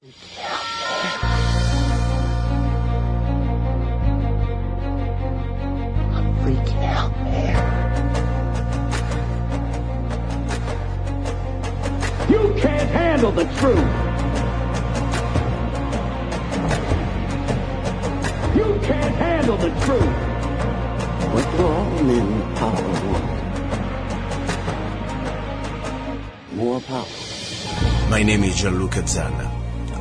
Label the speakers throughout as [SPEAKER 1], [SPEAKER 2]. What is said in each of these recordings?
[SPEAKER 1] Freaking out, man. You can't handle the truth. You can't handle the truth.
[SPEAKER 2] What do all men power want? More power.
[SPEAKER 3] My name is Luca.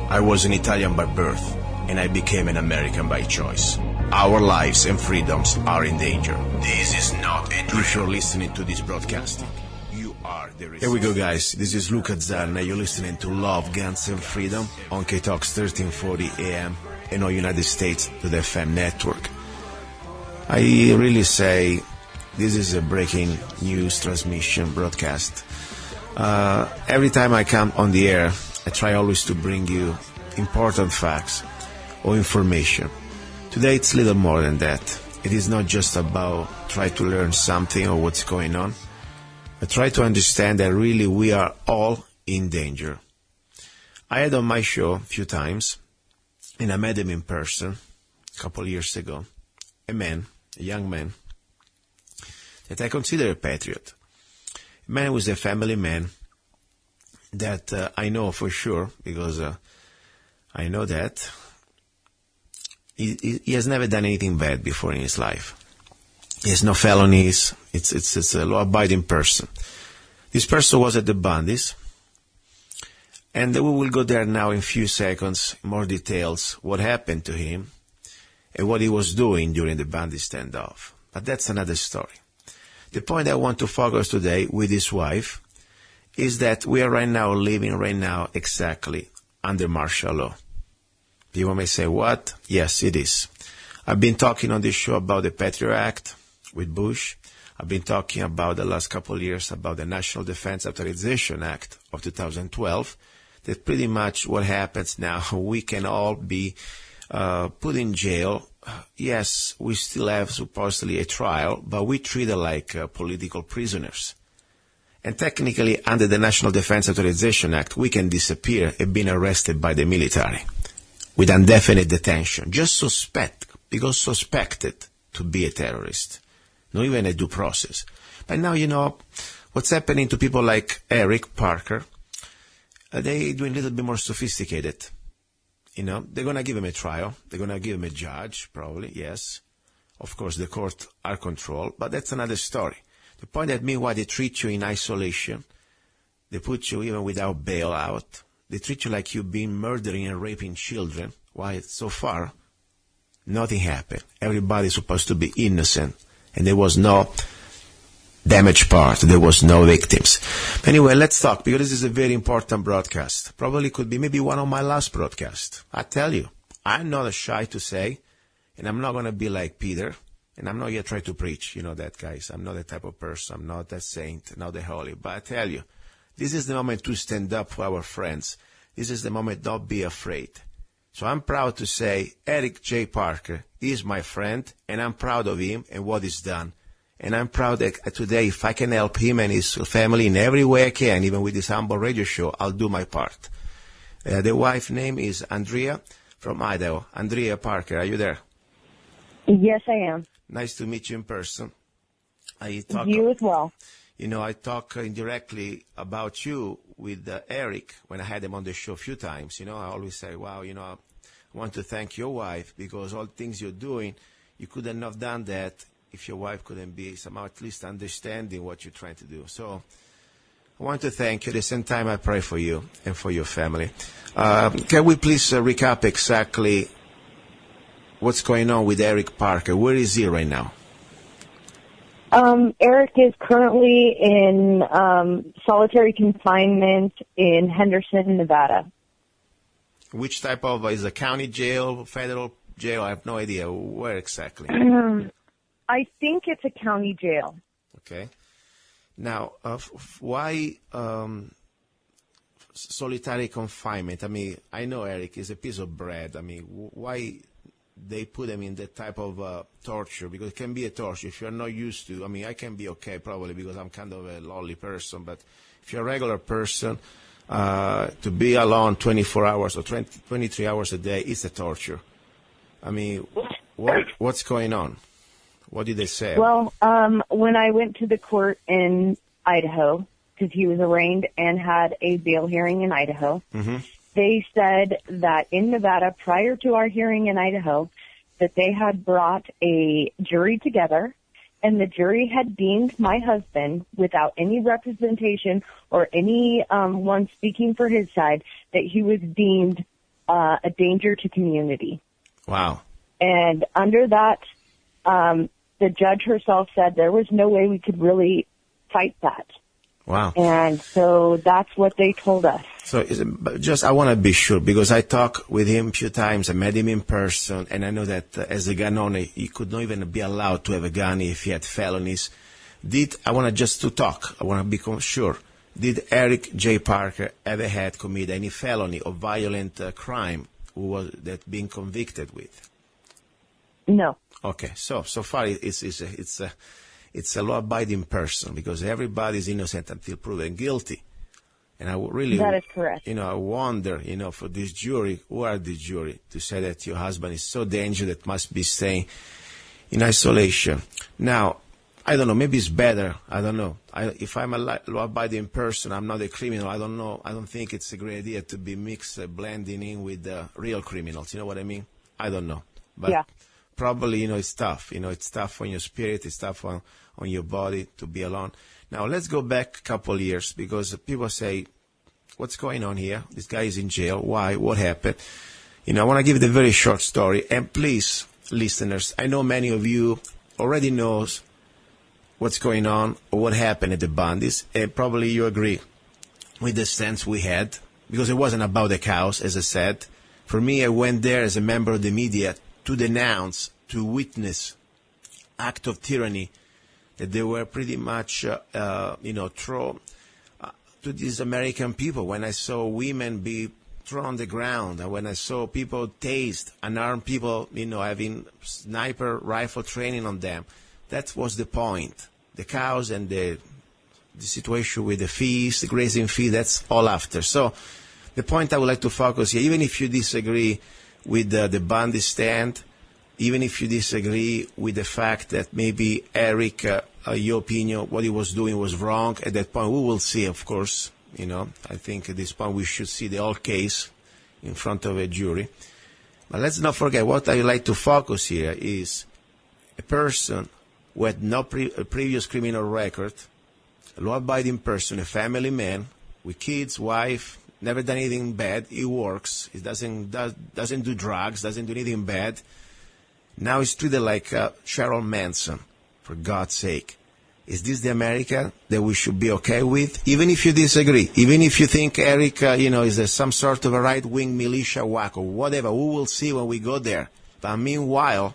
[SPEAKER 3] I was an Italian by birth, and I became an American by choice. Our lives and freedoms are in danger. This is not a drill. If you're listening to this broadcasting, you are the resistance. Here we go, guys. This is Luca Zanna. You're listening to Love, Guns, and Freedom on KTOX 1340 AM and all United States to the FM network. I really say this is a breaking news transmission broadcast. Every time I come on the air, I try always to bring you important facts or information. Today it's little more than that. It is not just about try to learn something or what's going on, but try to understand that really we are all in danger. I had on my show a few times, and I met him in person a couple of years ago, a young man, that I consider a patriot. A man who was a family man that I know for sure, because I know that he has never done anything bad before in his life. He has no felonies. It's a law-abiding person. This person was at the Bundys, and we will go there now in a few seconds, more details, what happened to him and what he was doing during the Bundy standoff. But that's another story. The point I want to focus today with his wife is that we are living right now exactly under martial law. Do you want me to say what? Yes, it is. I've been talking on this show about the Patriot Act with Bush. I've been talking about the last couple of years about the National Defense Authorization Act of 2012. That's pretty much what happens now. We can all be put in jail. Yes, we still have supposedly a trial, but we treat it like political prisoners. And technically, under the National Defense Authorization Act, we can disappear and be arrested by the military with indefinite detention, just suspected to be a terrorist, not even a due process. But now, you know, what's happening to people like Eric Parker, they're doing a little bit more sophisticated. You know, they're going to give him a trial. They're going to give him a judge, probably, yes. Of course, the court are controlled, but that's another story. The point that meanwhile they treat you in isolation, they put you even without bail out, they treat you like you've been murdering and raping children. Why, so far, nothing happened. Everybody's supposed to be innocent, and there was no damaged part, there was no victims. Anyway, let's talk, because this is a very important broadcast. Probably could be maybe one of my last broadcasts. I tell you, I'm not shy to say, and I'm not going to be like Peter, and I'm not yet trying to preach, you know that, guys. I'm not that type of person. I'm not that saint, not the holy. But I tell you, this is the moment to stand up for our friends. This is the moment, don't be afraid. So I'm proud to say Eric J. Parker is my friend, and I'm proud of him and what he's done. And I'm proud that today, if I can help him and his family in every way I can, even with this humble radio show, I'll do my part. The wife's name is Andrea from Idaho. Andrea Parker, are you there?
[SPEAKER 4] Yes, I am.
[SPEAKER 3] Nice to meet you in person.
[SPEAKER 4] You as well.
[SPEAKER 3] You know, I talk indirectly about you with Eric when I had him on the show a few times. You know, I always say, wow, you know, I want to thank your wife because all the things you're doing, you couldn't have done that if your wife couldn't be somehow at least understanding what you're trying to do. So I want to thank you. At the same time, I pray for you and for your family. Can we please recap exactly what's going on with Eric Parker? Where is he right now?
[SPEAKER 4] Eric is currently in solitary confinement in Henderson, Nevada.
[SPEAKER 3] Which type of, is it a county jail, federal jail? I have no idea. Where exactly?
[SPEAKER 4] I think it's a county jail.
[SPEAKER 3] Okay. Now, why solitary confinement? I mean, I know Eric is a piece of bread. I mean, why they put him in that type of torture? Because it can be a torture if you're not used to. I mean, I can be okay probably because I'm kind of a lolly person, but if you're a regular person, To be alone 24 hours or 23 hours a day is a torture. I mean, what's going on? What did they say?
[SPEAKER 4] Well, when I went to the court in Idaho, because he was arraigned and had a bail hearing in Idaho, they said that in Nevada, prior to our hearing in Idaho, that they had brought a jury together, and the jury had deemed my husband, without any representation or any one speaking for his side, that he was deemed a danger to community.
[SPEAKER 3] Wow.
[SPEAKER 4] And under that, the judge herself said there was no way we could really fight that.
[SPEAKER 3] Wow.
[SPEAKER 4] And so that's what they told us.
[SPEAKER 3] So I want to be sure, because I talked with him a few times. I met him in person, and I know that as a gun owner, he could not even be allowed to have a gun if he had felonies. I want to just to talk. I want to be sure. Did Eric J. Parker ever had committed any felony or violent crime that being convicted with?
[SPEAKER 4] No.
[SPEAKER 3] Okay. So far it's a law-abiding person, because everybody is innocent until proven guilty. And I really,
[SPEAKER 4] that is correct.
[SPEAKER 3] I wonder, for this jury, who are the jury, to say that your husband is so dangerous that must be staying in isolation. Now, I don't know, maybe it's better. I don't know. If I'm a law-abiding person, I'm not a criminal. I don't know. I don't think it's a great idea to be blending in with the real criminals. You know what I mean? I don't know. But
[SPEAKER 4] yeah.
[SPEAKER 3] Probably, it's tough. It's tough on your spirit. It's tough on your body to be alone. Now, let's go back a couple years, because people say, what's going on here? This guy is in jail. Why? What happened? I want to give the very short story. And please, listeners, I know many of you already knows what's going on or what happened at the Bundys. And probably you agree with the stance we had, because it wasn't about the cows, as I said. For me, I went there as a member of the media to denounce, to witness act of tyranny that they were pretty much, thrown to these American people. When I saw women be thrown on the ground, and when I saw people tased, unarmed people, having sniper rifle training on them, that was the point. The cows and the situation with the fees, the grazing fee, that's all after. So the point I would like to focus here, even if you disagree with the Bundy stand, even if you disagree with the fact that maybe Eric, your opinion, what he was doing was wrong, at that point we will see, of course. I think at this point we should see the whole case in front of a jury. But let's not forget, what I like to focus here is a person who had no previous criminal record, a law-abiding person, a family man, with kids, wife, never done anything bad. He works. He doesn't do drugs, doesn't do anything bad. Now he's treated like Cheryl Manson, for God's sake. Is this the America that we should be okay with? Even if you disagree, even if you think Eric, is some sort of a right-wing militia whack or whatever, we will see when we go there. But meanwhile,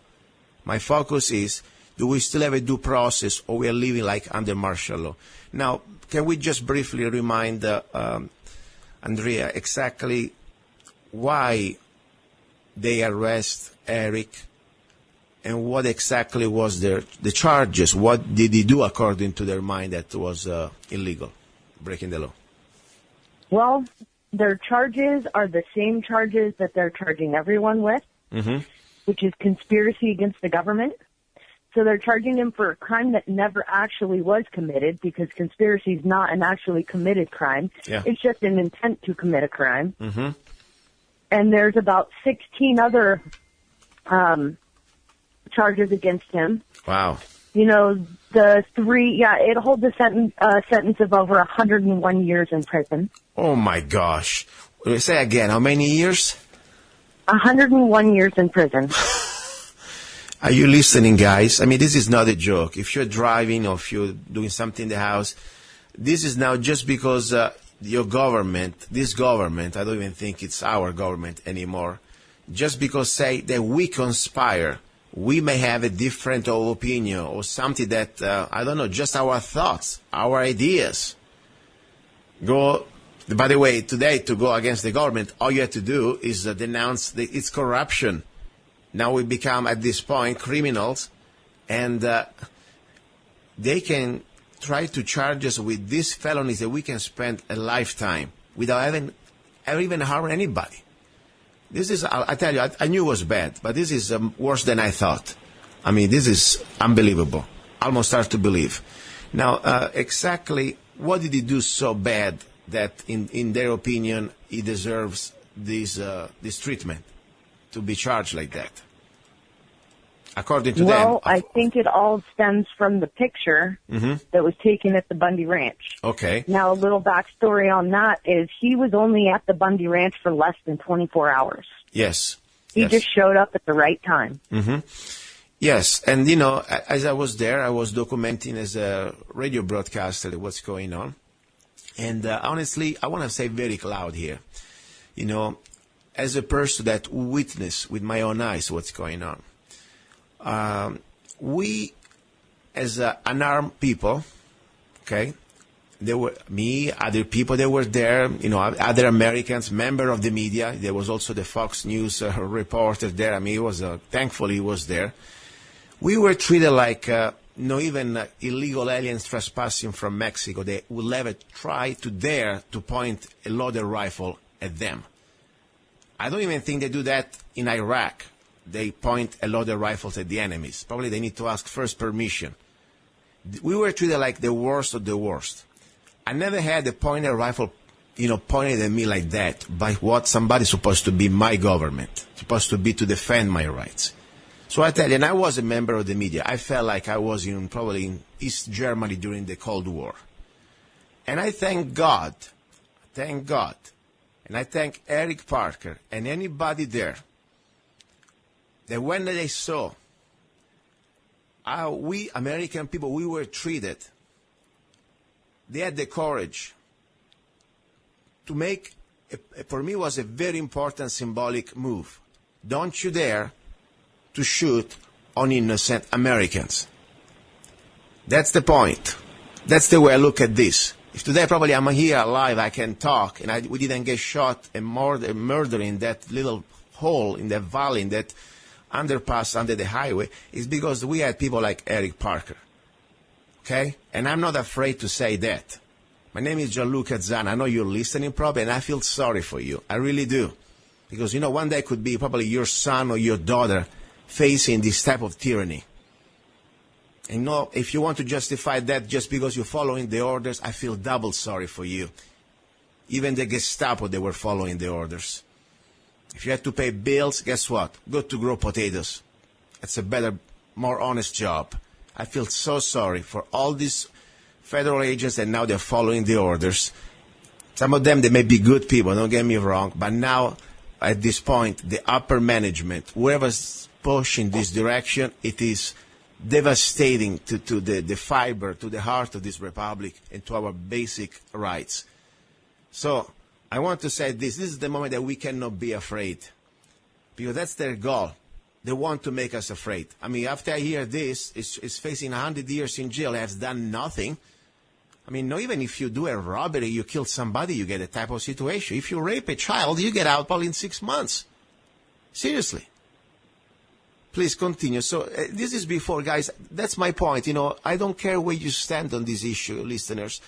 [SPEAKER 3] my focus is, do we still have a due process, or we are living like under martial law? Now, can we just briefly remind Andrea exactly why they arrest Eric, and what exactly was the charges? What did he do according to their mind that was illegal, breaking the law?
[SPEAKER 4] Well, their charges are the same charges that they're charging everyone with, which is conspiracy against the government. So they're charging him for a crime that never actually was committed, because conspiracy is not an actually committed crime. Yeah. It's just an intent to commit a crime. And there's about 16 other charges against him.
[SPEAKER 3] Wow.
[SPEAKER 4] The three, it holds a sentence of over 101 years in prison.
[SPEAKER 3] Oh, my gosh. Say again, how many years?
[SPEAKER 4] 101 years in prison.
[SPEAKER 3] Are you listening, guys? I mean, this is not a joke. If you're driving or if you're doing something in the house, this is now just because your government, this government, I don't even think it's our government anymore, just because say that we conspire, we may have a different opinion or something that, I don't know, just our thoughts, our ideas. By the way, today to go against the government, all you have to do is denounce its corruption. Now we become, at this point, criminals, and they can try to charge us with these felonies that we can spend a lifetime. without ever even harming anybody. This is, I tell you, I knew it was bad, but this is worse than I thought. I mean, this is unbelievable. Almost hard to believe. Now, exactly what did he do so bad that, in their opinion, he deserves this treatment, to be charged like that? According to them.
[SPEAKER 4] Well, I think it all stems from the picture that was taken at the Bundy Ranch.
[SPEAKER 3] Okay.
[SPEAKER 4] Now, a little backstory on that is he was only at the Bundy Ranch for less than 24 hours.
[SPEAKER 3] Yes.
[SPEAKER 4] He just showed up at the right time.
[SPEAKER 3] Yes, and you know, as I was there, I was documenting as a radio broadcaster what's going on. And honestly, I want to say very loud here, you know, as a person that witnessed with my own eyes what's going on. We, as unarmed people, okay, there were me, other people that were there, you know, other Americans, member of the media. There was also the Fox News reporter there. I mean, he was thankfully he was there. We were treated like no even illegal aliens trespassing from Mexico. They would never try to dare to point a loaded rifle at them. I don't even think they do that in Iraq. They point a loaded rifles at the enemies. Probably they need to ask first permission. We were treated like the worst of the worst. I never had a pointed rifle, you know, pointed at me like that by what somebody's supposed to be my government, supposed to be to defend my rights. So I tell you, and I was a member of the media. I felt like I was probably in East Germany during the Cold War. And I thank God, and I thank Eric Parker and anybody there that when they saw how we American people, we were treated, they had the courage to make, for me, was a very important symbolic move. Don't you dare to shoot on innocent Americans. That's the point. That's the way I look at this. If today probably I'm here alive, I can talk, and we didn't get shot and murder in that little hole, in that valley, in that underpass under the highway, is because we had people like Eric Parker. Okay? And I'm not afraid to say that. My name is Luca. I know you're listening probably, and I feel sorry for you. I really do. Because, you know, one day could be probably your son or your daughter facing this type of tyranny. And, you know, if you want to justify that just because you're following the orders, I feel double sorry for you. Even the Gestapo, they were following the orders. If you had to pay bills, guess what? Go to grow potatoes. It's a better, more honest job. I feel so sorry for all these federal agents, and now they're following the orders. Some of them, they may be good people, don't get me wrong, but now, at this point, the upper management, whoever's pushing this direction, it is devastating to the fiber, to the heart of this republic, and to our basic rights. So, I want to say this is the moment that we cannot be afraid, because that's their goal. They want to make us afraid. I mean, after I hear this, it's facing 100 years in jail, has done nothing. I mean, not even if you do a robbery, you kill somebody, you get a type of situation. If you rape a child, you get out probably in 6 months. Seriously. Please continue. So this is before, guys, that's my point. You know, I don't care where you stand on this issue, listeners.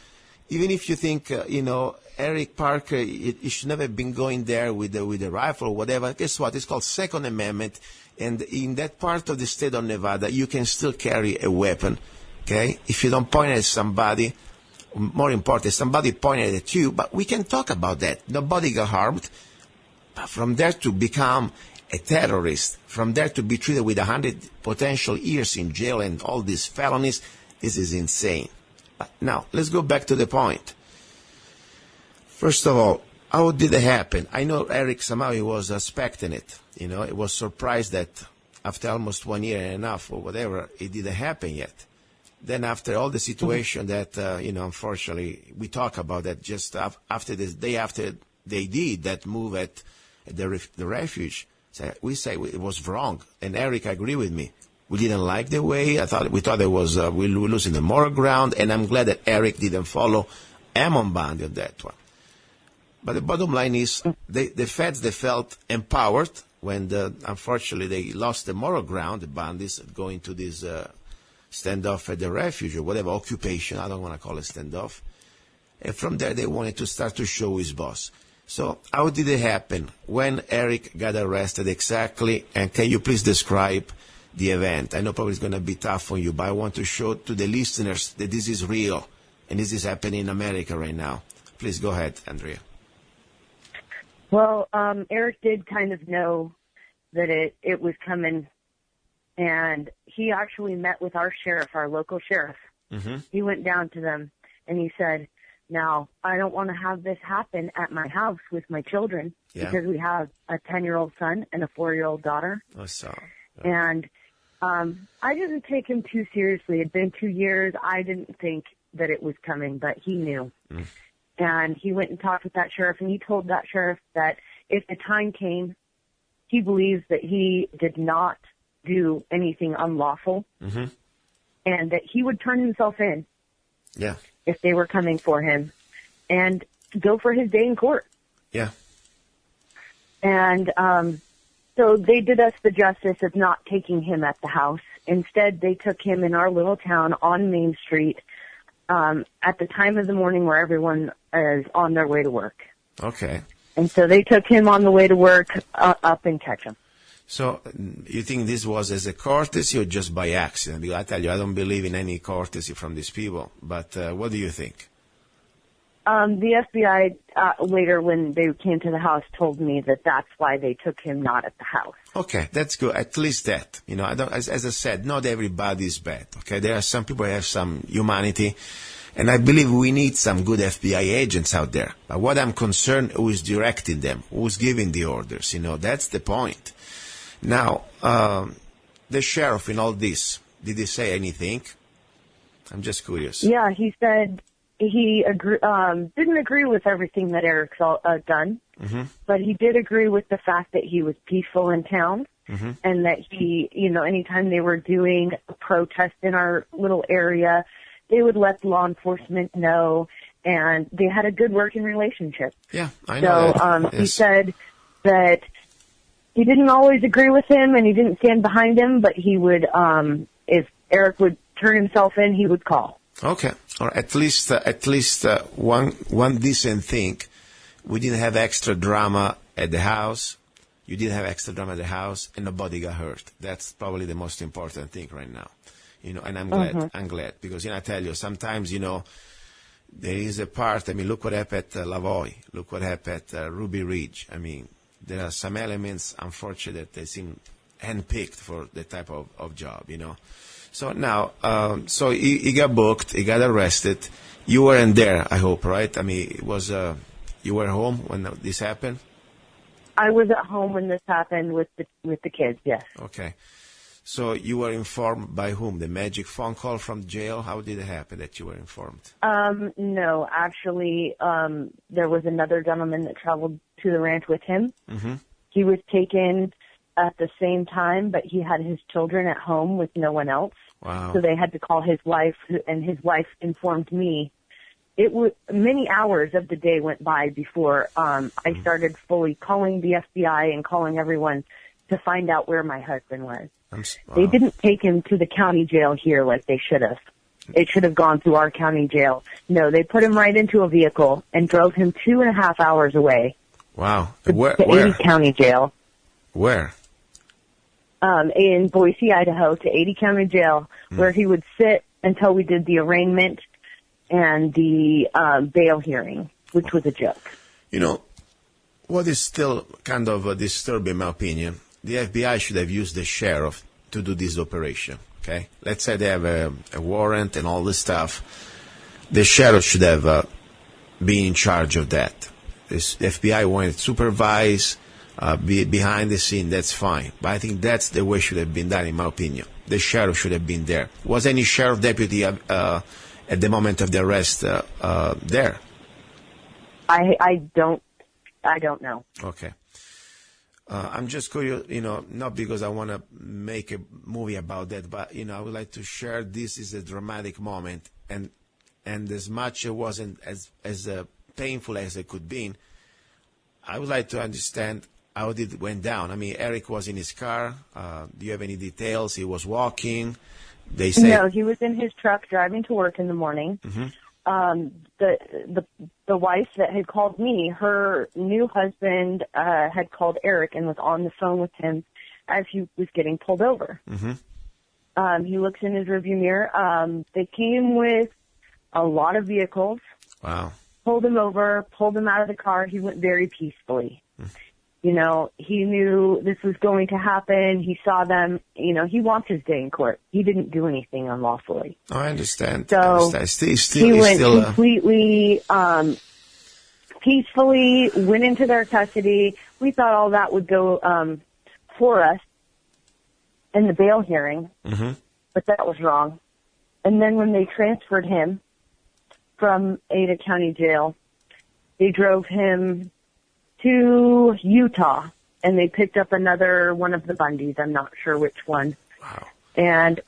[SPEAKER 3] Even if you think, you know, Eric Parker, he should never have been going there with a rifle or whatever. Guess what? It's called Second Amendment. And in that part of the state of Nevada, you can still carry a weapon, okay? If you don't point at somebody, more important, somebody pointed at you, but we can talk about that. Nobody got harmed. But from there to become a terrorist, from there to be treated with 100 potential years in jail and all these felonies, this is insane. But now, let's go back to the point. First of all, how did it happen? I know Eric somehow he was expecting it. You know, it was surprised that after almost 1 year and a half or whatever, it didn't happen yet. Then after all the situation that, you know, unfortunately, we talk about that just after the day after they did that move at the refuge, we say it was wrong. And Eric agreed with me. We didn't like the way. We thought it was, we were losing the moral ground. And I'm glad that Eric didn't follow Ammon Bundy on that one. But the bottom line is, the feds, they felt empowered when, unfortunately, they lost the moral ground, the Bundys, going to this standoff at the refuge or whatever, occupation, I don't want to call it standoff. And from there, they wanted to start to show his boss. So how did it happen? When Eric got arrested exactly? And can you please describe the event? I know probably it's going to be tough on you, but I want to show to the listeners that this is real and this is happening in America right now. Please go ahead, Andrea.
[SPEAKER 4] Well, Eric did kind of know that it was coming, and he actually met with our sheriff, our local sheriff.
[SPEAKER 3] Mm-hmm.
[SPEAKER 4] He went down to them, and he said, now, I don't want to have this happen at my house with my children because we have a 10-year-old son and a 4-year-old daughter.
[SPEAKER 3] Oh, so.
[SPEAKER 4] And I didn't take him too seriously. It had been 2 years. I didn't think that it was coming, but he knew. Mm. And he went and talked with that sheriff, and he told that sheriff that if the time came, he believes that he did not do anything unlawful,
[SPEAKER 3] mm-hmm.
[SPEAKER 4] and that he would turn himself in if they were coming for him and go for his day in court.
[SPEAKER 3] Yeah.
[SPEAKER 4] And so they did us the justice of not taking him at the house. Instead, they took him in our little town on Main Street at the time of the morning where everyone is on their way to work.
[SPEAKER 3] Okay.
[SPEAKER 4] And so they took him on the way to work up and catch him.
[SPEAKER 3] So you think this was as a courtesy or just by accident? Because I tell you, I don't believe in any courtesy from these people. But what do you think?
[SPEAKER 4] The FBI later, when they came to the house, told me that that's why they took him not at the house.
[SPEAKER 3] Okay, that's good. At least that. You know, as I said, not everybody is bad. Okay, there are some people who have some humanity. And I believe we need some good FBI agents out there. But what I'm concerned, who is directing them, who's giving the orders, you know, that's the point. Now, the sheriff in all this, did he say anything? I'm just curious.
[SPEAKER 4] Yeah, he said he didn't agree with everything that Eric's done,
[SPEAKER 3] mm-hmm.
[SPEAKER 4] but he did agree with the fact that he was peaceful in town,
[SPEAKER 3] mm-hmm.
[SPEAKER 4] and that he, you know, anytime they were doing a protest in our little area, they would let law enforcement know, and they had a good working relationship.
[SPEAKER 3] Yeah, I know that. Yes.
[SPEAKER 4] He said that he didn't always agree with him, and he didn't stand behind him, but he would, if Eric would turn himself in, he would call.
[SPEAKER 3] Okay, or at least one decent thing. We didn't have extra drama at the house. You didn't have extra drama at the house, and nobody got hurt. That's probably the most important thing right now. You know, and I'm glad.
[SPEAKER 4] Mm-hmm.
[SPEAKER 3] I'm glad because, you know, I tell you, sometimes, you know, there is a part. I mean, look what happened at Lavoie. Look what happened at Ruby Ridge. I mean, there are some elements, unfortunately, that they seem handpicked for the type of job, you know. So now, so he got booked, he got arrested. You weren't there, I hope, right? I mean, it was you were home when this happened?
[SPEAKER 4] I was at home when this happened with the kids, yes.
[SPEAKER 3] Okay. So you were informed by whom? The magic phone call from jail? How did it happen that you were informed?
[SPEAKER 4] No, actually, there was another gentleman that traveled to the ranch with him.
[SPEAKER 3] Mm-hmm.
[SPEAKER 4] He was taken at the same time, but he had his children at home with no one else.
[SPEAKER 3] Wow.
[SPEAKER 4] So they had to call his wife, and his wife informed me. It was many hours of the day went by before I started fully calling the FBI and calling everyone to find out where my husband was.
[SPEAKER 3] Wow.
[SPEAKER 4] They didn't take him to the county jail here like they should have. It should have gone through our county jail. No, they put him right into a vehicle and drove him 2.5 hours away.
[SPEAKER 3] Wow.
[SPEAKER 4] To
[SPEAKER 3] Where?
[SPEAKER 4] 80 County Jail.
[SPEAKER 3] Where?
[SPEAKER 4] In Boise, Idaho, to 80 County Jail, where he would sit until we did the arraignment and the bail hearing, which was a joke.
[SPEAKER 3] You know, what is still kind of disturbing, in my opinion, the FBI should have used the sheriff to do this operation, okay? Let's say they have a warrant and all this stuff. The sheriff should have been in charge of that. The FBI wanted to supervise, be behind the scene, that's fine. But I think that's the way it should have been done, in my opinion. The sheriff should have been there. Was any sheriff deputy at the moment of the arrest there?
[SPEAKER 4] I don't know.
[SPEAKER 3] Okay. I'm just curious, you know, not because I want to make a movie about that, but, you know, I would like to share this is a dramatic moment, and as much it wasn't as painful as it could be, I would like to understand how it went down. I mean, Eric was in his car. Do you have any details? He was walking. They say
[SPEAKER 4] no, he was in his truck driving to work in the morning.
[SPEAKER 3] Mm-hmm.
[SPEAKER 4] the wife that had called me, her new husband had called Eric and was on the phone with him as he was getting pulled over. Mm-hmm. He looks in his rearview mirror. They came with a lot of vehicles.
[SPEAKER 3] Wow.
[SPEAKER 4] Pulled him over, pulled him out of the car. He went very peacefully. You know, he knew this was going to happen. He saw them. You know, he wants his day in court. He didn't do anything unlawfully.
[SPEAKER 3] Oh, I understand.
[SPEAKER 4] So he went completely peacefully, went into their custody. We thought all that would go for us in the bail hearing, but that was wrong. And then when they transferred him from Ada County Jail, they drove him to Utah, and they picked up another one of the Bundys. I'm not sure which one.
[SPEAKER 3] Wow.
[SPEAKER 4] And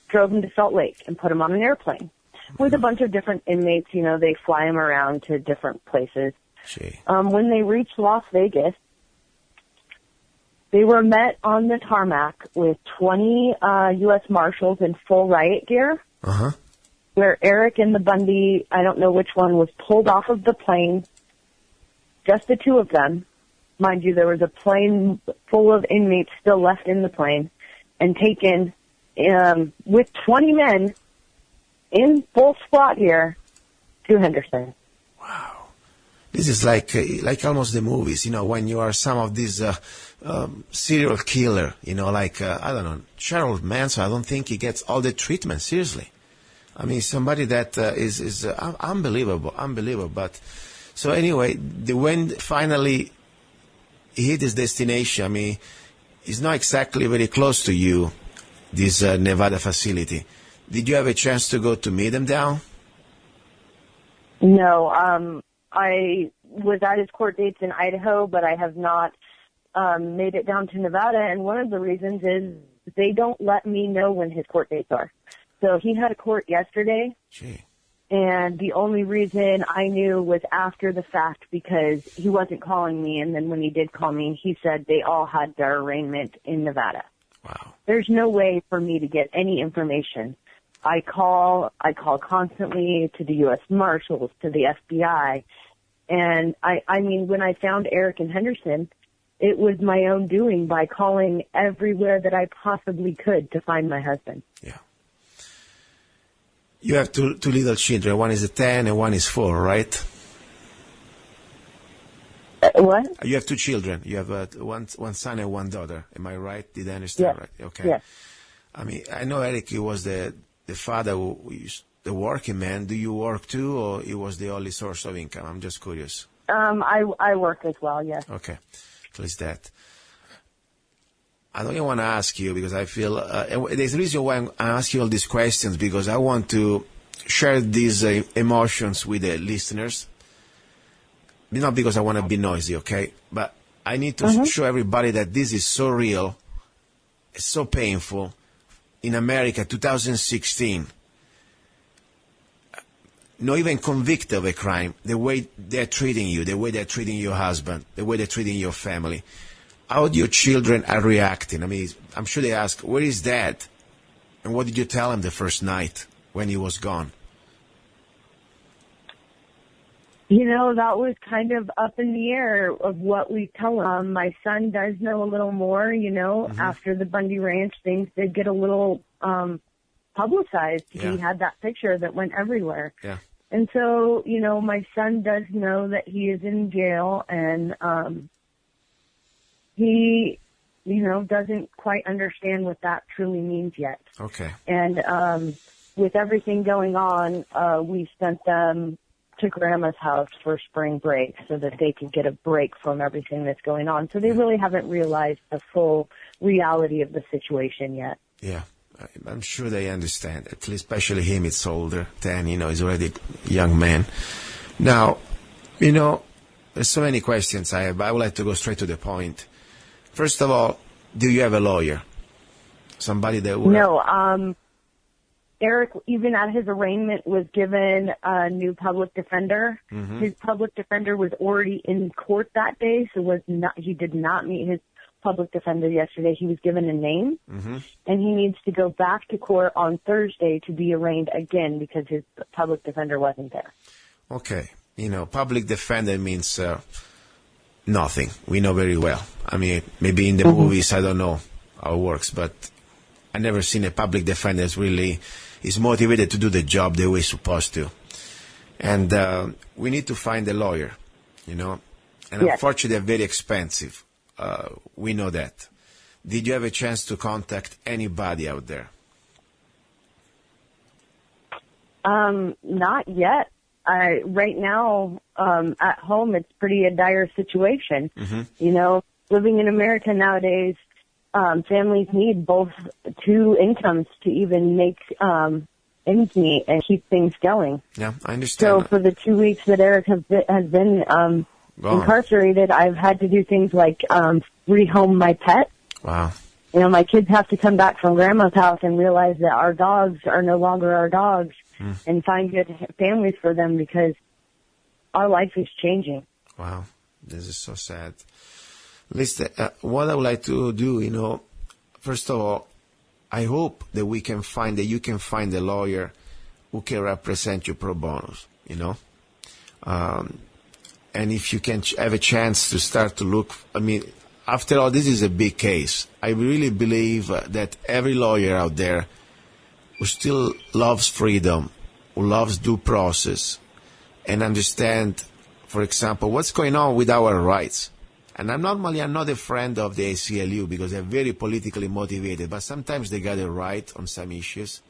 [SPEAKER 4] drove him to Salt Lake and put him on an airplane with a bunch of different inmates. You know, they fly him around to different places.
[SPEAKER 3] Gee.
[SPEAKER 4] When they reached Las Vegas, they were met on the tarmac with 20 U.S. Marshals in full riot gear, where Eric and the Bundy, I don't know which one, was pulled off of the plane. Just the two of them. Mind you, there was a plane full of inmates still left in the plane, and taken with 20 men in full squad gear to Henderson.
[SPEAKER 3] Wow. This is like almost the movies, you know, when you are some of these serial killer, you know, like, I don't know, Charles Manson. I don't think he gets all the treatment, seriously. I mean, somebody that is unbelievable. But so anyway, when finally he hit his destination, I mean, it's not exactly very close to you, this Nevada facility. Did you have a chance to go to meet him down?
[SPEAKER 4] No, I was at his court dates in Idaho, but I have not made it down to Nevada, and one of the reasons is they don't let me know when his court dates are. So he had a court yesterday.
[SPEAKER 3] Gee.
[SPEAKER 4] And the only reason I knew was after the fact, because he wasn't calling me, and then when he did call me, he said they all had their arraignment in Nevada.
[SPEAKER 3] Wow.
[SPEAKER 4] There's no way for me to get any information. I call constantly to the U.S. Marshals, to the FBI, and I mean, when I found Eric in Henderson, it was my own doing by calling everywhere that I possibly could to find my husband.
[SPEAKER 3] Yeah. You have two little children. One is 10 and one is 4, right?
[SPEAKER 4] What?
[SPEAKER 3] You have two children. You have one son and one daughter. Am I right? Did I understand right? Okay.
[SPEAKER 4] Yes.
[SPEAKER 3] I mean, I know Eric, he was the father who used the working man. Do you work too, or he was the only source of income? I'm just curious.
[SPEAKER 4] I work as well, yes.
[SPEAKER 3] Okay. At least that. I don't even want to ask you because I feel there's a reason why I ask you all these questions, because I want to share these emotions with the listeners. Not because I want to be noisy, okay? But I need to show everybody that this is so real, it's so painful. In America, 2016, not even convicted of a crime, the way they're treating you, the way they're treating your husband, the way they're treating your family. How your children are reacting. I mean, I'm sure they ask, where is Dad? And what did you tell him the first night when he was gone?
[SPEAKER 4] You know, that was kind of up in the air of what we tell him. My son does know a little more, you know. After the Bundy Ranch, things did get a little publicized.
[SPEAKER 3] Yeah.
[SPEAKER 4] He had that picture that went everywhere.
[SPEAKER 3] Yeah.
[SPEAKER 4] And so, you know, my son does know that he is in jail, and he, you know, doesn't quite understand what that truly means yet.
[SPEAKER 3] Okay.
[SPEAKER 4] And with everything going on, we sent them to Grandma's house for spring break so that they could get a break from everything that's going on. So they really haven't realized the full reality of the situation yet.
[SPEAKER 3] Yeah. I'm sure they understand. At least, especially him, it's older. 10, you know, he's already a young man. Now, you know, there's so many questions I have, but I would like to go straight to the point. First of all, do you have a lawyer? Somebody that would...
[SPEAKER 4] No, Eric, even at his arraignment, was given a new public defender.
[SPEAKER 3] Mm-hmm.
[SPEAKER 4] His public defender was already in court that day, so he did not meet his public defender yesterday. He was given a name,
[SPEAKER 3] Mm-hmm.
[SPEAKER 4] and he needs to go back to court on Thursday to be arraigned again because his public defender wasn't there.
[SPEAKER 3] Okay. Public defender means nothing. We know very well. I mean, maybe in the movies, I don't know how it works, but I never seen a public defender really is motivated to do the job the way it's supposed to. And we need to find a lawyer, And
[SPEAKER 4] Yes.
[SPEAKER 3] unfortunately, they're very expensive. We know that. Did you have a chance to contact anybody out there?
[SPEAKER 4] Not yet. Right now, at home, it's pretty a dire situation.
[SPEAKER 3] Mm-hmm.
[SPEAKER 4] Living in America nowadays, families need both two incomes to even make ends meet and keep things going.
[SPEAKER 3] Yeah, I understand.
[SPEAKER 4] So for the 2 weeks that Eric has been incarcerated, I've had to do things like rehome my pet.
[SPEAKER 3] Wow.
[SPEAKER 4] My kids have to come back from grandma's house and realize that our dogs are no longer our dogs and find good families for them because our life is changing.
[SPEAKER 3] Wow. This is so sad. Listen, what I would like to do, first of all, I hope that you can find a lawyer who can represent you pro bono, and if you can have a chance to start to look, after all, this is a big case. I really believe that every lawyer out there who still loves freedom, who loves due process, and understand, for example, what's going on with our rights. And I'm not a friend of the ACLU because they're very politically motivated, but sometimes they got it right on some issues.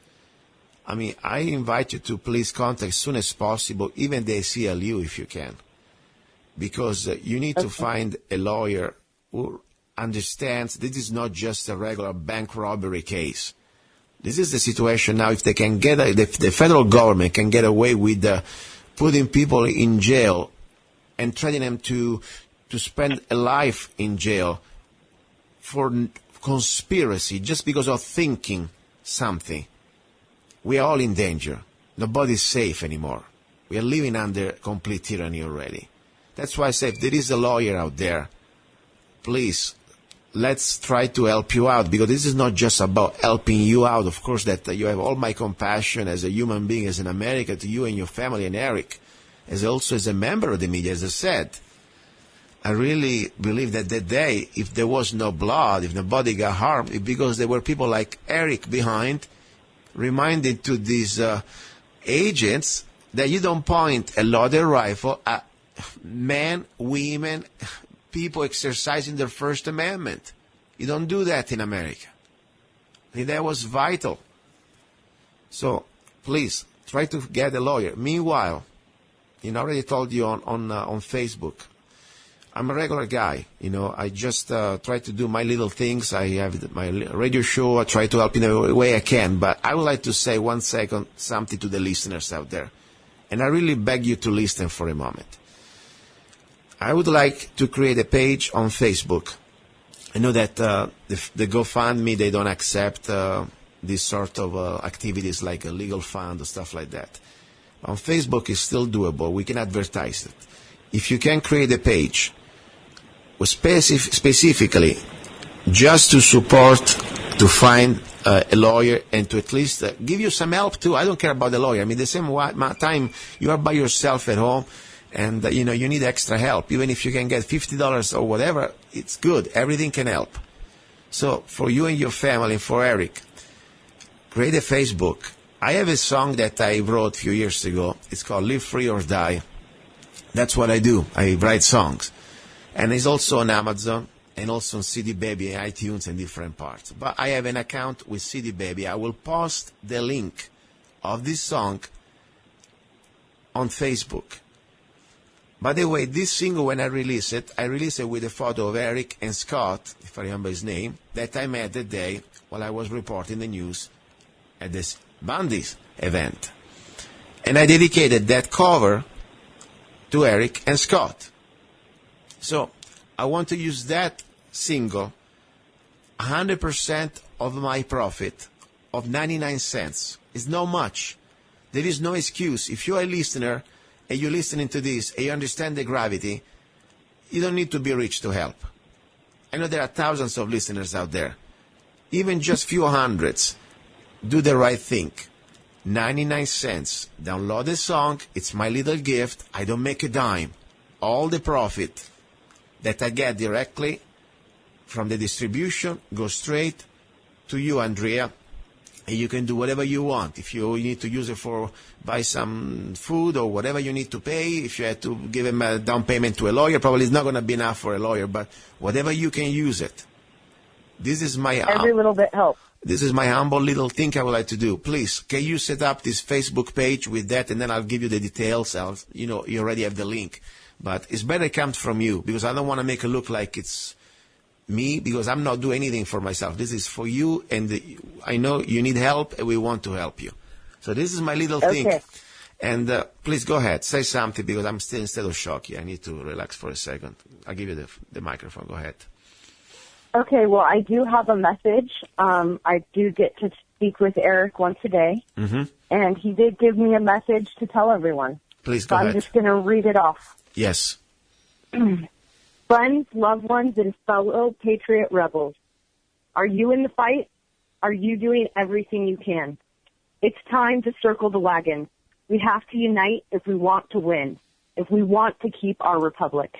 [SPEAKER 3] I invite you to please contact as soon as possible, even the ACLU if you can, because you need to find a lawyer who understands this is not just a regular bank robbery case. This is the situation now. If they can the federal government can get away with putting people in jail and threatening them to spend a life in jail for conspiracy just because of thinking something, we are all in danger. Nobody's safe anymore. We are living under complete tyranny already. That's why I say if there is a lawyer out there, please, let's try to help you out, because this is not just about helping you out. Of course, that you have all my compassion as a human being, as an American, to you and your family, and Eric, as also as a member of the media, as I said. I really believe that that day, if there was no blood, if nobody got harmed, it's because there were people like Eric behind, reminding to these agents that you don't point a loaded rifle at men, women, people exercising their First Amendment. You don't do that in America. That was vital. So, please, try to get a lawyer. Meanwhile, I already told you on Facebook, I'm a regular guy. I just try to do my little things. I have my radio show. I try to help in the way I can. But I would like to say 1 second something to the listeners out there. And I really beg you to listen for a moment. I would like to create a page on Facebook. I know that the GoFundMe, they don't accept this sort of activities like a legal fund or stuff like that. On Facebook, it's still doable. We can advertise it. If you can create a page specifically just to support, to find a lawyer and to at least give you some help too. I don't care about the lawyer. The same time you are by yourself at home and you need extra help. Even if you can get $50 or whatever, it's good. Everything can help. So for you and your family and for Eric, create a Facebook. I have a song that I wrote a few years ago. It's called Live Free or Die. That's what I do. I write songs. And it's also on Amazon and also on CD Baby and iTunes and different parts. But I have an account with CD Baby. I will post the link of this song on Facebook. By the way, this single, when I release it with a photo of Eric and Scott, if I remember his name, that I met that day while I was reporting the news at this Bundy's event. And I dedicated that cover to Eric and Scott. So I want to use that single, 100% of my profit of 99 cents. It's not much. There is no excuse. If you're a listener and you're listening to this and you understand the gravity, you don't need to be rich to help. I know there are thousands of listeners out there. Even just few hundreds. Do the right thing. 99 cents. Download the song. It's my little gift. I don't make a dime. All the profit that I get directly from the distribution goes straight to you, Andrea. And you can do whatever you want. If you need to use it for buy some food or whatever you need to pay, if you had to give him a down payment to a lawyer, probably it's not going to be enough for a lawyer, but whatever you can use it. This is my
[SPEAKER 4] every little bit helps.
[SPEAKER 3] This is my humble little thing I would like to do. Please, can you set up this Facebook page with that, and then I'll give you the details. You already have the link. But it's better it comes from you, because I don't want to make it look like it's me, because I'm not doing anything for myself. This is for you, and I know you need help, and we want to help you. So this is my little thing. And please go ahead, say something, because I'm still instead of shock. I need to relax for a second. I'll give you the microphone. Go ahead.
[SPEAKER 4] Okay, well, I do have a message. I do get to speak with Eric once a day, and he did give me a message to tell everyone.
[SPEAKER 3] Please go ahead.
[SPEAKER 4] I'm just going to read it off.
[SPEAKER 3] Yes.
[SPEAKER 4] Friends, loved ones, and fellow patriot rebels, are you in the fight? Are you doing everything you can? It's time to circle the wagon. We have to unite if we want to win, if we want to keep our republic.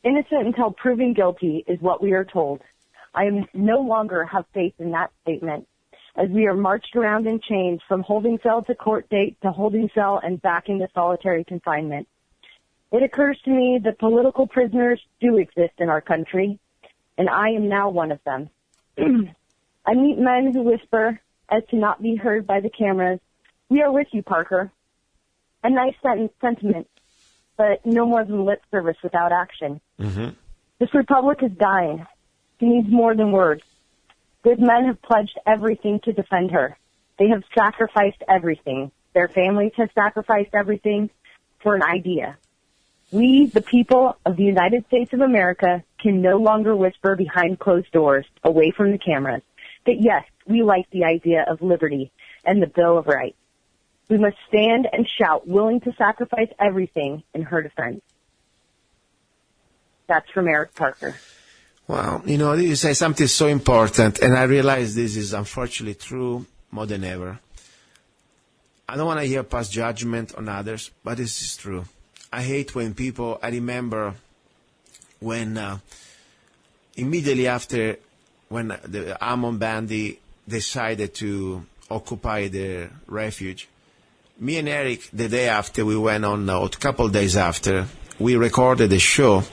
[SPEAKER 4] Innocent until proven guilty is what we are told. I no longer have faith in that statement, as we are marched around in chains from holding cell to court date to holding cell and back into solitary confinement. It occurs to me that political prisoners do exist in our country, and I am now one of them. I meet men who whisper, as to not be heard by the cameras, "We are with you, Parker." A nice sentiment, but no more than lip service without action. This republic is dying. She needs more than words. Good men have pledged everything to defend her. They have sacrificed everything. Their families have sacrificed everything for an idea. We, the people of the United States of America, can no longer whisper behind closed doors, away from the cameras, that yes, we like the idea of liberty and the Bill of Rights. We must stand and shout, willing to sacrifice everything in her defense. That's from Eric Parker.
[SPEAKER 3] Wow, you say something so important, and I realize this is unfortunately true more than ever. I don't want to hear past judgment on others, but this is true. I hate when I remember when immediately after when the Bundy decided to occupy the refuge, me and Eric, the day after, we went on, a couple of days after, we recorded a show,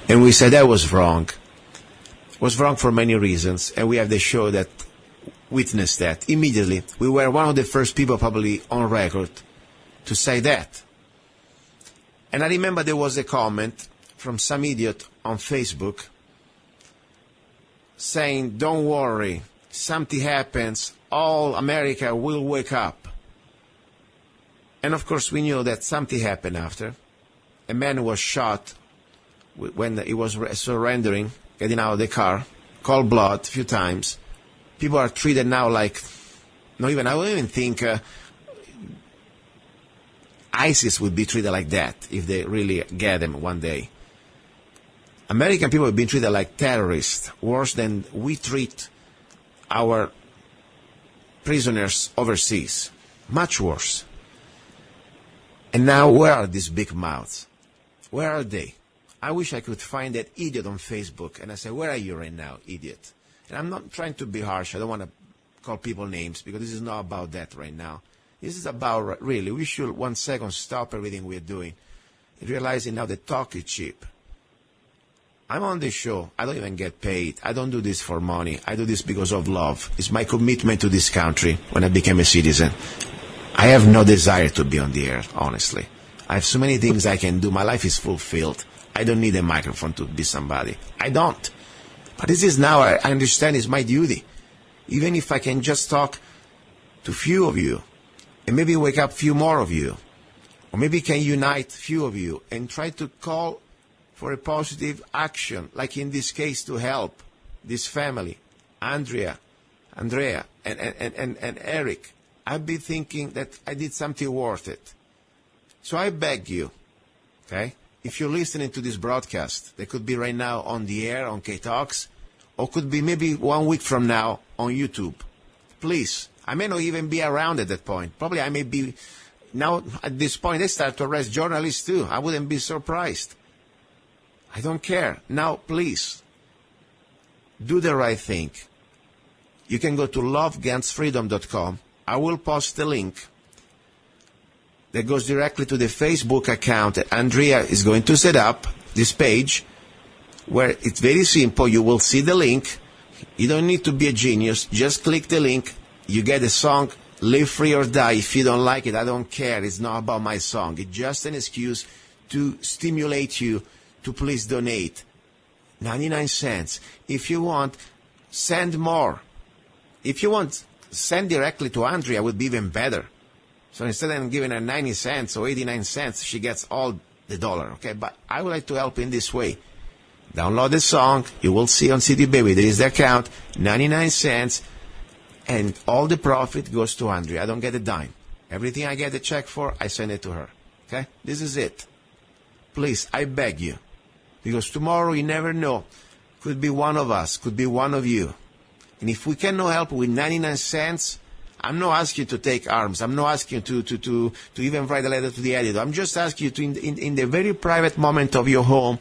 [SPEAKER 3] and we said that was wrong. It was wrong for many reasons, and we have the show that witnessed that. Immediately, we were one of the first people probably on record to say that. And I remember there was a comment from some idiot on Facebook saying, "Don't worry, something happens, all America will wake up." And of course we knew that something happened after. A man was shot when he was surrendering, getting out of the car, cold blood a few times. People are treated now like, I don't even think ISIS would be treated like that if they really get them one day. American people have been treated like terrorists, worse than we treat our prisoners overseas. Much worse. And now where are these big mouths? Where are they? I wish I could find that idiot on Facebook and I say, "Where are you right now, idiot?" And I'm not trying to be harsh. I don't want to call people names because this is not about that right now. This is about, really, we should 1 second stop everything we're doing, realizing now that talk is cheap. I'm on this show. I don't even get paid. I don't do this for money. I do this because of love. It's my commitment to this country when I became a citizen. I have no desire to be on the air, honestly. I have so many things I can do. My life is fulfilled. I don't need a microphone to be somebody. I don't. But this is now, I understand, it's my duty. Even if I can just talk to few of you, and maybe wake up few more of you, or maybe can unite few of you, and try to call for a positive action, like in this case to help this family, Andrea, and Eric, I'd be thinking that I did something worth it. So I beg you, okay, if you're listening to this broadcast, that could be right now on the air on KTOX, or could be maybe 1 week from now on YouTube. Please, I may not even be around at that point. Probably I may be, now at this point they start to arrest journalists too. I wouldn't be surprised. I don't care. Now, please, do the right thing. You can go to lovegunsfreedom.com. I will post the link that goes directly to the Facebook account that Andrea is going to set up, this page, where it's very simple. You will see the link. You don't need to be a genius. Just click the link. You get a song, Live Free or Die. If you don't like it, I don't care. It's not about my song. It's just an excuse to stimulate you to please donate. 99 cents. If you want, send more. If you want, send directly to Andrea, would be even better. So instead of giving her 90 cents or 89 cents, she gets all the dollar, okay? But I would like to help in this way. Download the song. You will see on CD Baby, there is the account, 99 cents, and all the profit goes to Andrea. I don't get a dime. Everything I get a check for, I send it to her, okay? This is it. Please, I beg you. Because tomorrow, you never know. Could be one of us, could be one of you. And if we cannot help with 99 cents, I'm not asking you to take arms. I'm not asking you to even write a letter to the editor. I'm just asking you to, in the very private moment of your home,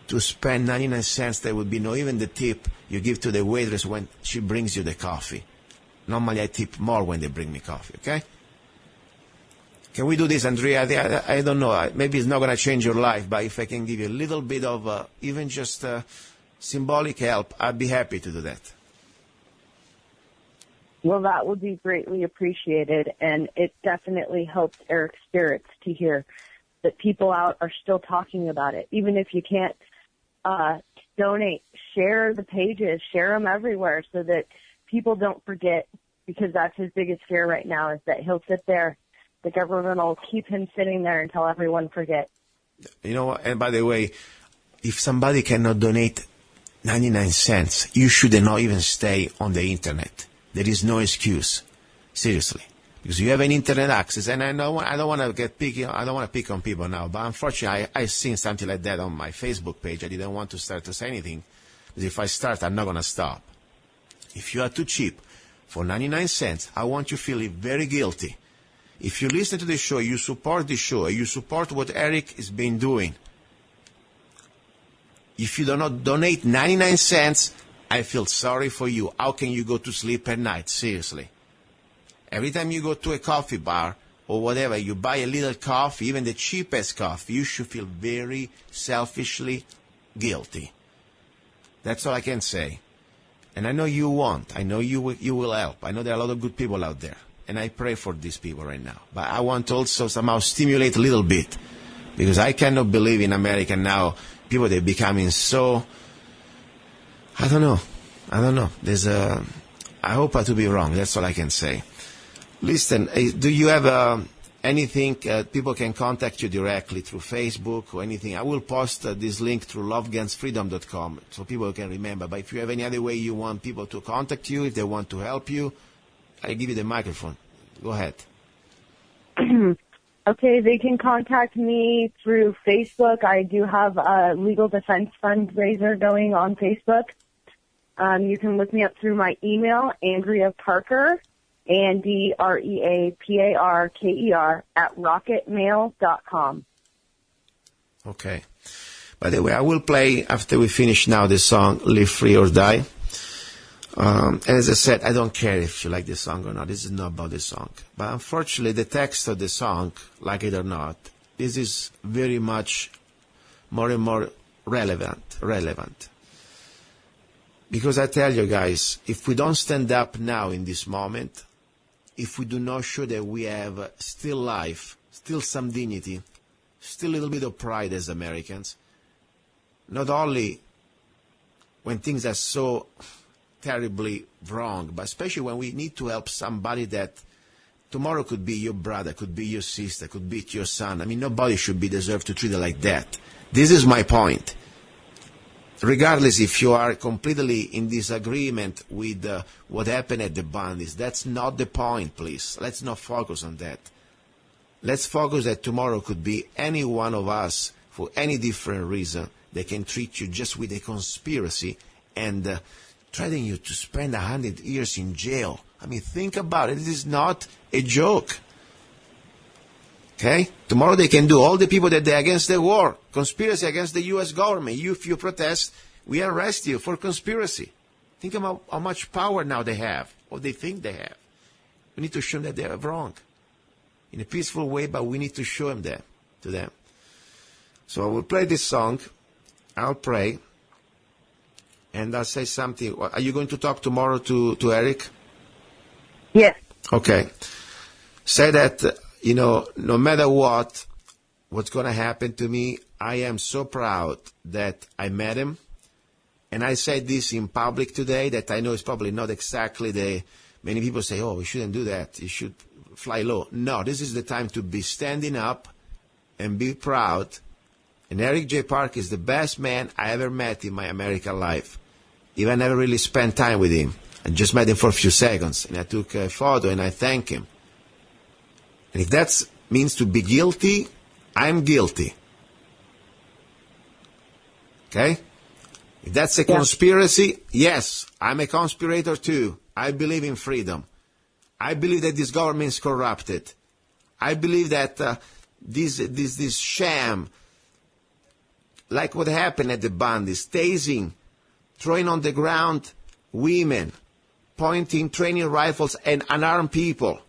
[SPEAKER 3] to spend 99 cents. That would be not even the tip you give to the waitress when she brings you the coffee. Normally I tip more when they bring me coffee, okay? Can we do this, Andrea? I don't know. Maybe it's not going to change your life, but if I can give you a little bit of even just symbolic help, I'd be happy to do that.
[SPEAKER 4] Well, that would be greatly appreciated, and it definitely helps Eric's spirits to hear that people out are still talking about it. Even if you can't donate, share the pages, share them everywhere so that people don't forget, because that's his biggest fear right now, is that he'll sit there, the government will keep him sitting there until everyone forgets.
[SPEAKER 3] You know, and by the way, if somebody cannot donate 99 cents, you should not even stay on the internet. There is no excuse, seriously, because you have an internet access. And I don't want to get picky. I don't want to pick on people now, but unfortunately, I've seen something like that on my Facebook page. I didn't want to start to say anything, because if I start, I'm not going to stop. If you are too cheap for 99 cents, I want you feeling very guilty. If you listen to the show, you support the show, you support what Eric has been doing. If you do not donate 99 cents, I feel sorry for you. How can you go to sleep at night? Seriously. Every time you go to a coffee bar or whatever, you buy a little coffee, even the cheapest coffee, you should feel very selfishly guilty. That's all I can say. And I know you want. I know you will help. I know there are a lot of good people out there. And I pray for these people right now. But I want to also somehow stimulate a little bit. Because I cannot believe in America now, people, they're becoming so... I don't know. I hope to be wrong. That's all I can say. Listen, do you have anything people can contact you directly through Facebook or anything? I will post this link through lovegunsfreedom.com so people can remember. But if you have any other way you want people to contact you, if they want to help you, I give you the microphone. Go ahead.
[SPEAKER 4] Okay, they can contact me through Facebook. I do have a legal defense fundraiser going on Facebook. You can look me up through my email, Andrea Parker, AndreaParker, @rocketmail.com.
[SPEAKER 3] Okay. By the way, I will play, after we finish now, the song Live Free or Die. And as I said, I don't care if you like the song or not. This is not about the song. But unfortunately, the text of the song, like it or not, this is very much more and more relevant. Because I tell you guys, if we don't stand up now in this moment, if we do not show that we have still life, still some dignity, still a little bit of pride as Americans, not only when things are so terribly wrong, but especially when we need to help somebody that tomorrow could be your brother, could be your sister, could be your son. I mean, nobody should be deserved to treat it like that. This is my point. regardless if you are completely in disagreement with what happened at the Bundys. That's not the point, please. Let's not focus on that. Let's focus that tomorrow could be any one of us for any different reason. They can treat you just with a conspiracy and threaten you to spend 100 years in jail. I mean, think about it. It is not a joke. Okay? Tomorrow they can do all the people that they're against the war, conspiracy against the U.S. government. If you protest, we arrest you for conspiracy. Think about how much power now they have, or they think they have. We need to show them that they are wrong in a peaceful way, but we need to show them that to them. So I will play this song. I'll pray. And I'll say something. Are you going to talk tomorrow to Eric?
[SPEAKER 4] Yes.
[SPEAKER 3] Okay. Say that, no matter what's going to happen to me, I am so proud that I met him. And I said this in public today that I know it's probably not exactly many people say, oh, we shouldn't do that. You should fly low. No, this is the time to be standing up and be proud. And Eric J. Park is the best man I ever met in my American life. Even I never really spent time with him. I just met him for a few seconds, and I took a photo, and I thank him. And if that means to be guilty, I'm guilty. Okay? If that's a conspiracy, yes, I'm a conspirator too. I believe in freedom. I believe that this government is corrupted. I believe that this sham, like what happened at the Bundys, tasing, throwing on the ground women, pointing training rifles and unarmed people,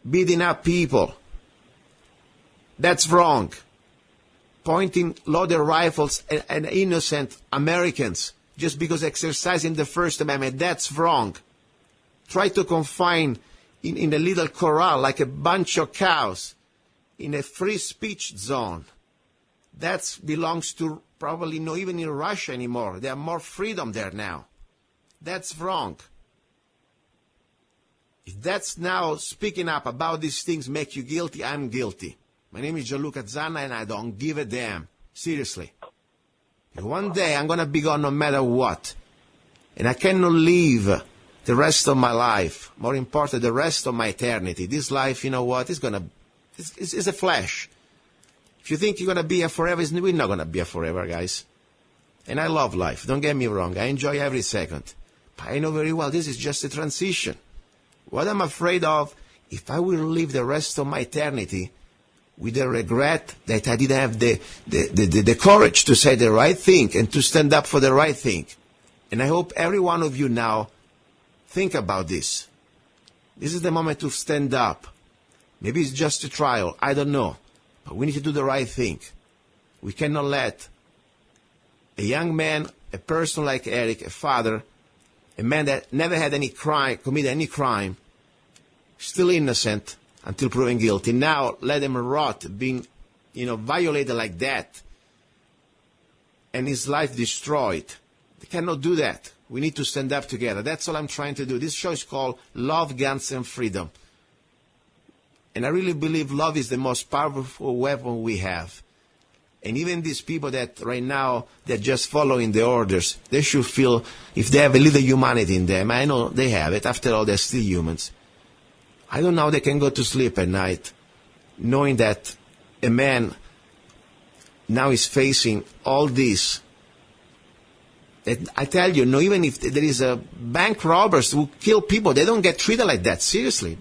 [SPEAKER 3] beating up people. That's wrong. Pointing loaded rifles at innocent Americans just because exercising the First Amendment, that's wrong. Try to confine in a little corral like a bunch of cows in a free speech zone. That belongs to probably not even in Russia anymore. There's more freedom there now. That's wrong. If that's now speaking up about these things make you guilty, I'm guilty. My name is Gianluca Zanna, and I don't give a damn. Seriously. And one day I'm going to be gone no matter what. And I cannot live the rest of my life. More important, the rest of my eternity. This life, you know what, it's a flash. If you think you're going to be here forever, we're not going to be here forever, guys. And I love life. Don't get me wrong. I enjoy every second. But I know very well this is just a transition. What I'm afraid of, if I will live the rest of my eternity with the regret that I didn't have the courage to say the right thing and to stand up for the right thing. And I hope every one of you now think about this. This is the moment to stand up. Maybe it's just a trial. I don't know. But we need to do the right thing. We cannot let a young man, a person like Eric, a father, a man that never had any crime, committed any crime, still innocent until proven guilty. Now let him rot, being, violated like that, and his life destroyed. They cannot do that. We need to stand up together. That's all I'm trying to do. This show is called Love, Guns, and Freedom. And I really believe love is the most powerful weapon we have. And even these people that right now, they're just following the orders, they should feel, if they have a little humanity in them, I know they have it, after all, they're still humans. I don't know how they can go to sleep at night knowing that a man now is facing all this. I tell you, even if there is a bank robbers who kill people, they don't get treated like that, seriously.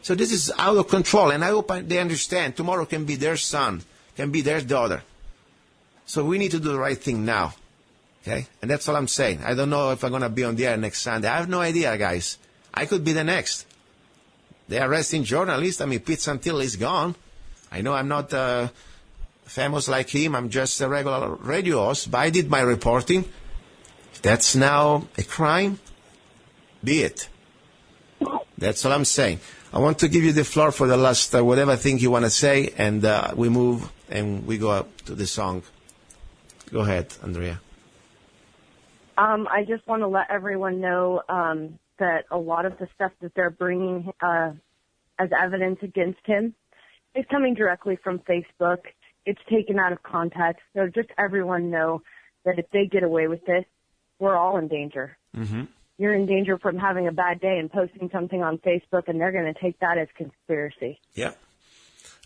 [SPEAKER 3] So this is out of control, and I hope they understand. Tomorrow can be their son, can be their daughter. So we need to do the right thing now, okay? And that's all I'm saying. I don't know if I'm going to be on the air next Sunday. I have no idea, guys. I could be the next. They're arresting journalists. Pete Santilli is gone. I know I'm not famous like him. I'm just a regular radio host, but I did my reporting. If that's now a crime, be it. That's all I'm saying. I want to give you the floor for the last whatever thing you want to say, and we move and we go up to the song. Go ahead, Andrea.
[SPEAKER 4] I just want to let everyone know that a lot of the stuff that they're bringing as evidence against him is coming directly from Facebook. It's taken out of context. So just everyone know that if they get away with this, we're all in danger.
[SPEAKER 3] Mm-hmm.
[SPEAKER 4] You're in danger from having a bad day and posting something on Facebook, and they're going to take that as conspiracy.
[SPEAKER 3] Yeah.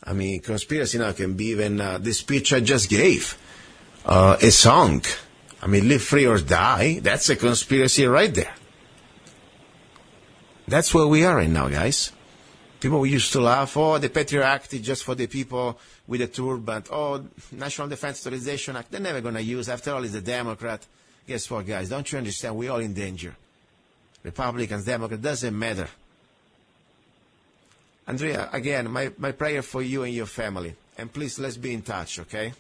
[SPEAKER 3] I mean, conspiracy now can be even the speech I just gave, a song. I mean, live free or die, that's a conspiracy right there. That's where we are right now, guys. People used to laugh, oh, the Patriot Act is just for the people with a turban. Oh, National Defense Authorization Act, they're never going to use. After all, it's a Democrat. Guess what, guys? Don't you understand? We're all in danger. Republicans, Democrats, doesn't matter. Andrea, again, my prayer for you and your family. And please, let's be in touch, okay?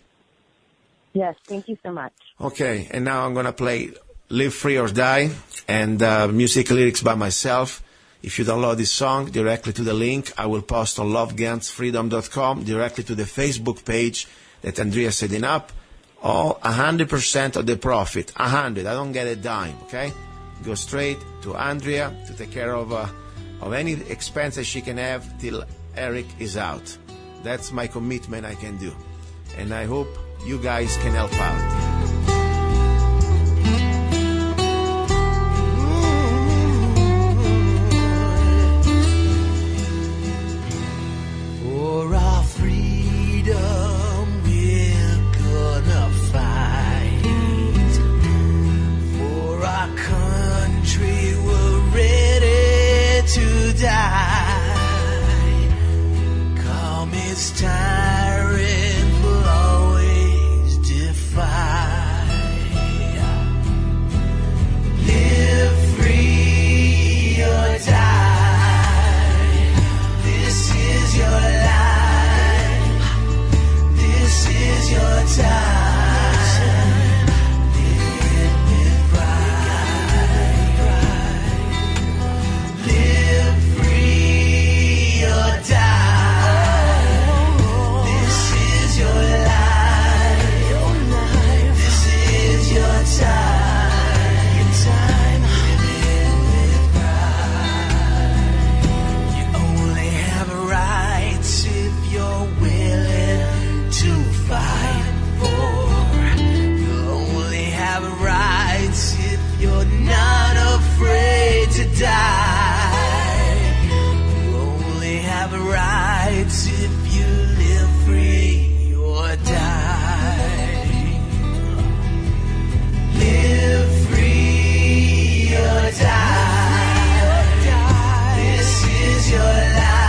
[SPEAKER 4] Yes, thank you so much.
[SPEAKER 3] Okay, and now I'm going to play Live Free or Die and music lyrics by myself. If you download this song directly to the link, I will post on lovegunsfreedom.com directly to the Facebook page that Andrea is setting up. All 100% of the profit, 100, I don't get a dime, okay? Go straight to Andrea to take care of any expenses she can have till Eric is out. That's my commitment I can do. And I hope you guys can help out.
[SPEAKER 5] For our freedom, we're gonna fight. For our country, we're ready to die. Come, it's tyrant will always defy. Live free or die. This is your life. This is your time. Live with pride. Live free or die. This is your life. This is your time. Living with pride. You only have rights if you're willing to fight for. You only have rights if you're not afraid to die. You only have rights if you live free or die. Live free or die. This is your life.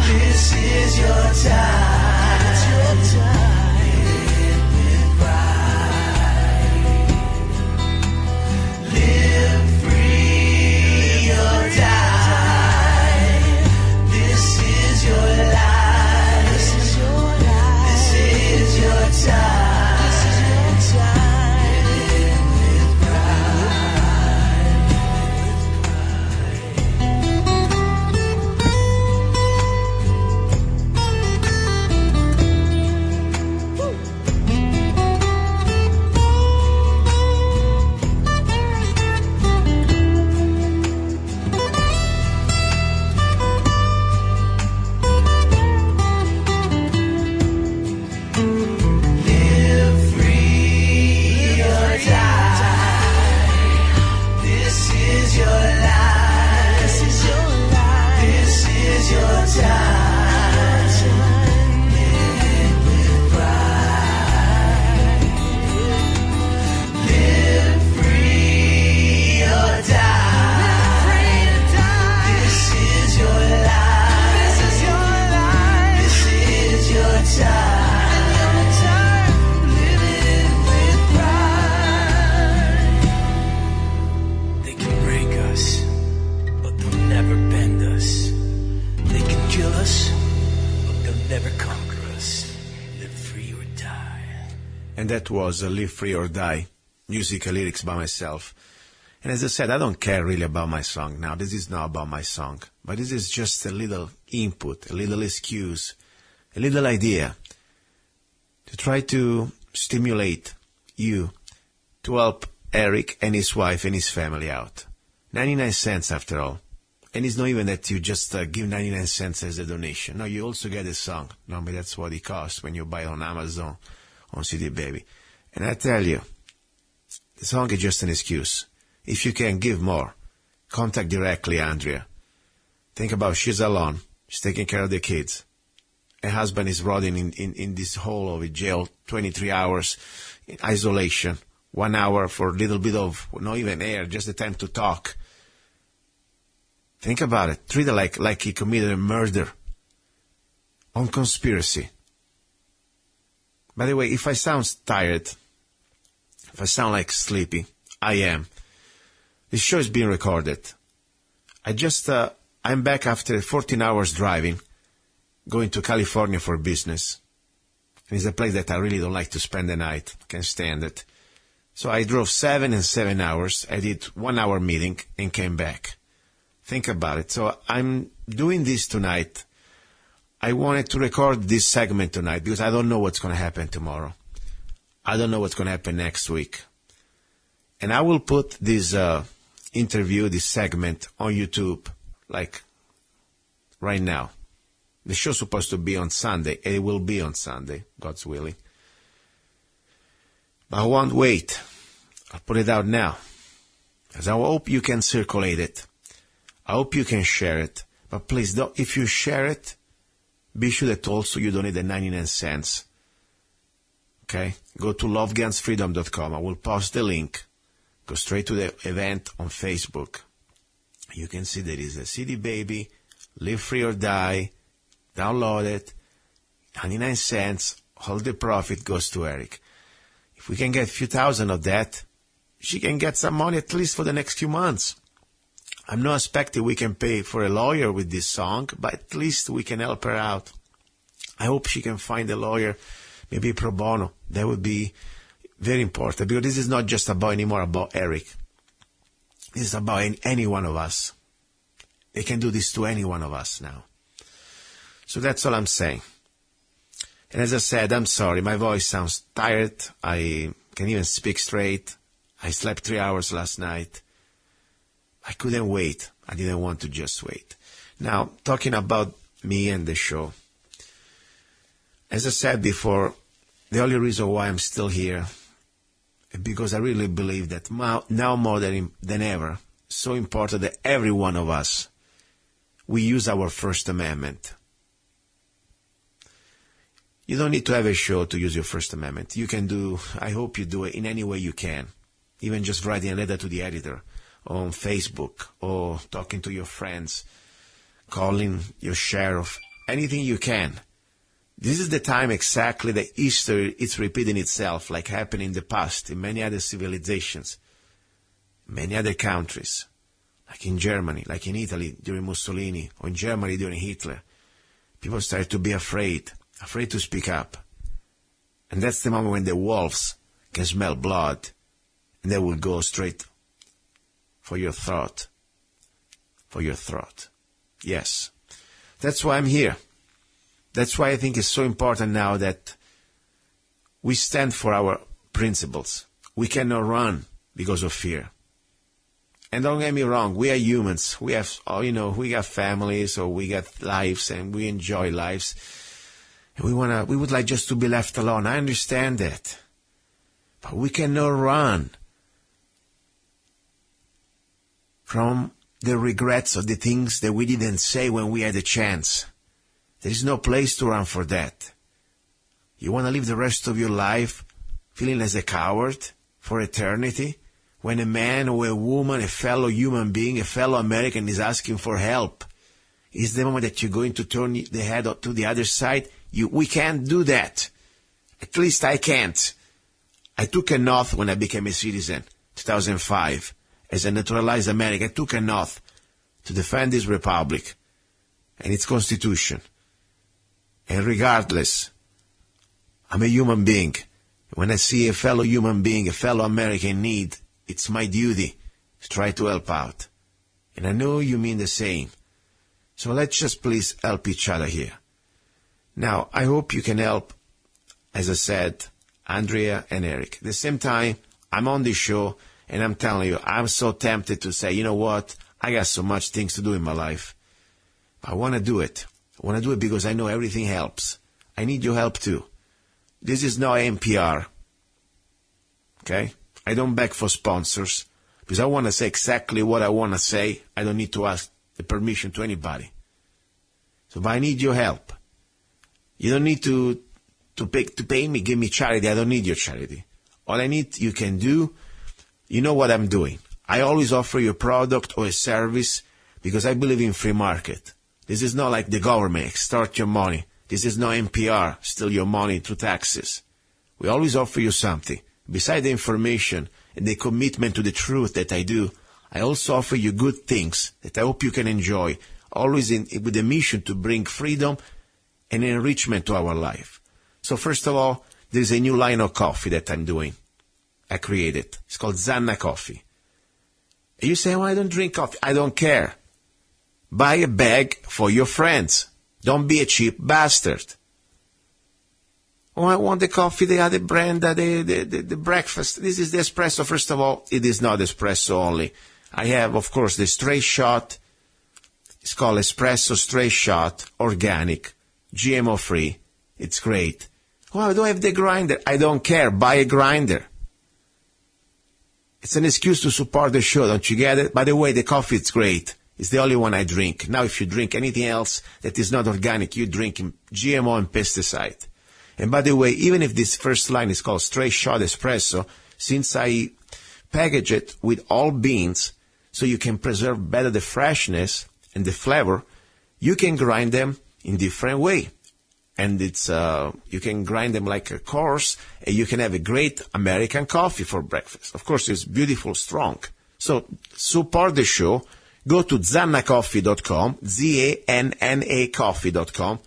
[SPEAKER 5] This is your time. Live with pride. Live free or die. This is your life. This is your time. Live with Live free or die. This is your life. This is your life. This is your time. Live with pride. Live free or die. This is your life. This is your life. This is your time. Living with pride. They can break us, but they'll never bend us. They can kill us, but they'll never conquer us. Live free or die.
[SPEAKER 3] And that was Live Free or Die, music lyrics by myself. And as I said, I don't care really about my song now. This is not about my song. But this is just a little input, a little excuse, a little idea to try to stimulate you to help Eric and his wife and his family out. 99 cents after all. And it's not even that you just give 99 cents as a donation. No, you also get a song. Normally that's what it costs when you buy it on Amazon, on CD Baby. And I tell you, the song is just an excuse. If you can give more, contact directly Andrea. Think about she's alone. She's taking care of the kids. Her husband is rotting in this hole of a jail, 23 hours in isolation, 1 hour for a little bit of, not even air, just the time to talk. Think about it. Treat it like he committed a murder on conspiracy. By the way, if I sound tired, if I sound like sleepy, I am. This show is being recorded. I'm back after 14 hours driving, going to California for business. And it's a place that I really don't like to spend the night. I can't stand it. So I drove 7 and 7 hours. I did 1 hour meeting and came back. Think about it. So I'm doing this tonight. I wanted to record this segment tonight because I don't know what's going to happen tomorrow. I don't know what's going to happen next week. And I will put this interview, this segment on YouTube, like right now. The show's supposed to be on Sunday, and it will be on Sunday, God's willing. But I won't wait. I'll put it out now. Because I hope you can circulate it. I hope you can share it. But please, don't, if you share it, be sure that also you donate the 99 cents. Okay? Go to lovegunsfreedom.com. I will post the link. Go straight to the event on Facebook. You can see there is a CD Baby, Live Free or Die. Download it. 99 cents. All the profit goes to Eric. If we can get a few thousand of that, she can get some money at least for the next few months. I'm not expecting we can pay for a lawyer with this song, but at least we can help her out. I hope she can find a lawyer, maybe pro bono. That would be very important, because this is not just anymore about Eric. This is about any one of us. They can do this to any one of us now. So that's all I'm saying. And as I said, I'm sorry. My voice sounds tired. I can't even speak straight. I slept 3 hours last night. I couldn't wait. I didn't want to just wait. Now, talking about me and the show. As I said before, the only reason why I'm still here is because I really believe that now more than ever, so important that every one of us, we use our First Amendment. You don't need to have a show to use your First Amendment. You can do, I hope you do it in any way you can. Even just writing a letter to the editor on Facebook or talking to your friends, calling your sheriff, anything you can. This is the time exactly that history is repeating itself like happened in the past in many other civilizations, many other countries, like in Germany, like in Italy during Mussolini, or in Germany during Hitler. People started to be afraid to speak up. And that's the moment when the wolves can smell blood, and they will go straight for your throat. For your throat. Yes. That's why I'm here. That's why I think it's so important now that we stand for our principles. We cannot run because of fear. And don't get me wrong, we are humans. We have, we got families, or we got lives, and we enjoy lives. And we would like just to be left alone. I understand that. But we cannot run from the regrets of the things that we didn't say when we had a chance. There is no place to run for that. You want to live the rest of your life feeling as a coward for eternity? When a man or a woman, a fellow human being, a fellow American is asking for help, is the moment that you're going to turn the head to the other side? We can't do that. At least I can't. I took an oath when I became a citizen, 2005. As a naturalized American, I took an oath to defend this republic and its constitution. And regardless, I'm a human being. When I see a fellow human being, a fellow American in need, it's my duty to try to help out. And I know you mean the same. So let's just please help each other here. Now, I hope you can help, as I said, Andrea and Eric. At the same time, I'm on this show, and I'm telling you, I'm so tempted to say, you know what, I got so much things to do in my life. I want to do it. I want to do it because I know everything helps. I need your help too. This is not NPR. Okay? I don't beg for sponsors because I want to say exactly what I want to say. I don't need to ask the permission to anybody. So if I need your help, you don't need to pay me, give me charity. I don't need your charity. All I need you can do, you know what I'm doing. I always offer you a product or a service because I believe in free market. This is not like the government, extort your money. This is not NPR, steal your money through taxes. We always offer you something. Besides the information and the commitment to the truth that I do, I also offer you good things that I hope you can enjoy, always with the mission to bring freedom and enrichment to our life. So first of all, there's a new line of coffee that I'm doing. I created. It's called Zanna Coffee. And you say, well, I don't drink coffee. I don't care. Buy a bag for your friends. Don't be a cheap bastard. Oh, I want the coffee, the other brand, the breakfast. This is the espresso. First of all, it is not espresso only. I have, of course, the straight shot. It's called espresso straight shot, organic, GMO free. It's great. Oh, I don't have the grinder. I don't care. Buy a grinder. It's an excuse to support the show, don't you get it? By the way, the coffee is great. It's the only one I drink. Now, if you drink anything else that is not organic, you drink GMO and pesticide. And by the way, even if this first line is called Straight Shot Espresso, since I package it with all beans so you can preserve better the freshness and the flavor, you can grind them in different way. And it's you can grind them like a coarse, and you can have a great American coffee for breakfast. Of course, it's beautiful, strong. So support the show. Go to zannacoffee.com, Z-A-N-N-A coffee.com,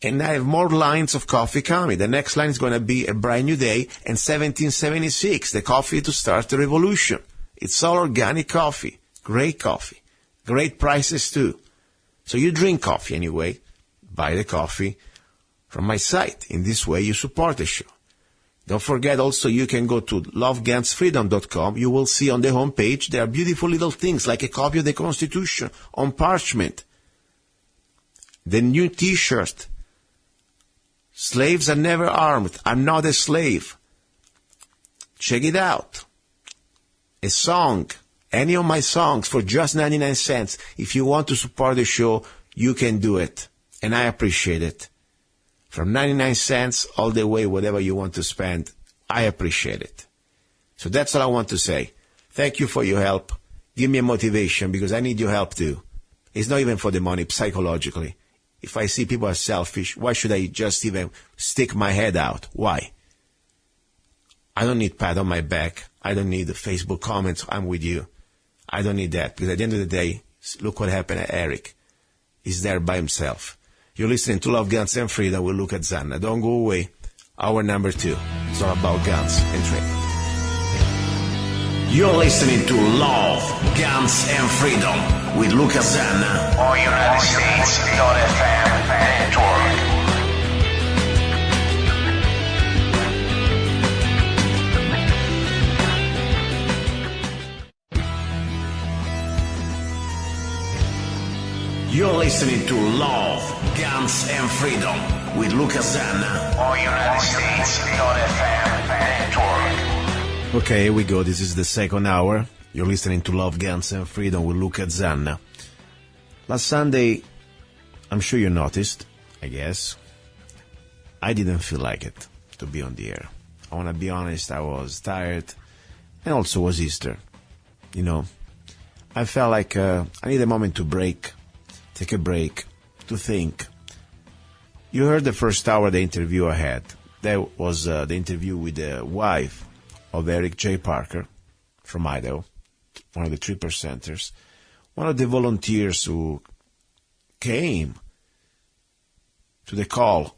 [SPEAKER 3] and I have more lines of coffee coming. The next line is going to be A Brand New Day and 1776, the coffee to start the revolution. It's all organic coffee, great prices too. So you drink coffee anyway, buy the coffee from my site. In this way, you support the show. Don't forget also you can go to lovegunsfreedom.com. You will see on the homepage there are beautiful little things like a copy of the Constitution on parchment. The new T-shirt. Slaves are never armed. I'm not a slave. Check it out. A song. Any of my songs for just 99 cents. If you want to support the show, you can do it. And I appreciate it. From 99 cents all the way, whatever you want to spend, I appreciate it. So that's all I want to say. Thank you for your help. Give me a motivation because I need your help too. It's not even for the money, psychologically. If I see people are selfish, why should I just even stick my head out? Why? I don't need pat on my back. I don't need the Facebook comments. I'm with you. I don't need that because at the end of the day, look what happened to Eric. He's there by himself. You're listening to Love, Guns, and Freedom with Luca Zanna. Don't go away. Hour number 2. It's all about guns and training.
[SPEAKER 6] You're listening to Love, Guns, and Freedom with Luca Zanna on United States.fm network. You're listening to Love, Guns, and Freedom with Luca Zanna on United States.fm network.
[SPEAKER 3] Okay, here we go. This is the second hour. You're listening to Love, Guns, and Freedom with Luca Zanna. Last Sunday, I'm sure you noticed, I guess, I didn't feel like it to be on the air. I want to be honest, I was tired, and also was Easter. You know, I felt like I need a moment to take a break, to think. You heard the first hour, the interview I had. That was the interview with the wife of Eric J. Parker from Idaho, one of the 3%ers, one of the volunteers who came to the call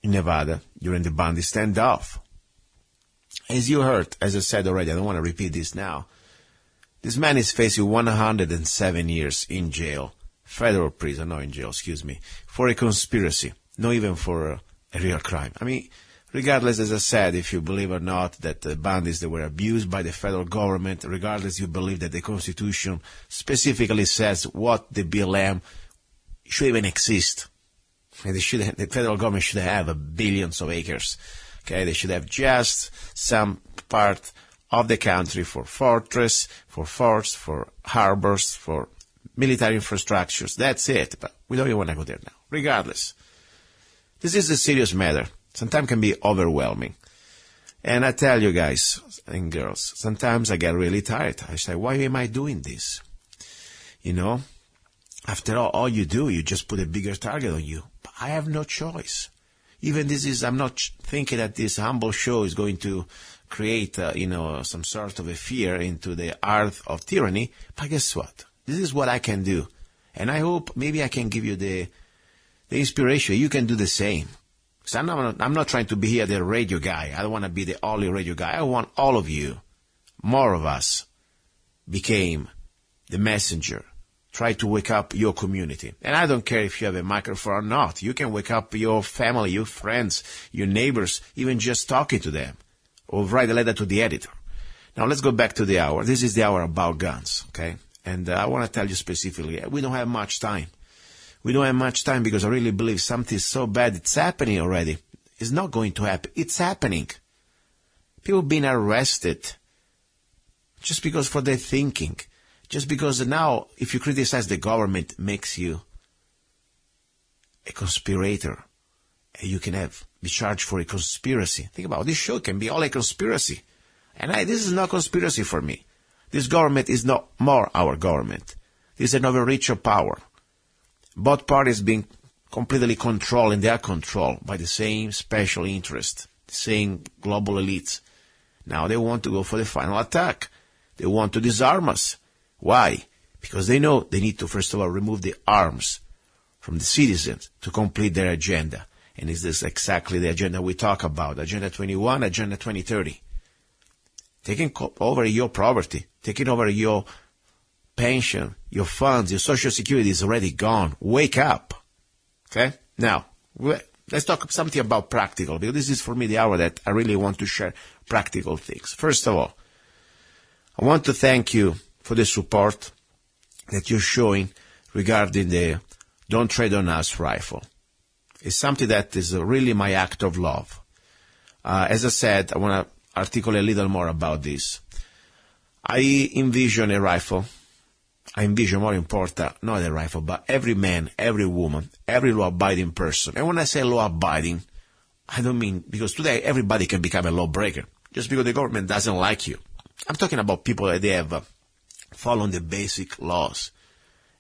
[SPEAKER 3] in Nevada during the Bundy standoff. As you heard, as I said already, I don't want to repeat this now, this man is facing 107 years in jail, federal prison, not in jail, for a conspiracy, not even for a real crime. I mean, regardless, as I said, if you believe or not that the Bundys they were abused by the federal government, regardless you believe that the Constitution specifically says what the BLM should even exist. And the federal government should have billions of acres Okay, they should have just some part of the country for fortress, for forts, for harbors, for military infrastructures. That's it. But we don't even want to go there now. Regardless, this is a serious matter. Sometimes can be overwhelming. And I tell you guys and girls, sometimes I get really tired. I say, why am I doing this? You know, after all you do, you just put a bigger target on you. But I have no choice. Even I'm not thinking that this humble show is going to create, some sort of a fear into the heart of tyranny. But guess what? This is what I can do. And I hope maybe I can give you the inspiration. You can do the same. So I'm not trying to be here the radio guy. I don't want to be the only radio guy. I want all of you, more of us, became the messenger. Try to wake up your community. And I don't care if you have a microphone or not. You can wake up your family, your friends, your neighbors, even just talking to them. Or write a letter to the editor. Now let's go back to the hour. This is the hour about guns, okay? And I want to tell you specifically, we don't have much time. We don't have much time because I really believe something so bad, it's happening already. It's not going to happen. It's happening. People being arrested just because for their thinking. Just because now, if you criticize the government, makes you a conspirator. And you can be charged for a conspiracy. Think about it. This show can be all a conspiracy. And this is not conspiracy for me. This government is not more our government. This is an overreach of power. Both parties being completely controlled, and they are controlled by the same special interest, the same global elites. Now they want to go for the final attack. They want to disarm us. Why? Because they know they need to, first of all, remove the arms from the citizens to complete their agenda. And is this exactly the agenda we talk about? Agenda 21, Agenda 2030. Taking over your property, taking over your pension, your funds, your social security is already gone. Wake up. Okay? Now, let's talk something about practical, because this is for me the hour that I really want to share practical things. First of all, I want to thank you for the support that you're showing regarding the Don't Trade on Us rifle. It's something that is really my act of love. As I said, I want to articulate a little more about this. I envision a rifle. I envision, more important, not a rifle, but every man, every woman, every law-abiding person. And when I say law-abiding, I don't mean, because today everybody can become a lawbreaker, just because the government doesn't like you. I'm talking about people that they have followed the basic laws.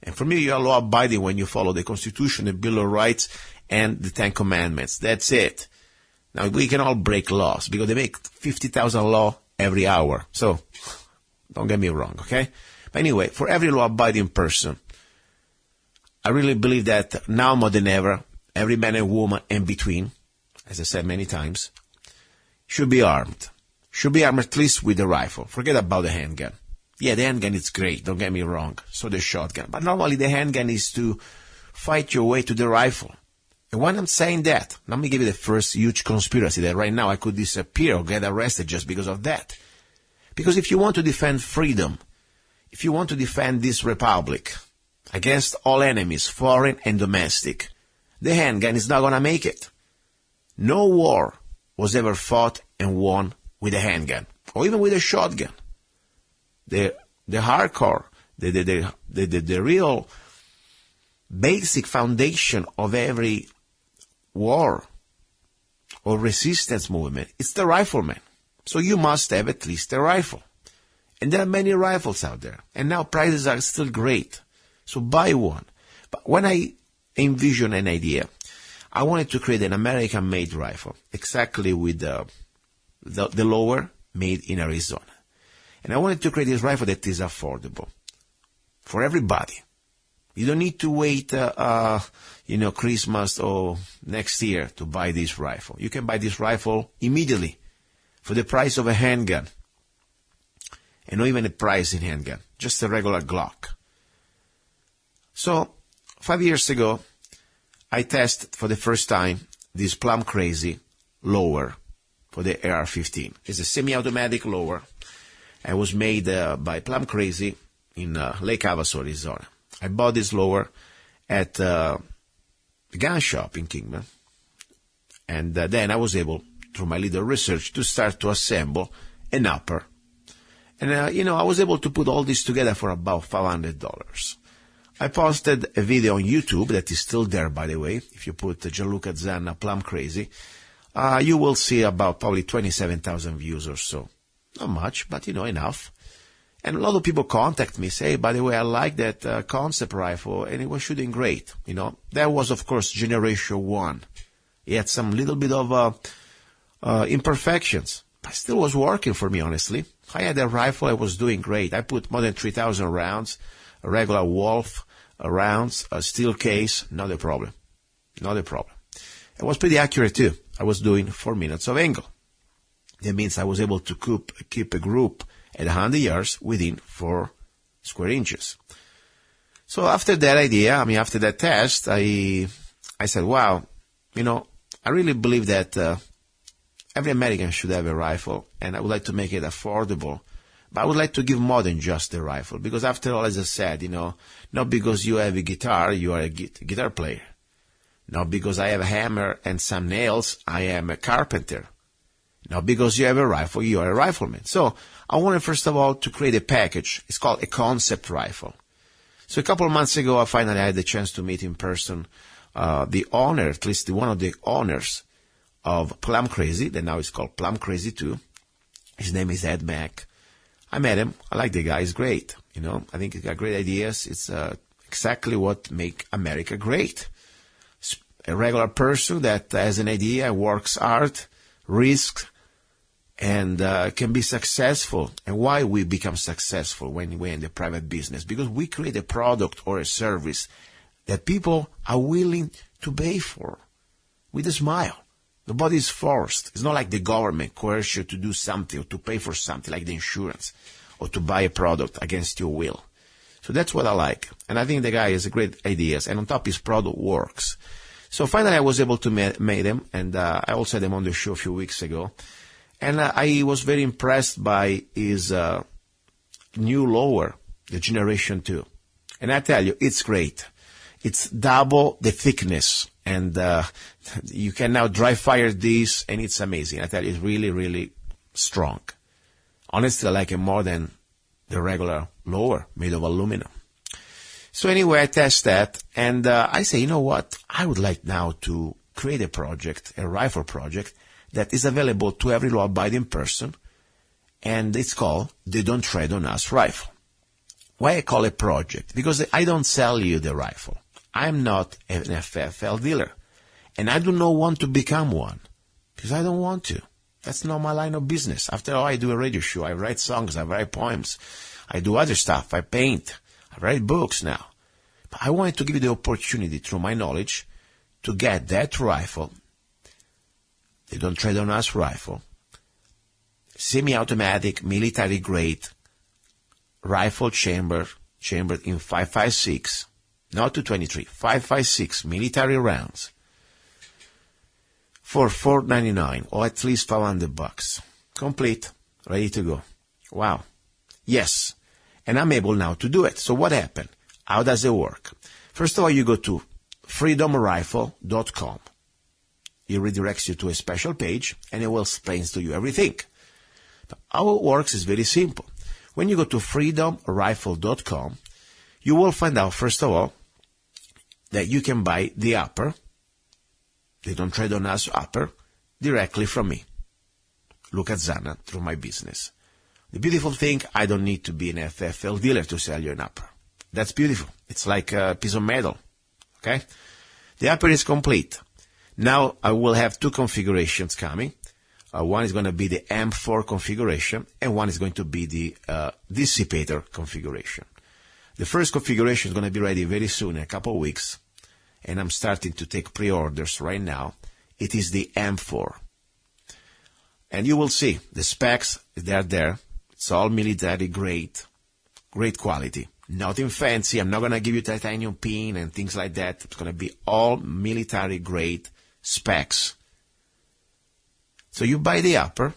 [SPEAKER 3] And for me, you are law-abiding when you follow the Constitution, the Bill of Rights, and the Ten Commandments. That's it. Now, we can all break laws, because they make 50,000 laws every hour. So, don't get me wrong, okay? But anyway, for every law-abiding person, I really believe that now more than ever, every man and woman in between, as I said many times, should be armed. Should be armed at least with a rifle. Forget about the handgun. Yeah, the handgun is great, don't get me wrong. So the shotgun. But normally the handgun is to fight your way to the rifle. And when I'm saying that, let me give you the first huge conspiracy that right now I could disappear or get arrested just because of that. Because if you want to defend freedom, if you want to defend this republic against all enemies, foreign and domestic, the handgun is not going to make it. No war was ever fought and won with a handgun, or even with a shotgun. The hardcore, the real basic foundation of every war or resistance movement, it's the rifleman. So you must have at least a rifle. And there are many rifles out there. And now prices are still great. So buy one. But when I envision an idea, I wanted to create an American-made rifle, exactly with the lower made in Arizona. And I wanted to create this rifle that is affordable for everybody. You don't need to wait, Christmas or next year to buy this rifle. You can buy this rifle immediately for the price of a handgun. And not even a price in handgun, just a regular Glock. So, 5 years ago, I tested for the first time this Plum Crazy lower for the AR-15. It's a semi-automatic lower. It was made by Plum Crazy in Lake Havasu, Arizona. I bought this lower at the gun shop in Kingman. And then I was able through my little research, to start to assemble an upper. And, I was able to put all this together for about $500. I posted a video on YouTube that is still there, by the way. If you put Gianluca Zanna Plum Crazy, you will see about probably 27,000 views or so. Not much, but, enough. And a lot of people contact me, say, by the way, I like that concept rifle, and it was shooting great. That was, of course, generation 1. It had some little bit of imperfections, but still was working for me, honestly. I had a rifle, I was doing great. I put more than 3,000 rounds, a regular Wolf rounds, a steel case, not a problem. Not a problem. It was pretty accurate, too. I was doing 4 minutes of angle. That means I was able to keep a group at 100 yards within 4 square inches. So after that idea, after that test, I said, wow, I really believe that every American should have a rifle, and I would like to make it affordable. But I would like to give more than just a rifle, because after all, as I said, not because you have a guitar, you are a guitar player. Not because I have a hammer and some nails, I am a carpenter. Not because you have a rifle, you are a rifleman. So I wanted, first of all, to create a package. It's called a concept rifle. So a couple of months ago, I finally had the chance to meet in person the owner, at least one of the owners of Plum Crazy, that now is called Plum Crazy 2. His name is Ed Mack. I met him. I like the guy. He's great. I think he's got great ideas. It's exactly what make America great. A regular person that has an idea, works hard, risks, and can be successful. And why we become successful when we're in the private business? Because we create a product or a service that people are willing to pay for with a smile. Nobody is forced. It's not like the government coerces you to do something or to pay for something like the insurance or to buy a product against your will. So that's what I like. And I think the guy has great ideas. And on top, his product works. So finally, I was able to meet him. And I also had him on the show a few weeks ago. And I was very impressed by his new lower, the Generation 2. And I tell you, it's great. It's double the thickness. And you can now dry fire this, and it's amazing. I tell you, it's really, really strong. Honestly, I like it more than the regular lower made of aluminum. So anyway, I test that, and I say, you know what? I would like now to create a project, a rifle project, that is available to every law-abiding person, and it's called the Don't Tread on Us rifle. Why I call it project? Because I don't sell you the rifle. I'm not an FFL dealer, and I do not want to become one, because I don't want to. That's not my line of business. After all, I do a radio show, I write songs, I write poems, I do other stuff, I paint, I write books now. But I wanted to give you the opportunity, through my knowledge, to get that rifle, the Don't Tread on Us rifle, semi-automatic, military-grade rifle chambered in 5.56, not 223, 5.56 military rounds for $499 or at least $500. Complete, ready to go. Wow. Yes. And I'm able now to do it. So what happened? How does it work? First of all, you go to freedomrifle.com. It redirects you to a special page, and it will explain to you everything. But how it works is very simple. When you go to freedomrifle.com, you will find out, first of all, that you can buy the upper, the Don't Tread on Us upper, directly from me, Luca Zanna, through my business. The beautiful thing, I don't need to be an FFL dealer to sell you an upper. That's beautiful. It's like a piece of metal. Okay? The upper is complete. Now I will have 2 configurations coming. One is going to be the M4 configuration, and one is going to be the dissipator configuration. The first configuration is going to be ready very soon, in a couple of weeks, and I'm starting to take pre-orders right now. It is the M4. And you will see the specs, they're there. It's all military grade, great quality. Nothing fancy. I'm not going to give you titanium pin and things like that. It's going to be all military grade specs. So you buy the upper,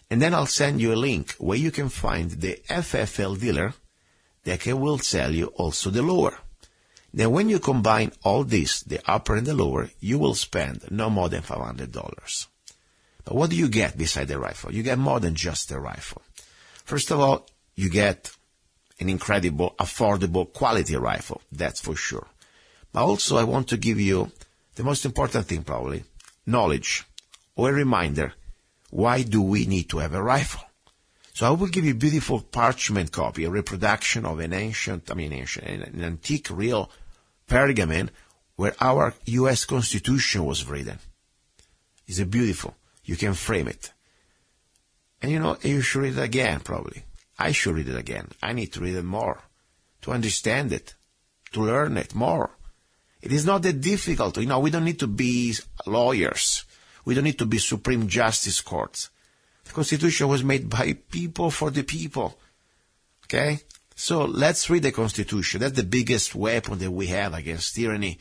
[SPEAKER 3] and then I'll send you a link where you can find the FFL dealer that will sell you also the lower. Then when you combine all this, the upper and the lower, you will spend no more than $500. But what do you get beside the rifle? You get more than just a rifle. First of all, you get an incredible, affordable, quality rifle. That's for sure. But also, I want to give you the most important thing, probably, knowledge or a reminder. Why do we need to have a rifle? So I will give you a beautiful parchment copy, a reproduction of an antique real pergamon where our U.S. Constitution was written. It's a beautiful. You can frame it. And you should read it again, probably. I should read it again. I need to read it more, to understand it, to learn it more. It is not that difficult. We don't need to be lawyers. We don't need to be Supreme Justice courts. The Constitution was made by people for the people. Okay? So let's read the Constitution. That's the biggest weapon that we have against tyranny,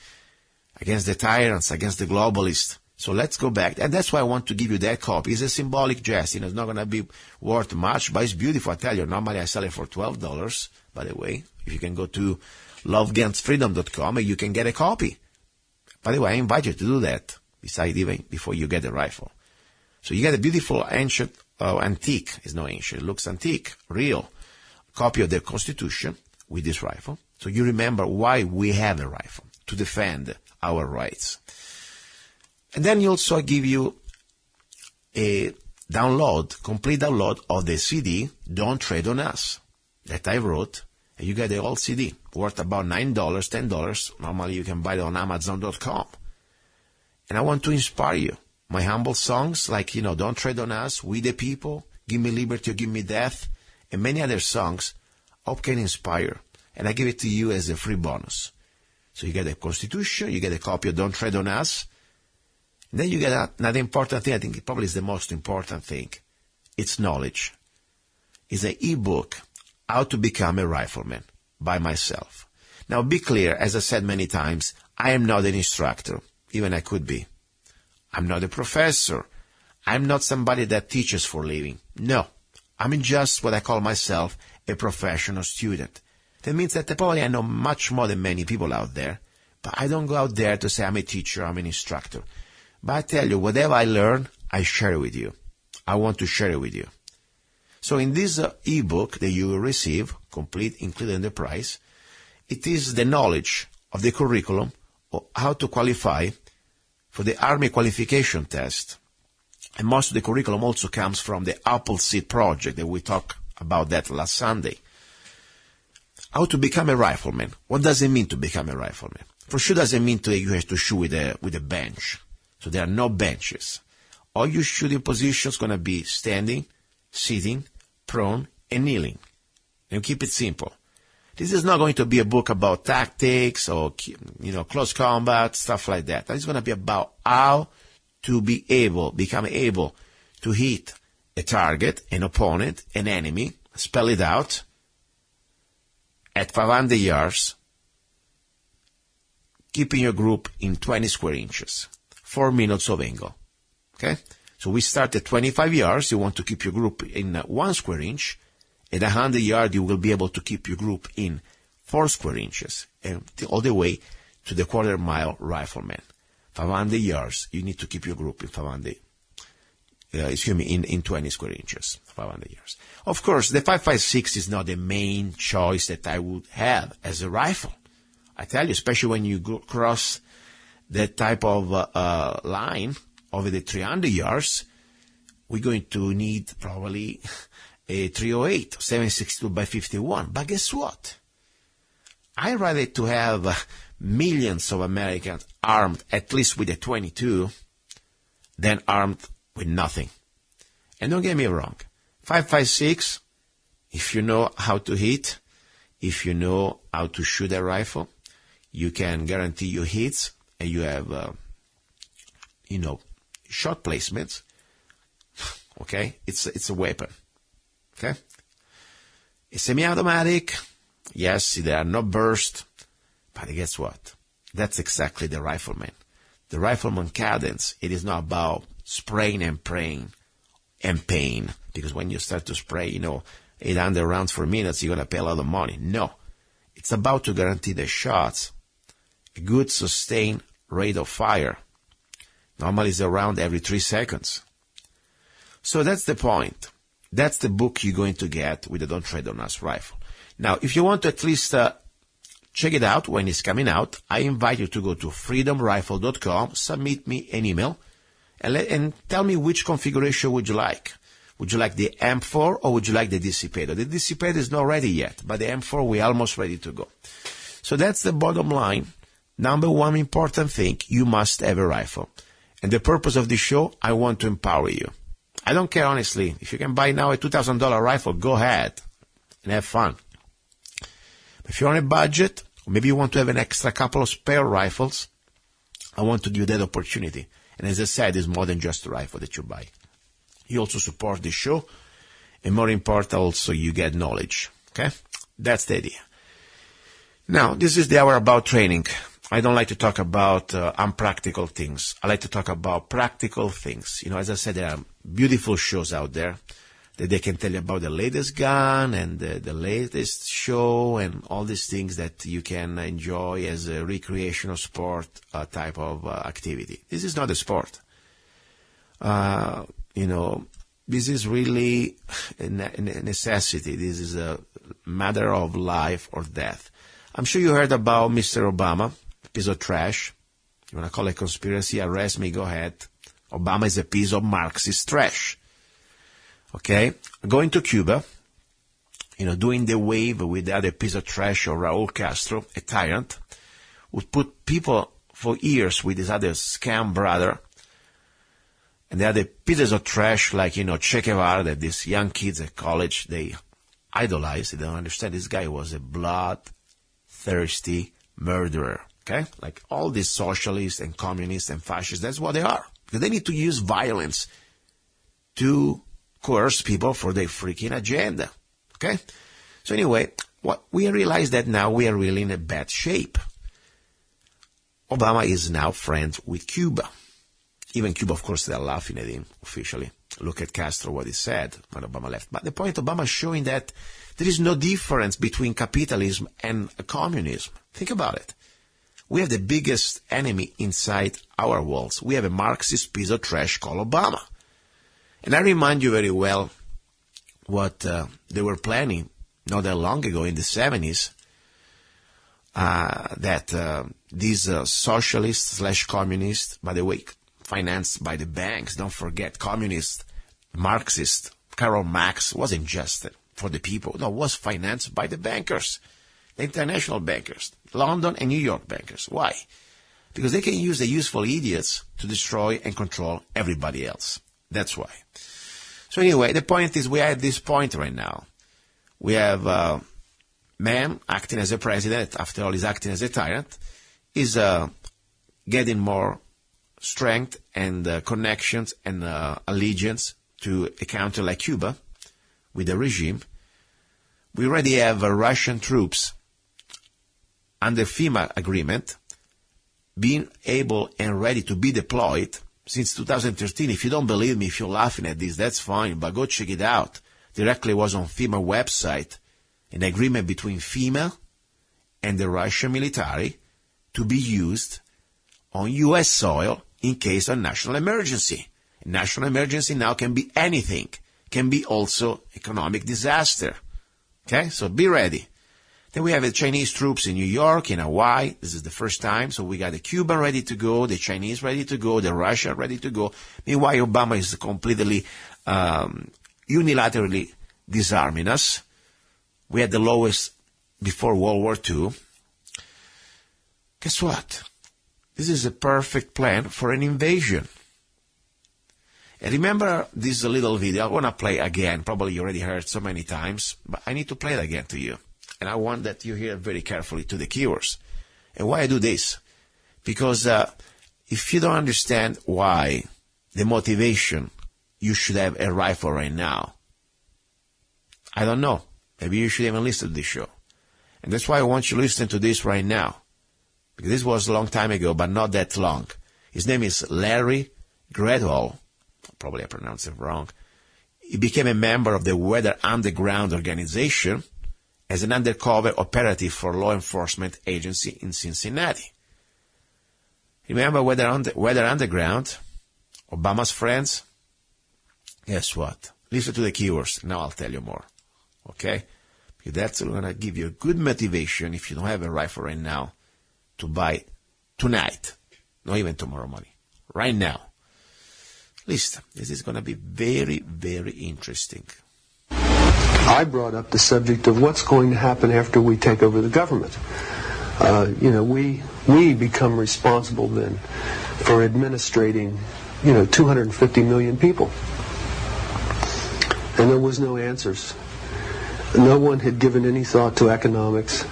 [SPEAKER 3] against the tyrants, against the globalists. So let's go back. And that's why I want to give you that copy. It's a symbolic gesture. It's not going to be worth much, but it's beautiful. I tell you, normally I sell it for $12, by the way. If you can go to lovegunsfreedom.com, you can get a copy. By the way, I invite you to do that, besides even before you get the rifle. So you get a beautiful ancient, antique. It's not ancient. It looks antique, real copy of the Constitution with this rifle. So you remember why we have a rifle, to defend our rights. And then also give you a complete download of the CD, Don't Trade on Us, that I wrote. And you get the whole CD, worth about $9, $10. Normally you can buy it on Amazon.com. And I want to inspire you. My humble songs like, Don't Trade on Us, We the People, Give Me Liberty or Give Me Death, and many other songs, I hope can inspire. And I give it to you as a free bonus. So you get the Constitution, you get a copy of Don't Trade on Us. And then you get another important thing, I think it probably is the most important thing. It's knowledge. It's an e-book, How to Become a Rifleman, by myself. Now be clear, as I said many times, I am not an instructor, even I could be. I'm not a professor. I'm not somebody that teaches for a living. No, I'm just what I call myself a professional student. That means that probably I know much more than many people out there, but I don't go out there to say I'm a teacher, I'm an instructor. But I tell you, whatever I learn, I share it with you. I want to share it with you. So in this ebook that you will receive, complete, including the price, it is the knowledge of the curriculum of how to qualify for the Army qualification test. And most of the curriculum also comes from the Appleseed project that we talked about that last Sunday. How to become a rifleman. What does it mean to become a rifleman? For sure doesn't mean you have to shoot with a bench. So there are no benches. All your shooting positions going to be standing, sitting, prone, and kneeling. And keep it simple. This is not going to be a book about tactics or, close combat, stuff like that. It's going to be about how to become able to hit a target, an opponent, an enemy, spell it out, at 500 yards, keeping your group in 20 square inches. 4 minutes of angle. Okay? So we start at 25 yards. You want to keep your group in 1 square inch. At 100 yards, you will be able to keep your group in 4 square inches. And all the way to the quarter-mile rifleman. 500 yards, you need to keep your group in 500, in 20 square inches. 500 yards. Of course, the 5.56 is not the main choice that I would have as a rifle. I tell you, especially when you cross that type of line over the 300 yards, we're going to need probably a 308, 7.62 by 51. But guess what? I'd rather to have millions of Americans armed at least with a 22 than armed with nothing. And don't get me wrong, 5.56, if you know how to hit, if you know how to shoot a rifle, you can guarantee your hits. And you have, shot placements. Okay, it's a weapon. Okay, a semi-automatic. Yes, there are no bursts, but guess what? That's exactly the rifleman. The rifleman cadence. It is not about spraying and praying and pain, because when you start to spray, 800 rounds for minutes, you're gonna pay a lot of money. No, it's about to guarantee the shots, a good sustained rate of fire. Normally it's around every 3 seconds. So that's the point. That's the book you're going to get with the Don't Tread on Us rifle. Now, if you want to at least check it out when it's coming out, I invite you to go to freedomrifle.com, submit me an email, and tell me which configuration would you like. Would you like the M4 or would you like the Dissipator? The Dissipator is not ready yet, but the M4 we're almost ready to go. So that's the bottom line. Number one important thing, you must have a rifle. And the purpose of this show, I want to empower you. I don't care, honestly. If you can buy now a $2,000 rifle, go ahead and have fun. If you're on a budget, or maybe you want to have an extra couple of spare rifles, I want to give you that opportunity. And as I said, it's more than just a rifle that you buy. You also support the show, and more important, also you get knowledge. Okay? That's the idea. Now, this is the hour about training. I don't like to talk about unpractical things. I like to talk about practical things. You know, as I said, there are beautiful shows out there that they can tell you about the latest gun and the latest show and all these things that you can enjoy as a recreational sport type of activity. This is not a sport. You know, this is really a necessity. This is a matter of life or death. I'm sure you heard about Mr. Obama, a piece of trash. You want to call it conspiracy? Arrest me, go ahead. Obama is a piece of Marxist trash. Okay? Going to Cuba, you know, doing the wave with the other piece of trash of Raul Castro, a tyrant, would put people for years with his other scam brother, and the other pieces of trash like, you know, Che Guevara, that these young kids at college, they idolize. They don't understand this guy was a blood-thirsty murderer. Okay? Like all these socialists and communists and fascists, that's what they are. Because they need to use violence to coerce people for their freaking agenda. Okay? So anyway, what we realize that now we are really in a bad shape. Obama is now friends with Cuba. Even Cuba, of course, they're laughing at him officially. Look at Castro, what he said when Obama left. But the point, Obama is showing that there is no difference between capitalism and communism. Think about it. We have the biggest enemy inside our walls. We have a Marxist piece of trash called Obama. And I remind you very well what they were planning not that long ago in the 70s, that these socialists/communists, by the way, financed by the banks, don't forget, communist, Marxist, Karl Marx wasn't just for the people. No, it was financed by the bankers, the international bankers, London and New York bankers. Why? Because they can use the useful idiots to destroy and control everybody else. That's why. So anyway, the point is we are at this point right now. We have a man acting as a president, after all he's acting as a tyrant, is getting more strength and connections and allegiance to a country like Cuba with the regime. We already have Russian troops under FEMA agreement being able and ready to be deployed since 2013. If you don't believe me, if you're laughing at this, that's fine, but go check it out. Directly was on FEMA website, an agreement between FEMA and the Russian military to be used on U.S. soil in case of national emergency. A national emergency now can be anything. Can be also economic disaster. Okay, so be ready. Then we have the Chinese troops in New York, in Hawaii. This is the first time. So we got the Cuban ready to go, the Chinese ready to go, the Russian ready to go. Meanwhile, Obama is completely unilaterally disarming us. We had the lowest before World War II. Guess what? This is a perfect plan for an invasion. And remember this little video? I want to play again. Probably you already heard so many times, but I need to play it again to you. And I want that you hear very carefully to the keywords. And why I do this? Because if you don't understand why, the motivation, you should have a rifle right now, I don't know. Maybe you should even listen to this show. And that's why I want you to listen to this right now. Because this was a long time ago, but not that long. His name is Larry Gretol. Probably I pronounced it wrong. He became a member of the Weather Underground organization as an undercover operative for law enforcement agency in Cincinnati. Remember Weather Underground? Obama's friends? guess what? Listen to the keywords. Now I'll tell you more. Okay? Because that's going to give you a good motivation if you don't have a rifle right now to buy tonight. Not even tomorrow morning. Right now. Listen, this is going to be very, very interesting.
[SPEAKER 7] I brought up the subject of what's going to happen after we take over the government. We become responsible then for administrating, 250 million people. And there was no answers. No one had given any thought to economics.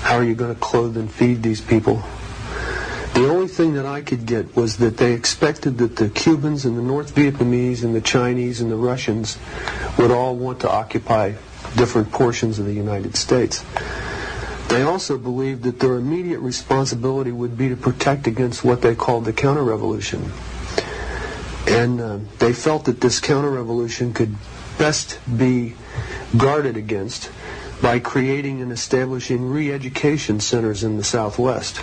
[SPEAKER 7] How are you going to clothe and feed these people? The only thing that I could get was that they expected that the Cubans and the North Vietnamese and the Chinese and the Russians would all want to occupy different portions of the United States. They also believed that their immediate responsibility would be to protect against what they called the counter-revolution. And they felt that this counter-revolution could best be guarded against by creating and establishing re-education centers in the Southwest,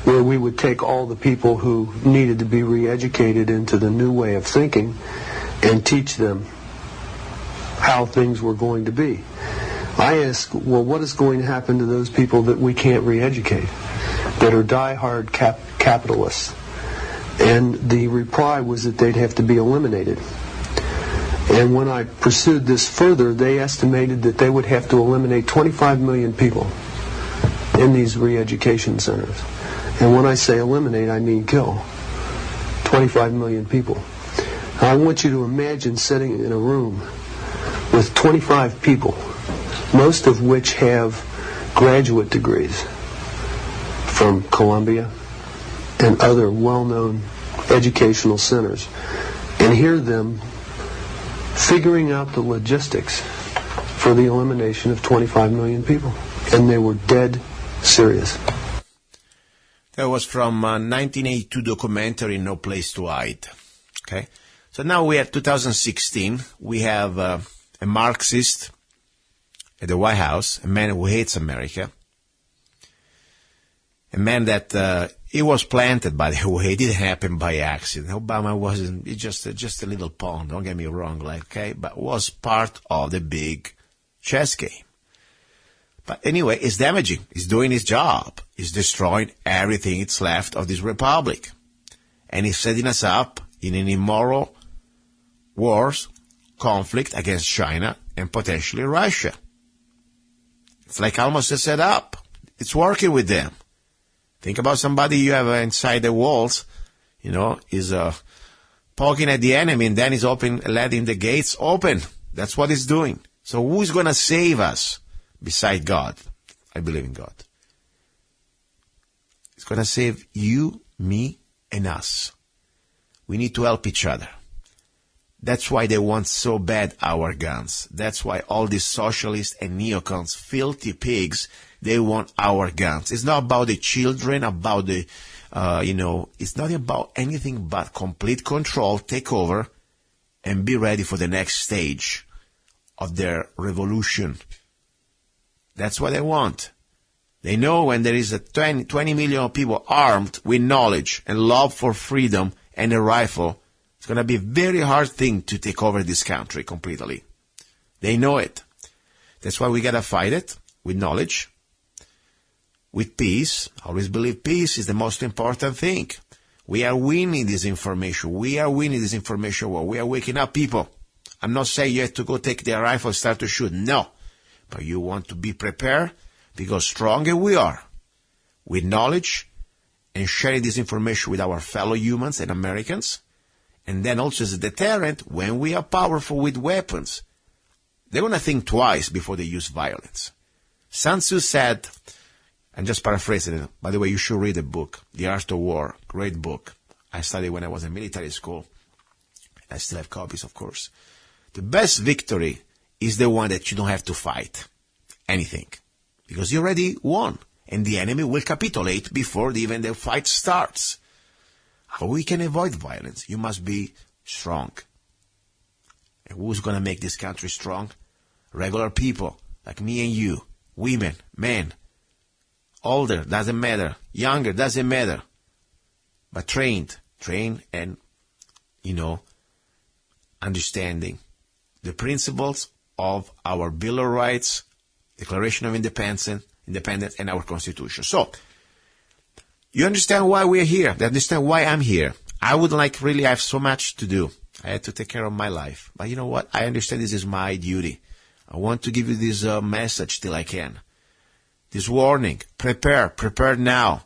[SPEAKER 7] where we would take all the people who needed to be re-educated into the new way of thinking and teach them how things were going to be. I asked, well, what is going to happen to those people that we can't re-educate, that are die-hard capitalists? And the reply was that they'd have to be eliminated. And when I pursued this further, they estimated that they would have to eliminate 25 million people in these re-education centers. And when I say eliminate, I mean kill. 25 million people. I want you to imagine sitting in a room with 25 people, most of which have graduate degrees from Columbia and other well-known educational centers, and hear them figuring out the logistics for the elimination of 25 million people. And they were dead serious.
[SPEAKER 3] That was from 1982 documentary, No Place to Hide. Okay? So now we are 2016. We have a Marxist at the White House, a man who hates America, a man that it was planted, by the way. It didn't happen by accident. Obama wasn't just a little pawn. Don't get me wrong, but was part of the big chess game. But anyway, it's damaging. It's doing its job. It's destroying everything that's left of this republic, and it's setting us up in an immoral wars, conflict against China and potentially Russia. It's like almost a setup. It's working with them. Think about somebody you have inside the walls, is poking at the enemy, and then he's letting the gates open. That's what he's doing. So who's going to save us beside God? I believe in God. He's going to save you, me, and us. We need to help each other. That's why they want so bad our guns. That's why all these socialists and neocons, filthy pigs, they want our guns. It's not about the children, about the, it's not about anything but complete control, take over, and be ready for the next stage of their revolution. That's what they want. They know when there is 20 million people armed with knowledge and love for freedom and a rifle, it's going to be a very hard thing to take over this country completely. They know it. That's why we got to fight it with knowledge, with peace. I always believe peace is the most important thing. We are winning this information. We are winning this information war. We are waking up people. I'm not saying you have to go take their rifle and start to shoot. No. But you want to be prepared because stronger we are with knowledge and sharing this information with our fellow humans and Americans. And then also as a deterrent, when we are powerful with weapons, they're going to think twice before they use violence. Sun Tzu said, I'm just paraphrasing it. By the way, you should read the book, The Art of War. Great book. I studied when I was in military school. I still have copies, of course. The best victory is the one that you don't have to fight anything, because you already won, and the enemy will capitulate before even the fight starts. How we can avoid violence? You must be strong. And who's going to make this country strong? Regular people like me and you, women, men, older, doesn't matter, younger, doesn't matter, but trained and understanding the principles of our Bill of Rights, Declaration of Independence, and our Constitution. So, you understand why we're here. You understand why I'm here. I have so much to do. I had to take care of my life. But you know what? I understand this is my duty. I want to give you this message till I can. This warning. Prepare now.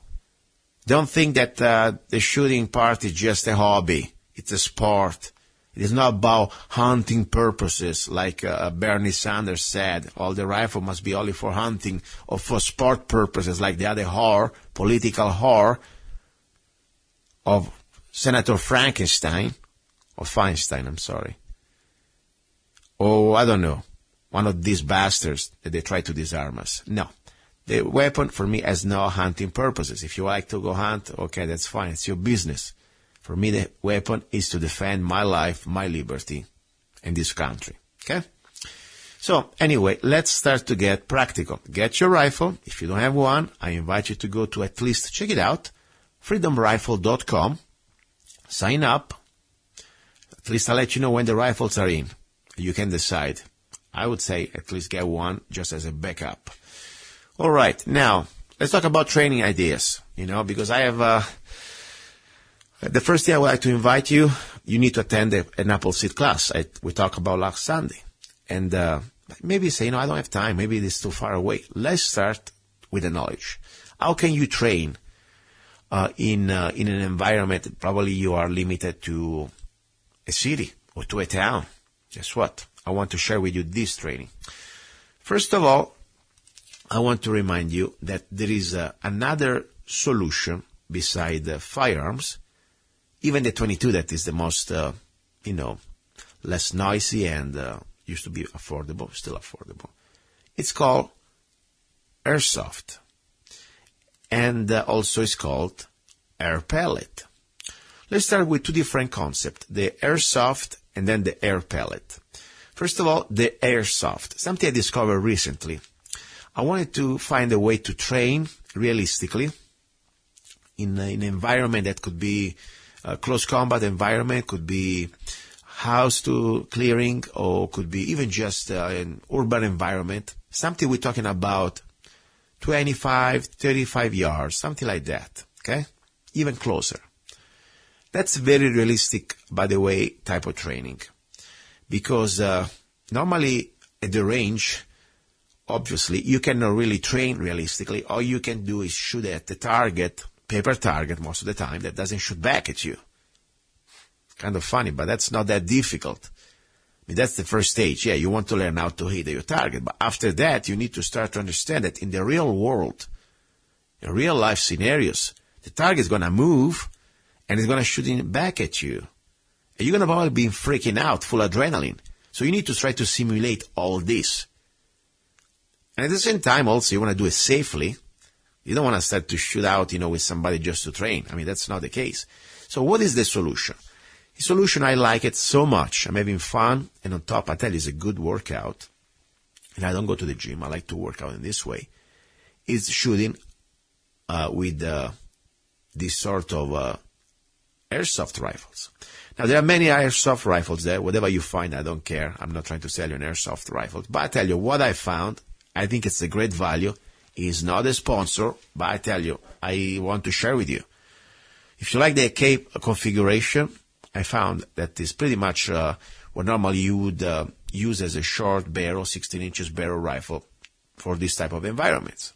[SPEAKER 3] Don't think that the shooting part is just a hobby. It's a sport. It is not about hunting purposes, like Bernie Sanders said. All the rifle must be only for hunting or for sport purposes, like the other political whore of Senator Feinstein. Or, I don't know, one of these bastards that they try to disarm us. No. The weapon, for me, has no hunting purposes. If you like to go hunt, okay, that's fine. It's your business. For me, the weapon is to defend my life, my liberty, and this country. Okay? So, anyway, let's start to get practical. Get your rifle. If you don't have one, I invite you to go to at least check it out, freedomrifle.com. Sign up. At least I'll let you know when the rifles are in. You can decide. I would say at least get one just as a backup. All right, now, let's talk about training ideas, because I have... the first thing I would like to invite you, you need to attend an Appleseed class we talked about last Sunday. And maybe say, I don't have time. Maybe it is too far away. Let's start with the knowledge. How can you train in an environment that probably you are limited to a city or to a town? Guess what? I want to share with you this training. First of all, I want to remind you that there is another solution beside firearms, even the 22 that is the most, less noisy and used to be affordable, still affordable. It's called Airsoft. And also it's called Airpellet. Let's start with two different concepts, the Airsoft and then the Airpellet. First of all, the Airsoft, something I discovered recently. I wanted to find a way to train realistically in an environment that could be a close combat environment, could be house to clearing, or could be even just an urban environment. Something we're talking about 25, 35 yards, something like that, okay? Even closer. That's very realistic, by the way, type of training. Because normally at the range, obviously, you cannot really train realistically. All you can do is shoot at the target, paper target most of the time, that doesn't shoot back at you. Kind of funny, but that's not that difficult. I mean, that's the first stage. Yeah, you want to learn how to hit your target. But after that, you need to start to understand that in the real world, in real life scenarios, the target is going to move and it's going to shoot back at you. And you're going to probably be freaking out, full adrenaline. So you need to try to simulate all this. And at the same time, also, you want to do it safely. You don't want to start to shoot out, with somebody just to train. I mean, that's not the case. So what is the solution? The solution, I like it so much. I'm having fun. And on top, I tell you, it's a good workout. And I don't go to the gym. I like to work out in this way. Is shooting with this sort of airsoft rifles. Now, there are many airsoft rifles there. Whatever you find, I don't care. I'm not trying to sell you an airsoft rifle. But I tell you, what I found, I think it's a great value. It's not a sponsor, but I tell you, I want to share with you. If you like the AK configuration, I found that it's pretty much what normally you would use as a short barrel, 16 inches barrel rifle for this type of environments.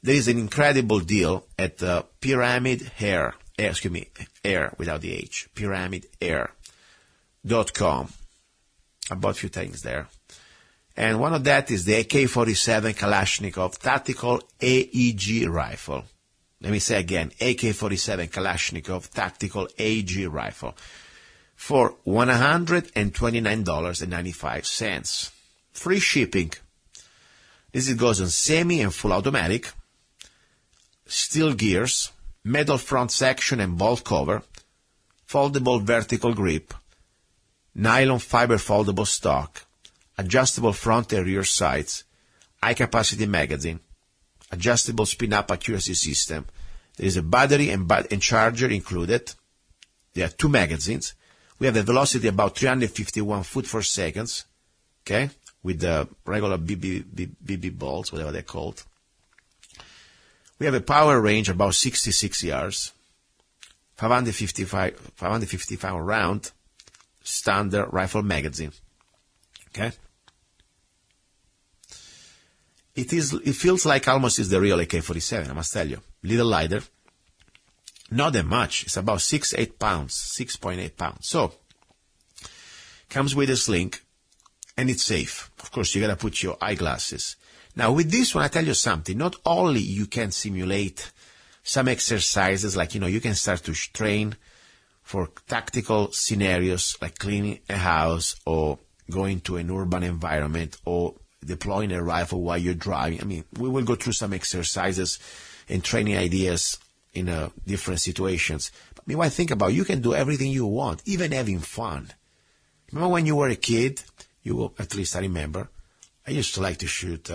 [SPEAKER 3] There is an incredible deal at Pyramid Air without the H, pyramidair.com. I bought a few things there. And one of that is the AK-47 Kalashnikov Tactical AEG rifle. Let me say again, AK-47 Kalashnikov Tactical AEG rifle for $129.95. Free shipping. This goes on semi and full automatic, steel gears, metal front section and bolt cover, foldable vertical grip, nylon fiber foldable stock, adjustable front and rear sights, high-capacity magazine, adjustable spin-up accuracy system. There is a battery and charger included. There are 2 magazines. We have a velocity about 351 foot per second, okay, with the regular BB balls, whatever they're called. We have a power range about 66 yards, 555 round, standard rifle magazine, okay. It feels like almost is the real AK-47, I must tell you. Little lighter. Not that much. It's about 6.8 pounds. So, comes with a sling, and it's safe. Of course, you gotta put your eyeglasses. Now, with this one, I tell you something. Not only you can simulate some exercises, like, you can start to train for tactical scenarios, like cleaning a house, or going to an urban environment, or deploying a rifle while you're driving. I mean, we will go through some exercises and training ideas in different situations. But meanwhile, think about it. You can do everything you want, even having fun. Remember when you were a kid? At least I remember, I used to like to shoot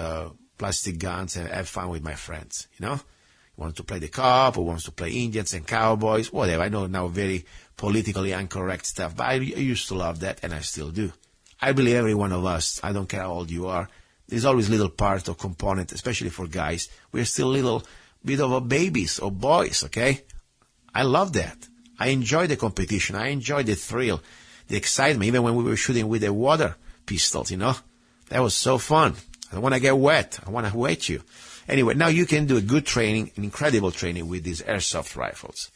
[SPEAKER 3] plastic guns and have fun with my friends, You want to play the cop, or wants to play Indians and cowboys, whatever. I know now very politically incorrect stuff, but I used to love that, and I still do. I believe every one of us, I don't care how old you are, there's always little part or component, especially for guys. We're still little bit of a babies or boys, okay? I love that. I enjoy the competition. I enjoy the thrill, the excitement, even when we were shooting with the water pistols, That was so fun. I want to get wet. I want to wet you. Anyway, now you can do a good training, an incredible training with these airsoft rifles.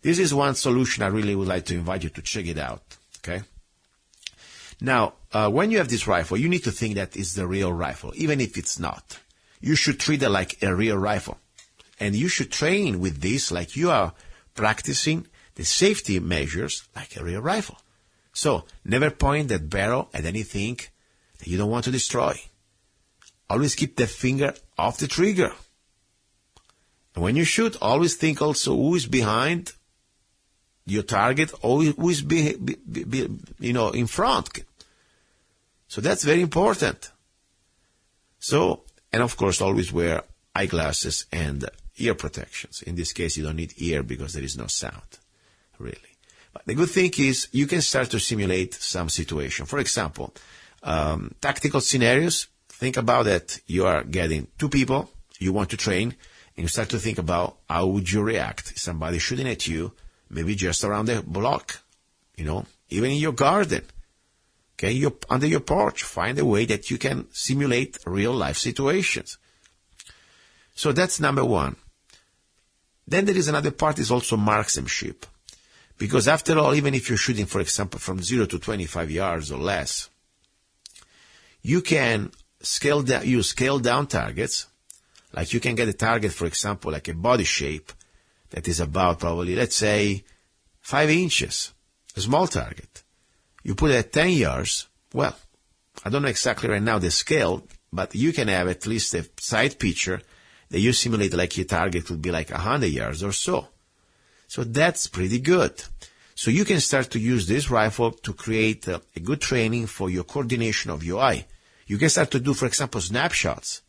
[SPEAKER 3] This is one solution I really would like to invite you to check it out, okay? Now, when you have this rifle, you need to think that it's the real rifle, even if it's not. You should treat it like a real rifle. And you should train with this like you are practicing the safety measures like a real rifle. So, never point that barrel at anything that you don't want to destroy. Always keep the finger off the trigger. And when you shoot, always think also who is behind your target, or who is in front. So that's very important. So, and of course, always wear eyeglasses and ear protections. In this case, you don't need ear because there is no sound, really. But the good thing is you can start to simulate some situation. For example, tactical scenarios. Think about that. You are getting 2 people you want to train, and you start to think about how would you react if somebody shooting at you, maybe just around the block, even in your garden. Okay, you're under your porch. Find a way that you can simulate real life situations. So that's number 1. Then there is another part, is also marksmanship. Because after all, even if you're shooting, for example, from 0 to 25 yards or less, you can scale down targets. Like you can get a target, for example, like a body shape that is about probably, let's say, 5 inches, a small target. You put it at 10 yards, well, I don't know exactly right now the scale, but you can have at least a side picture that you simulate like your target would be like 100 yards or so. So that's pretty good. So you can start to use this rifle to create a good training for your coordination of your eye. You can start to do, for example, snapshots.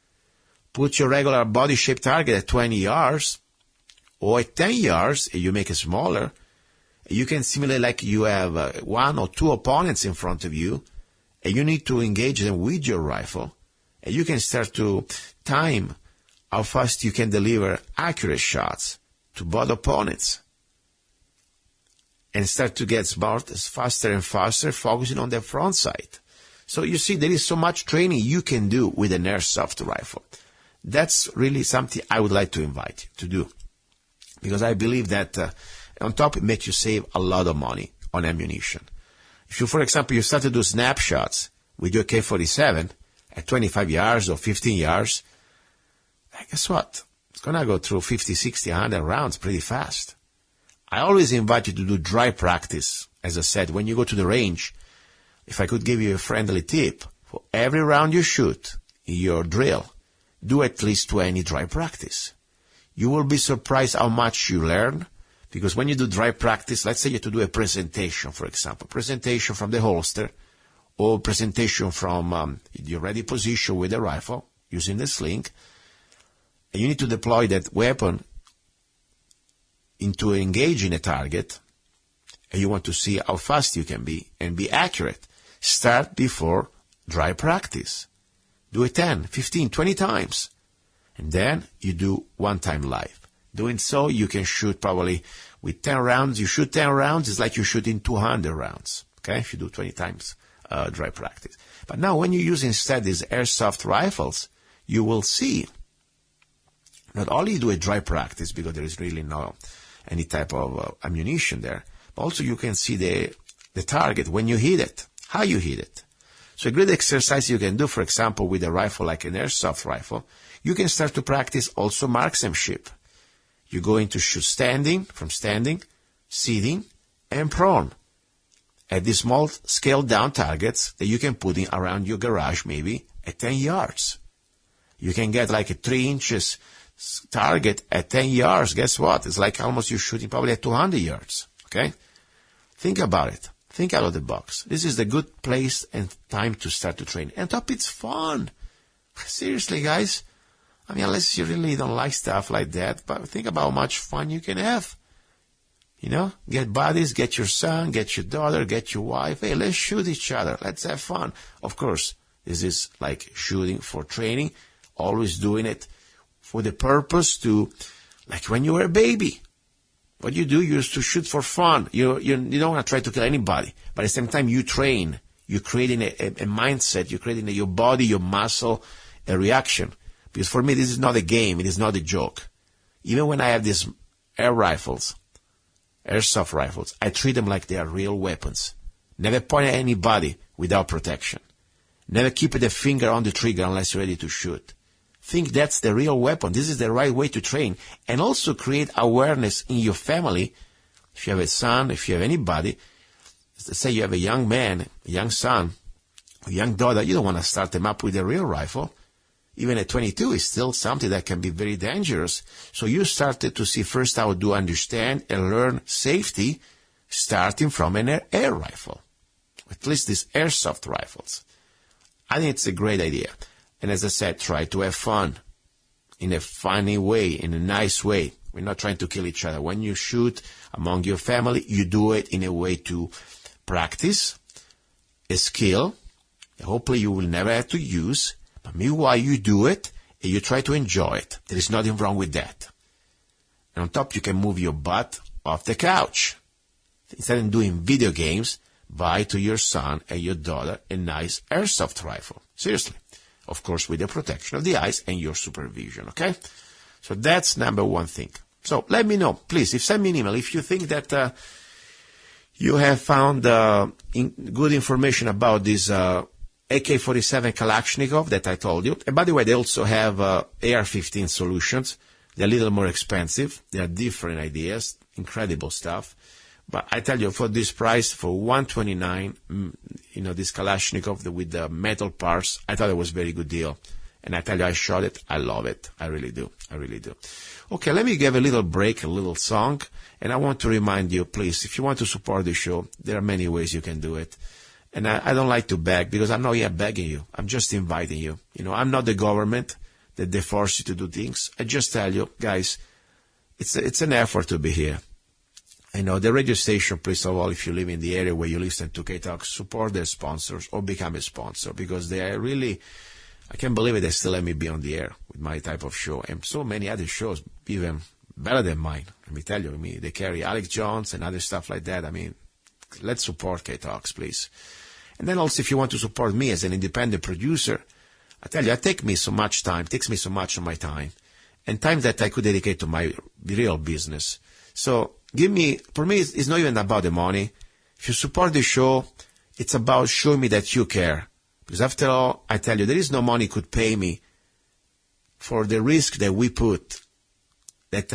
[SPEAKER 3] Put your regular body-shaped target at 20 yards or at 10 yards, and you make it smaller. You can simulate like you have 1 or 2 opponents in front of you, and you need to engage them with your rifle. And you can start to time how fast you can deliver accurate shots to both opponents. And start to get smart, faster and faster, focusing on the front sight. So you see, there is so much training you can do with an airsoft rifle. That's really something I would like to invite you to do. Because I believe that on top, it makes you save a lot of money on ammunition. If you, for example, you start to do snapshots with your K-47 at 25 yards or 15 yards, guess what? It's going to go through 50, 60, 100 rounds pretty fast. I always invite you to do dry practice. As I said, when you go to the range, if I could give you a friendly tip, for every round you shoot in your drill, do at least 20 dry practice. You will be surprised how much you learn, because when you do dry practice, let's say you have to do a presentation, for example, presentation from the holster, or presentation from your ready position with the rifle, using the sling, and you need to deploy that weapon into engaging a target, and you want to see how fast you can be and be accurate, start before dry practice. Do it 10, 15, 20 times. And then you do one time live. Doing so, you can shoot probably with 10 rounds. You shoot 10 rounds, it's like you're shooting 200 rounds, okay, if you do 20 times dry practice. But now when you use instead these airsoft rifles, you will see not only you do a dry practice because there is really no any type of ammunition there, but also you can see the target when you hit it, how you hit it. So a great exercise you can do, for example, with a rifle like an airsoft rifle, you can start to practice also marksmanship. You're going to shoot standing, sitting, and prone at these small scaled down targets that you can put in around your garage maybe at 10 yards. You can get like a 3 inches target at 10 yards. Guess what? It's like almost you're shooting probably at 200 yards. Okay? Think about it. Think out of the box. This is the good place and time to start to train. And top, it's fun. Seriously, guys. I mean, unless you really don't like stuff like that, but think about how much fun you can have. You know, get buddies, get your son, get your daughter, get your wife. Hey, let's shoot each other. Let's have fun. Of course, this is like shooting for training, always doing it for the purpose to, like when you were a baby. What you do, you used to shoot for fun. You don't want to try to kill anybody. But at the same time, you train. You're creating a mindset. You're creating your body, your muscle, a reaction. Because for me, this is not a game. It is not a joke. Even when I have these air rifles, airsoft rifles, I treat them like they are real weapons. Never point at anybody without protection. Never keep the finger on the trigger unless you're ready to shoot. Think that's the real weapon. This is the right way to train. And also create awareness in your family. If you have a son, if you have anybody, let's say you have a young man, a young son, a young daughter, you don't want to start them up with a real rifle. Even at 22 is still something that can be very dangerous. So you started to see first how to understand and learn safety starting from an air rifle. At least these airsoft rifles. I think it's a great idea. And as I said, try to have fun in a funny way, in a nice way. We're not trying to kill each other. When you shoot among your family, you do it in a way to practice a skill that hopefully you will never have to use. But meanwhile, you do it and you try to enjoy it. There is nothing wrong with that. And on top, you can move your butt off the couch. Instead of doing video games, buy to your son and your daughter a nice airsoft rifle. Seriously. Of course, with the protection of the eyes and your supervision, okay? So that's number one thing. So let me know, please, send me an email if you think that you have found good information about this AK-47 Kalashnikov that I told you. And by the way, they also have AR-15 solutions. They're a little more expensive. They are different ideas, incredible stuff. But I tell you, for this price, for $129, this Kalashnikov with the metal parts, I thought it was a very good deal. And I tell you, I shot it. I love it. I really do. I really do. Okay, let me give a little break, a little song. And I want to remind you, please, if you want to support the show, there are many ways you can do it. And I don't like to beg because I'm not here begging you. I'm just inviting you. I'm not the government that they force you to do things. I just tell you, guys, it's an effort to be here. I know the radio station, first of all, if you live in the area where you listen to KTOX, support their sponsors or become a sponsor because they are really, I can't believe it, they still let me be on the air with my type of show. And so many other shows, even better than mine. Let me tell you, they carry Alex Jones and other stuff like that. Let's support KTOX, please. And then also, if you want to support me as an independent producer, I tell you, it takes me so much of my time, and time that I could dedicate to my real business. So for me, it's not even about the money. If you support the show, it's about showing me that you care. Because after all, I tell you, there is no money could pay me for the risk that we put. That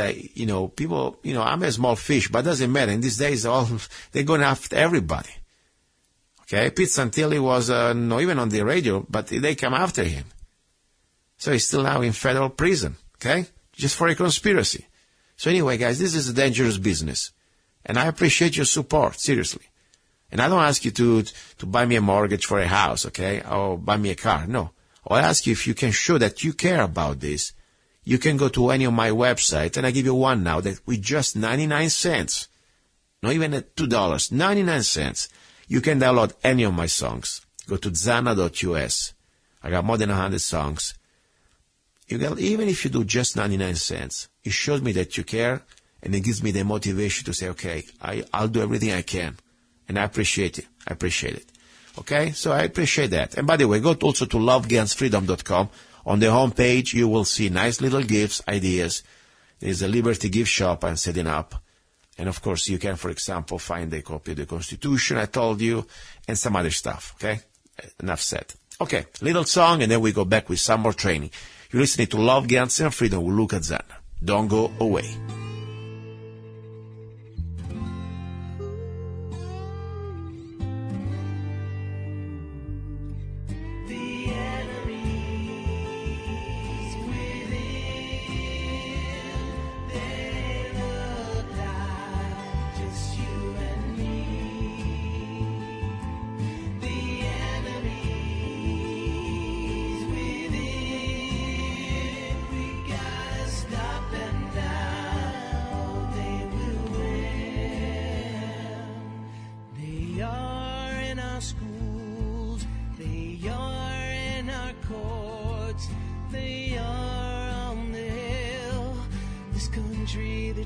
[SPEAKER 3] people, I'm a small fish, but it doesn't matter. In these days, they're going after everybody. Okay, Pete Santilli was not even on the radio, but they come after him. So he's still now in federal prison, okay? Just for a conspiracy. So anyway, guys, this is a dangerous business. And I appreciate your support, seriously. And I don't ask you to buy me a mortgage for a house, okay? Or buy me a car, no. I ask you if you can show that you care about this. You can go to any of my websites, and I give you one now that with just 99 cents, not even at $2, 99 cents. You can download any of my songs. Go to zanna.us. I got more than 100 songs. Even if you do just 99 cents, it shows me that you care, and it gives me the motivation to say, okay, I'll do everything I can. And I appreciate it. Okay? So I appreciate that. And by the way, go also to lovegunsfreedom.com. On the homepage, you will see nice little gifts, ideas. There's a Liberty gift shop I'm setting up. And of course, you can, for example, find a copy of the Constitution I told you, and some other stuff. Okay? Enough said. Okay, little song, and then we go back with some more training. You're listening to Love, Guns, and Freedom with Luca Zanna. Don't go away.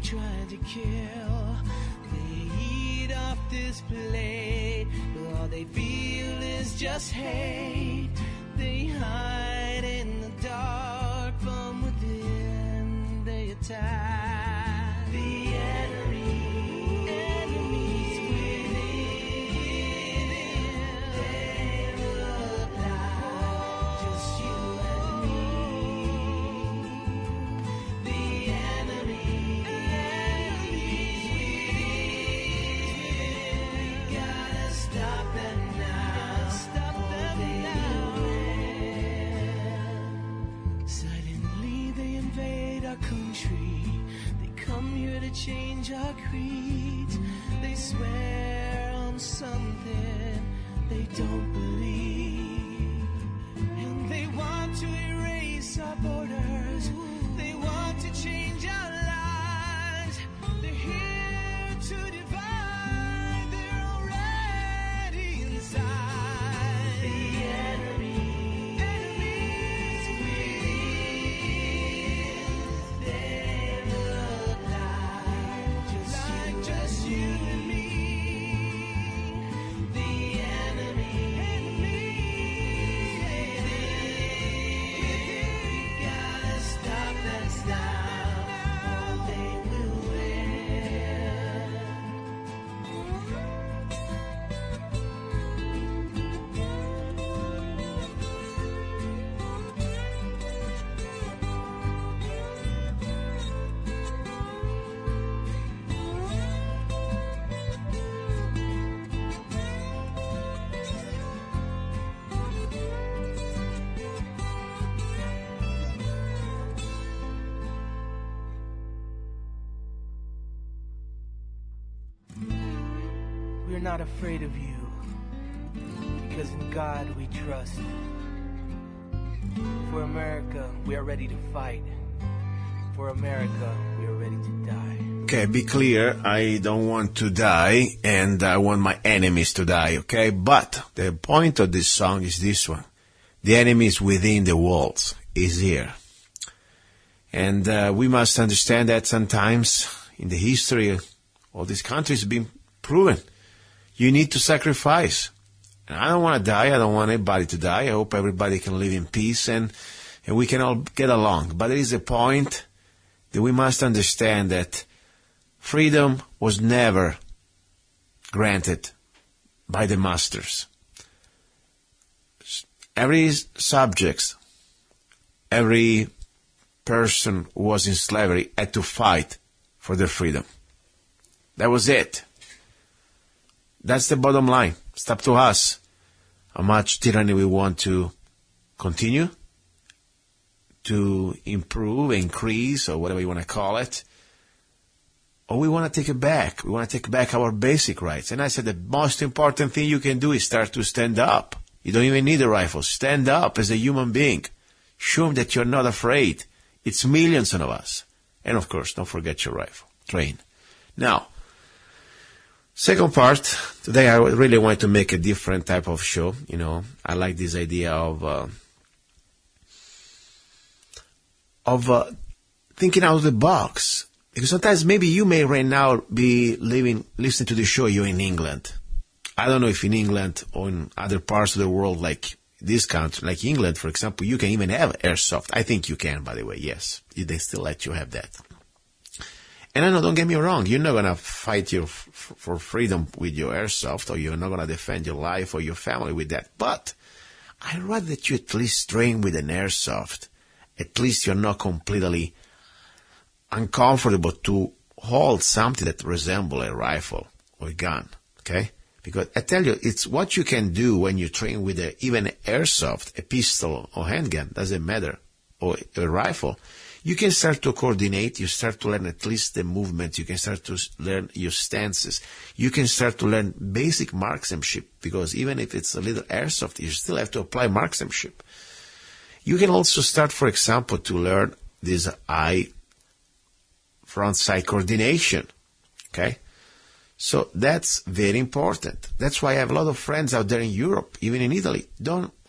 [SPEAKER 5] Trying to kill, they eat off this plate, but all they feel is just hate. They hide in the dark, from within they attack. The enemies within, they look like just you and me. The enemy. Change our creed. They swear on something they don't believe, and they want to erase our borders. They want to change our lives. They're here to divide. They're already inside. The enemies within. They look like just you and me. The enemies within. We gotta stop them now, or they will win. We're not afraid of you, because in God we trust. For America, we are ready to fight. For America, we are ready to die.
[SPEAKER 3] Okay, be clear, I don't want to die, and I want my enemies to die, okay? But the point of this song is this one. The enemy is within the walls, is here. And we must understand that sometimes in the history of this country it's been proven. You need to sacrifice. And I don't want to die. I don't want anybody to die. I hope everybody can live in peace and we can all get along. But there is a point that we must understand that freedom was never granted by the masters. Every subject, every person who was in slavery had to fight for their freedom. That was it. That's the bottom line. It's up to us how much tyranny we want to continue, to improve, increase, or whatever you want to call it. Or we want to take it back. We want to take back our basic rights. And I said the most important thing you can do is start to stand up. You don't even need a rifle. Stand up as a human being. Show them that you're not afraid. It's millions of us. And of course, don't forget your rifle. Train. Now, Second part, today I really want to make a different type of show. I like this idea of thinking out of the box. Because sometimes maybe you may right now be listening to the show, you're in England. I don't know if in England or in other parts of the world like this country, like England, for example, you can even have airsoft. I think you can, by the way, yes. They still let you have that. And I know, don't get me wrong, you're not going to fight for freedom with your airsoft, or you're not going to defend your life or your family with that. But I'd rather that you at least train with an airsoft. At least you're not completely uncomfortable to hold something that resembles a rifle or a gun, okay? Because I tell you, it's what you can do when you train with even airsoft, a pistol or handgun, doesn't matter, or a rifle. You can start to coordinate, you start to learn at least the movement, you can start to learn your stances, you can start to learn basic marksmanship, because even if it's a little airsoft, you still have to apply marksmanship. You can also start, for example, to learn this eye front-side coordination, okay? So that's very important. That's why I have a lot of friends out there in Europe, even in Italy.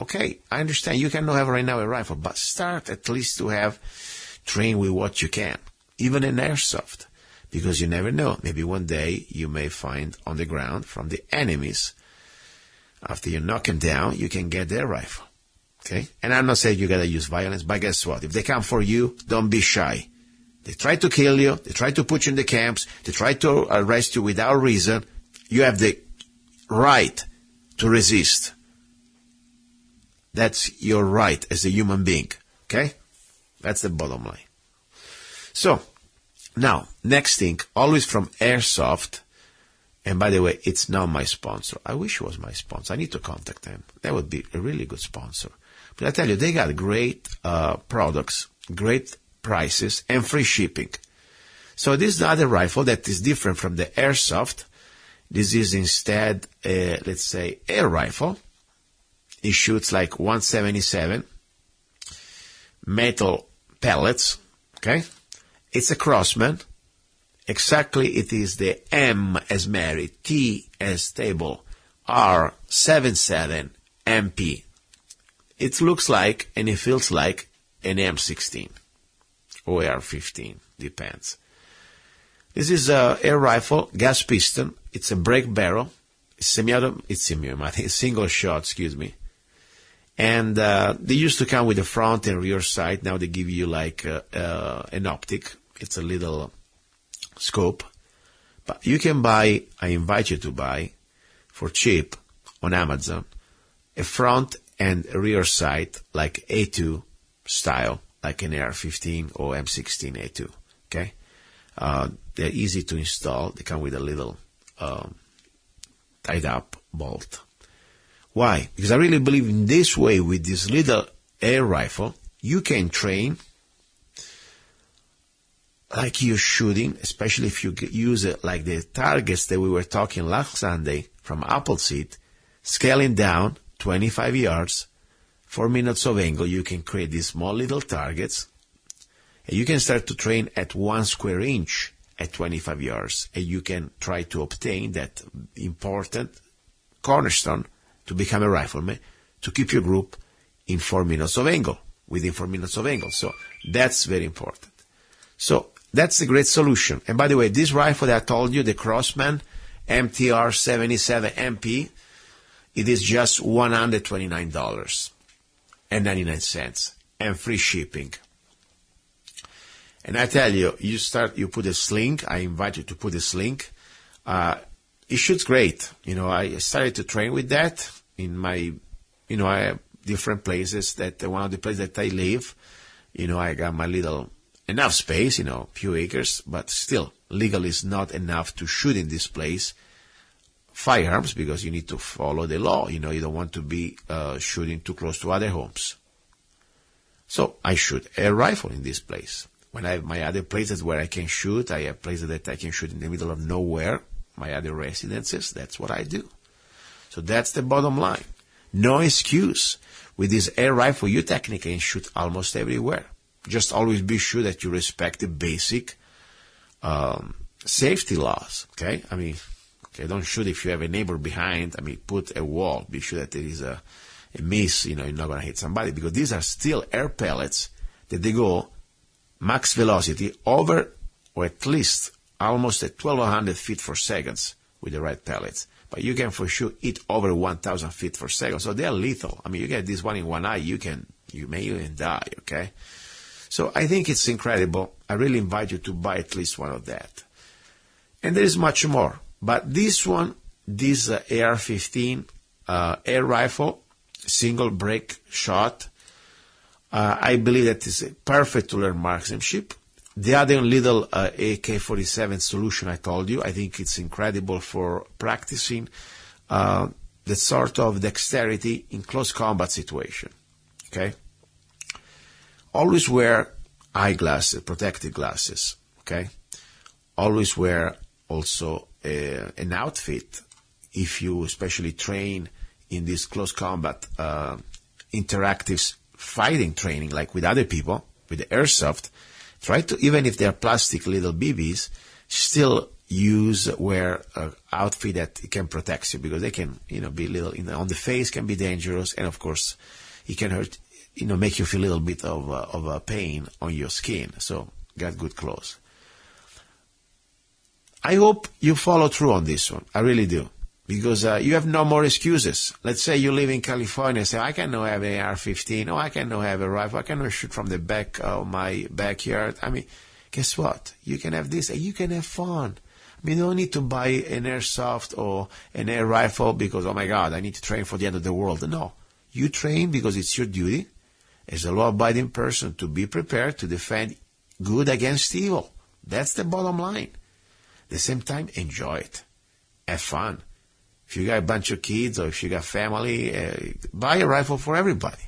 [SPEAKER 3] Okay, I understand you cannot have right now a rifle, but start at least to train with what you can, even an airsoft, because you never know. Maybe one day you may find on the ground from the enemies, after you knock them down, you can get their rifle, okay? And I'm not saying you got to use violence, but guess what? If they come for you, don't be shy. They try to kill you. They try to put you in the camps. They try to arrest you without reason. You have the right to resist. That's your right as a human being. Okay? That's the bottom line. So, now, next thing, always from Airsoft. And by the way, it's not my sponsor. I wish it was my sponsor. I need to contact them. That would be a really good sponsor. But I tell you, they got great products, great prices, and free shipping. So this is another rifle that is different from the Airsoft. This is instead, let's say, air rifle. It shoots like 177 metal pellets, okay? It's a Crossman. Exactly, it is the M as Mary, T as table, R77 MP. It looks like, and it feels like, an M16. Or AR-15, depends. This is a air rifle, gas piston. It's a break barrel. It's semi-automatic, single shot, excuse me. And they used to come with a front and rear sight. Now they give you like an optic. It's a little scope. But you can buy, I invite you to buy, for cheap, on Amazon, a front and rear sight like A2 style, like an AR-15 or M16 A2, okay? They're easy to install. They come with a little tied-up bolt. Why? Because I really believe in this way, with this little air rifle, you can train like you're shooting, especially if you use it like the targets that we were talking last Sunday from Appleseed, scaling down 25 yards, 4 minutes of angle. You can create these small little targets, and you can start to train at 1 square inch at 25 yards, and you can try to obtain that important cornerstone to become a rifleman, to keep your group in 4 minutes of angle, within 4 minutes of angle. So that's very important. So that's a great solution. And by the way, this rifle that I told you, the Crossman MTR 77 MP, it is just $129.99 and free shipping. And I tell you, you put a sling. I invite you to put a sling. It shoots great. I started to train with that in my, I have different places. That one of the places that I live, I got my little, enough space, few acres, but still, legal is not enough to shoot in this place firearms, because you need to follow the law. You don't want to be shooting too close to other homes. So I shoot a rifle in this place. When I have my other places where I can shoot, I have places that I can shoot in the middle of nowhere, my other residences, that's what I do. So that's the bottom line. No excuse. With this air rifle, you technically can shoot almost everywhere. Just always be sure that you respect the basic safety laws, okay? I mean, Okay, don't shoot if you have a neighbor behind. I mean, put a wall. Be sure that there is a miss, you're not going to hit somebody, because these are still air pellets that they go max velocity over, or at least almost at 1,200 feet per second with the right pellets. But you can for sure hit over 1,000 feet per second. So they are lethal. I mean, you get this one in one eye, you may even die, okay? So I think it's incredible. I really invite you to buy at least one of that. And there is much more. But this one, this AR-15 air rifle, single break shot, I believe that is perfect to learn marksmanship. The other little AK-47 solution I told you, I think it's incredible for practicing the sort of dexterity in close combat situation. Okay? Always wear eyeglasses, protective glasses. Okay? Always wear also an outfit if you especially train in this close combat interactive fighting training, like with other people, with the airsoft. Try to, even if they're plastic little BBs, still wear an outfit that can protect you, because they can, be little, on the face can be dangerous, and of course, it can hurt, make you feel a little bit of a pain on your skin. So, get good clothes. I hope you follow through on this one. I really do. Because you have no more excuses. Let's say you live in California and say, I cannot have an AR-15, or I cannot have a rifle, I cannot shoot from the back of my backyard. I mean, guess what? You can have this and you can have fun. I mean, you don't need to buy an airsoft or an air rifle because, oh my God, I need to train for the end of the world. No. You train because it's your duty as a law-abiding person to be prepared to defend good against evil. That's the bottom line. At the same time, enjoy it. Have fun. If you got a bunch of kids or if you got family, buy a rifle for everybody.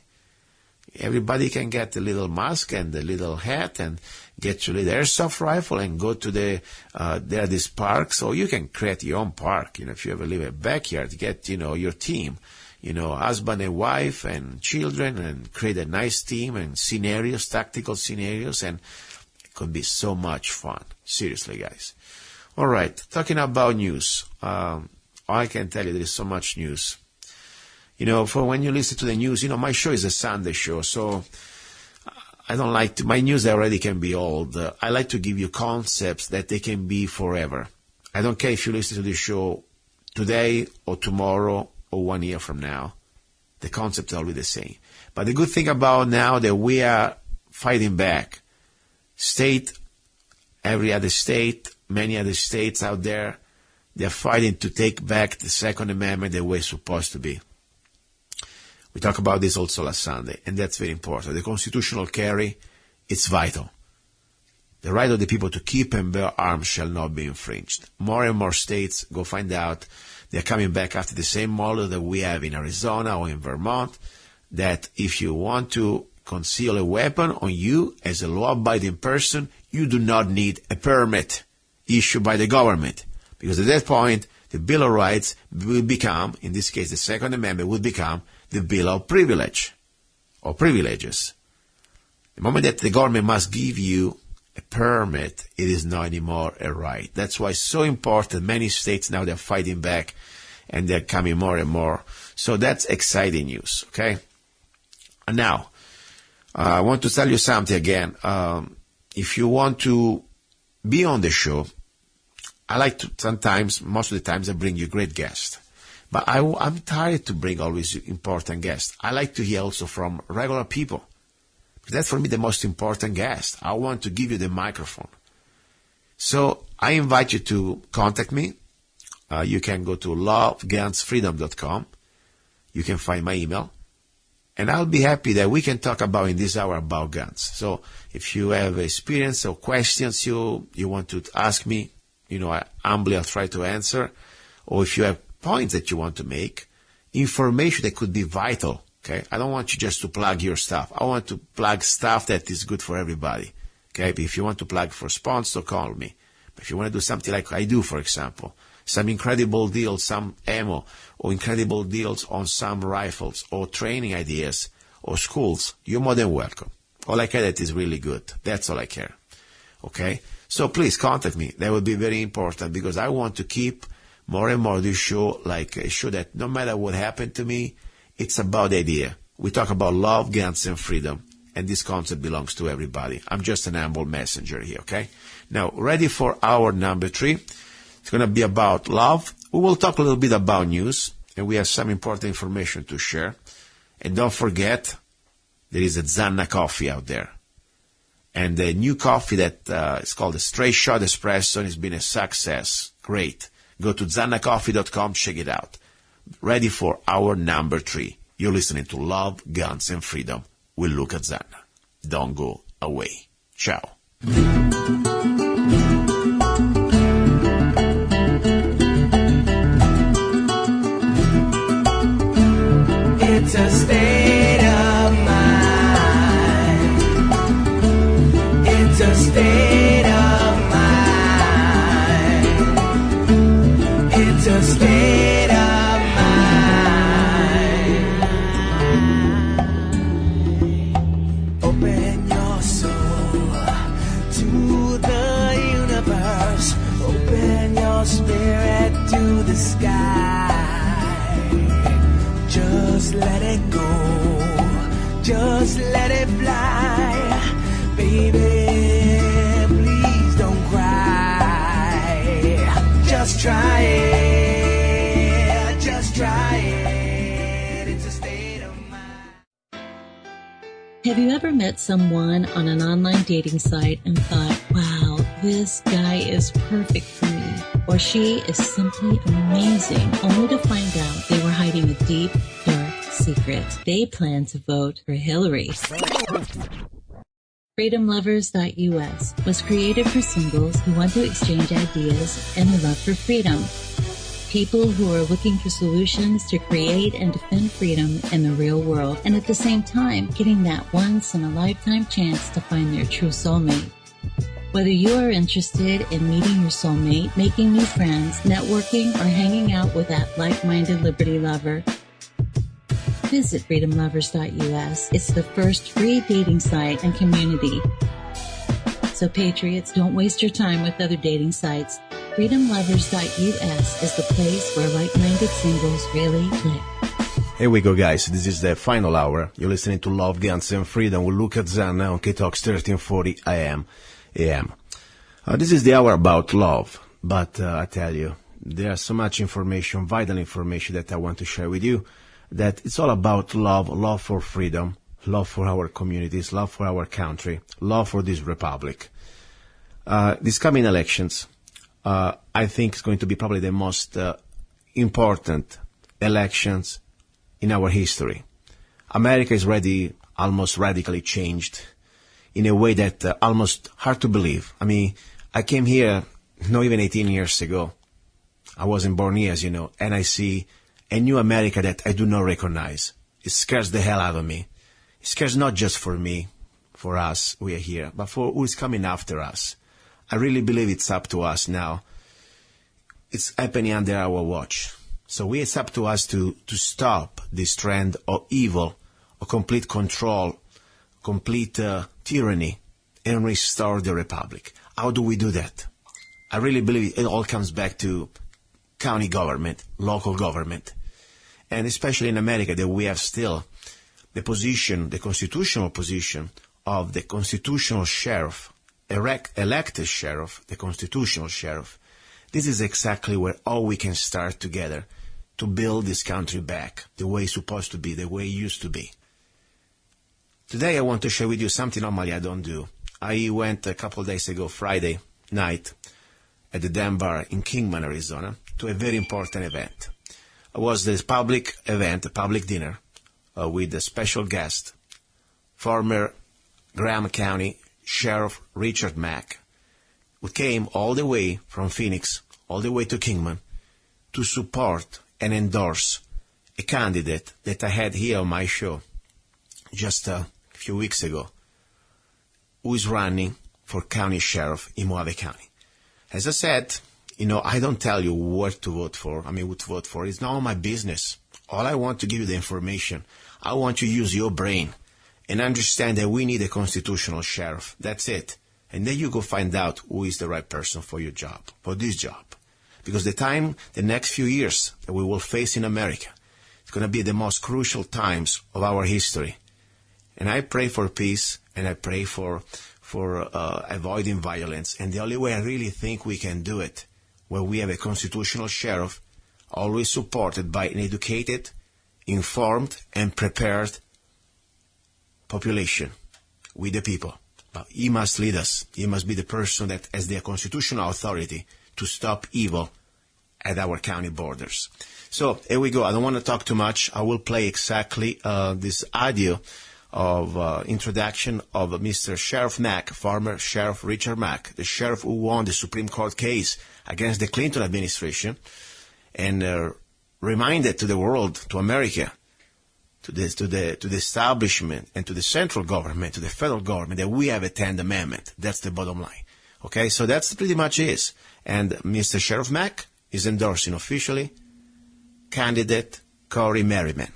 [SPEAKER 3] Everybody can get the little mask and the little hat and get your little airsoft rifle and go to there are these parks, or you can create your own park. If you ever live in a backyard, get, your team, husband and wife and children, and create a nice team and scenarios, tactical scenarios, and it could be so much fun. Seriously, guys. All right. Talking about news. I can tell you there is so much news. For when you listen to the news, my show is a Sunday show, so I don't like to, my news already can be old. I like to give you concepts that they can be forever. I don't care if you listen to the show today or tomorrow or 1 year from now. The concept is always the same. But the good thing about now that we are fighting back, every other state, many other states out there, they're fighting to take back the Second Amendment the way it's supposed to be. We talked about this also last Sunday, and that's very important. The constitutional carry, it's vital. The right of the people to keep and bear arms shall not be infringed. More and more states, go find out, they're coming back after the same model that we have in Arizona or in Vermont, that if you want to conceal a weapon on you as a law-abiding person, you do not need a permit issued by the government. Because at that point, the Bill of Rights will become, in this case the Second Amendment, will become the Bill of Privilege, or privileges. The moment that the government must give you a permit, it is not anymore a right. That's why it's so important. Many states now, they're fighting back, and they're coming more and more. So that's exciting news, okay? And now, I want to tell you something again. If you want to be on the show, I like to, sometimes, most of the times, I bring you great guests. But I'm tired to bring always important guests. I like to hear also from regular people. That's for me the most important guest. I want to give you the microphone. So I invite you to contact me. You can go to lovegunsfreedom.com. You can find my email. And I'll be happy that we can talk about in this hour about guns. So if you have experience or questions you want to ask me, I'll try to answer. Or if you have points that you want to make, information that could be vital, okay? I don't want you just to plug your stuff. I want to plug stuff that is good for everybody, okay? But if you want to plug for sponsor, call me. But if you want to do something like I do, for example, some incredible deals, some ammo, or incredible deals on some rifles, or training ideas, or schools, you're more than welcome. All I care that is really good. That's all I care, okay? So please contact me. That would be very important because I want to keep more and more this show, like a show that no matter what happened to me, it's about the idea. We talk about love, guns, and freedom, and this concept belongs to everybody. I'm just an humble messenger here, okay? Now, ready for hour number 3. It's going to be about love. We will talk a little bit about news, and we have some important information to share. And don't forget, there is a Zanna coffee out there. And the new coffee that is called the Straight Shot Espresso has been a success. Great. Go to zannacoffee.com, check it out. Ready for hour number 3. You're listening to Love, Guns, and Freedom with Luca Zanna. Don't go away. Ciao.
[SPEAKER 5] It's a state of mind. It's a state of mind. It's a state of mind. Open your soul to the universe. Open your spirit to the sky. Just let it go, just let it fly, baby, please don't cry, just try it, it's a state of mind.
[SPEAKER 8] Have you ever met someone on an online dating site and thought, wow, this guy is perfect for me, or she is simply amazing, only to find out they were hiding a deep, dark secret? They plan to vote for Hillary. FreedomLovers.us was created for singles who want to exchange ideas and a love for freedom. People who are looking for solutions to create and defend freedom in the real world, and at the same time, getting that once-in-a-lifetime chance to find their true soulmate. Whether you are interested in meeting your soulmate, making new friends, networking, or hanging out with that like-minded liberty lover, visit FreedomLovers.us. It's the first free dating site and community. So patriots, don't waste your time with other dating sites. FreedomLovers.us is the place where like-minded singles really click.
[SPEAKER 3] Here we go, guys. This is the final hour. You're listening to Love, Guns, and Freedom with Luca Zanna on KTOX 1340 AM. This is the hour about love, but I tell you, there's so much information, vital information that I want to share with you, that it's all about love, love for freedom, love for our communities, love for our country, love for this republic. These coming elections, I think it's going to be probably the most important elections in our history. America is already almost radically changed in a way that almost hard to believe. I mean, I came here not even 18 years ago. I wasn't born here, as you know, and I see a new America that I do not recognize. It scares the hell out of me. It scares not just for me, for us, we are here, but for who is coming after us. I really believe it's up to us now. It's happening under our watch. So it's up to us to stop this trend of evil, of complete control, complete tyranny, and restore the republic. How do we do that? I really believe it all comes back to county government, local government, and especially in America that we have still the position, the constitutional position of the constitutional sheriff, elected sheriff, the constitutional sheriff. This is exactly where all we can start together to build this country back the way it's supposed to be, the way it used to be. Today I want to share with you something normally I don't do. I went a couple of days ago, Friday night, at the Dam Bar in Kingman, Arizona, to a very important event. It was this public event, a public dinner, with a special guest, former Graham County Sheriff Richard Mack, who came all the way from Phoenix, all the way to Kingman, to support and endorse a candidate that I had here on my show just a few weeks ago, who is running for county sheriff in Mohave County. As I said, I don't tell you what to vote for. What to vote for. It's not my business. All I want to give you the information. I want you to use your brain and understand that we need a constitutional sheriff. That's it. And then you go find out who is the right person for your job, for this job. because the next few years that we will face in America, it's going to be the most crucial times of our history. And I pray for peace, and I pray for avoiding violence. And the only way I really think we can do it, where we have a constitutional sheriff, always supported by an educated, informed, and prepared population with the people. But he must lead us. He must be the person that has the constitutional authority to stop evil at our county borders. So here we go. I don't want to talk too much. I will play exactly this audio of introduction of Mr. Sheriff Mack, former Sheriff Richard Mack, the sheriff who won the Supreme Court case against the Clinton administration, and reminded to the world, to America, to the establishment and to the central government, to the federal government, that we have a 10th Amendment. That's the bottom line. Okay, so that's pretty much it. And Mr. Sheriff Mack is endorsing officially candidate Cori Merryman.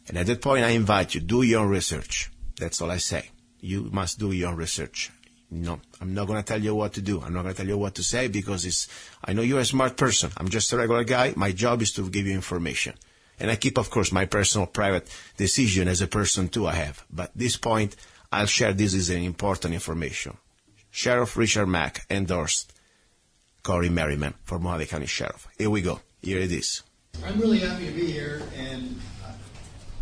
[SPEAKER 3] And at that point, I invite you, do your own research. That's all I say. You must do your own research. No, I'm not going to tell you what to do. I'm not going to tell you what to say, because I know you're a smart person. I'm just a regular guy. My job is to give you information. And I keep, of course, my personal private decision as a person too I have. But at this point, I'll share this as an important information. Sheriff Richard Mack endorsed Cori Merryman for Mohave County Sheriff. Here we go. Here it is.
[SPEAKER 9] I'm really happy to be here, and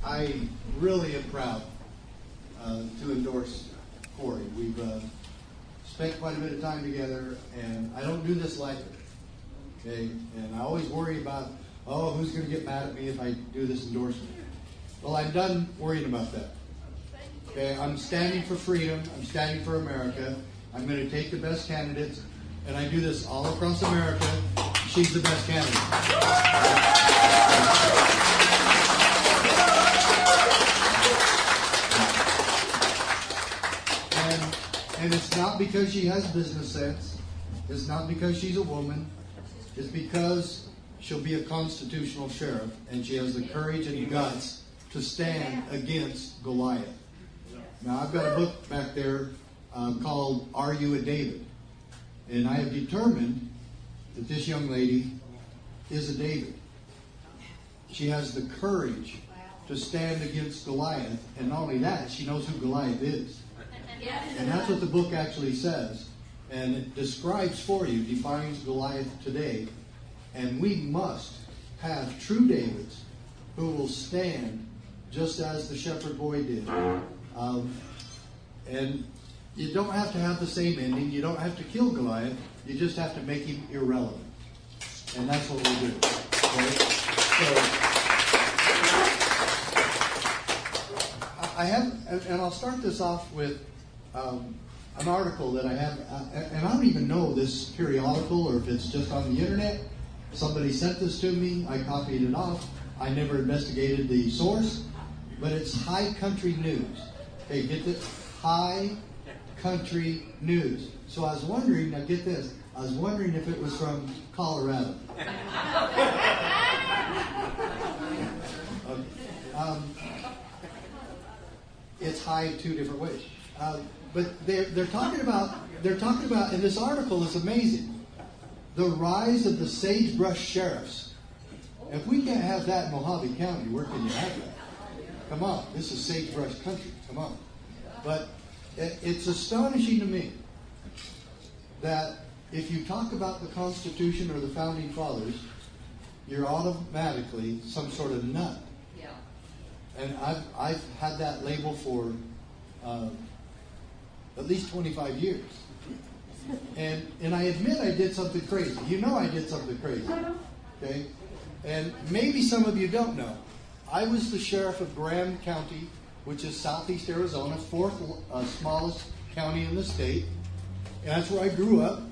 [SPEAKER 9] I really am proud to endorse Cori. We've spent quite a bit of time together, and I don't do this lightly. Okay, and I always worry about, who's going to get mad at me if I do this endorsement? Well, I'm done worrying about that. Okay, I'm standing for freedom. I'm standing for America. I'm going to take the best candidates, and I do this all across America. She's the best candidate. And it's not because she has business sense. It's not because she's a woman. It's because she'll be a constitutional sheriff, and she has the courage and guts to stand against Goliath. Now, I've got a book back there called Are You a David? And I have determined that this young lady is a David. She has the courage to stand against Goliath, and not only that, she knows who Goliath is. And that's what the book actually says. And it describes for you, defines Goliath today. And we must have true Davids who will stand just as the shepherd boy did. And you don't have to have the same ending. You don't have to kill Goliath. You just have to make him irrelevant. And that's what we'll do. Okay? So, I have, and I'll start this off with an article that I have, and I don't even know this periodical or if it's just on the internet. Somebody sent this to me. I copied it off. I never investigated the source, but it's High Country News. Okay, get this? High Country News. So I was wondering, now get this, I was wondering if it was from Colorado. It's high two different ways. But they're talking about, and this article is amazing, the rise of the sagebrush sheriffs. If we can't have that in Mohave County, where can you have that? Come on, this is sagebrush country, come on. But it's astonishing to me that if you talk about the Constitution or the Founding Fathers, you're automatically some sort of nut. Yeah. And I've had that label for at least 25 years. And I admit I did something crazy. You know I did something crazy. Okay? And maybe some of you don't know. I was the sheriff of Graham County, which is southeast Arizona, fourth smallest county in the state. And that's where I grew up.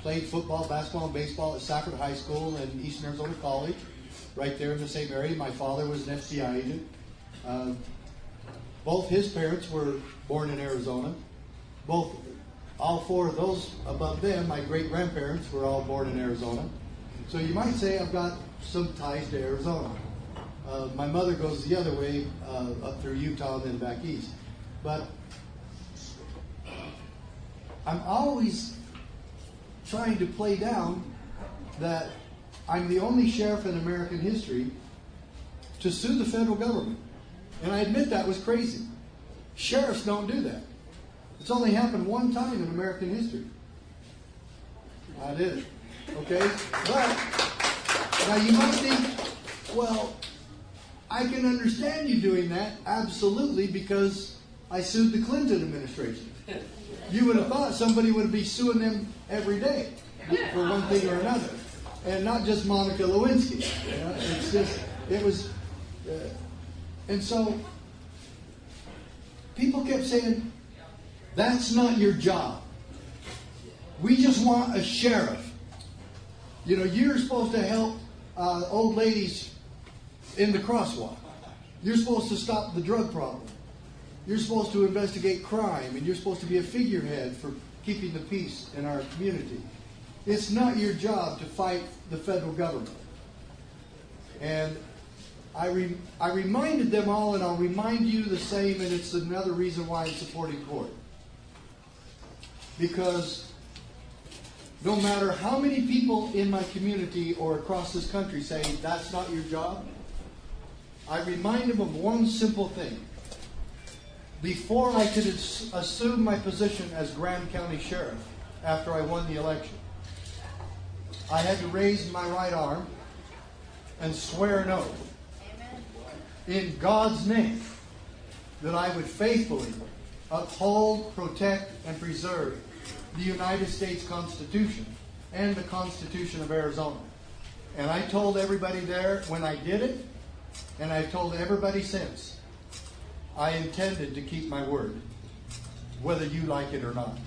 [SPEAKER 9] Played football, basketball, and baseball at Safford High School and Eastern Arizona College, right there in the same area. My father was an FBI agent. Both his parents were born in Arizona. All four of those above them, my great-grandparents, were all born in Arizona. So you might say I've got some ties to Arizona. My mother goes the other way, up through Utah and then back east. But I'm always trying to play down that I'm the only sheriff in American history to sue the federal government. And I admit that was crazy. Sheriffs don't do that. It's only happened one time in American history. I did it. Okay? But, now you might think, well, I can understand you doing that, absolutely, because I sued the Clinton administration. You would have thought somebody would be suing them every day for one thing or another. And not just Monica Lewinsky. You know? It's just, it was, and so people kept saying, that's not your job. We just want a sheriff. You know, you're supposed to help old ladies in the crosswalk. You're supposed to stop the drug problem. You're supposed to investigate crime, and you're supposed to be a figurehead for keeping the peace in our community. It's not your job to fight the federal government. And I reminded them all, and I'll remind you the same, and it's another reason why I'm supporting Cori. Because no matter how many people in my community or across this country say, that's not your job, I remind them of one simple thing. Before I could assume my position as Graham County Sheriff, after I won the election, I had to raise my right arm and swear an oath in God's name that I would faithfully uphold, protect, and preserve the United States Constitution and the Constitution of Arizona. And I told everybody there when I did it, and I've told everybody since, I intended to keep my word, whether you like it or not.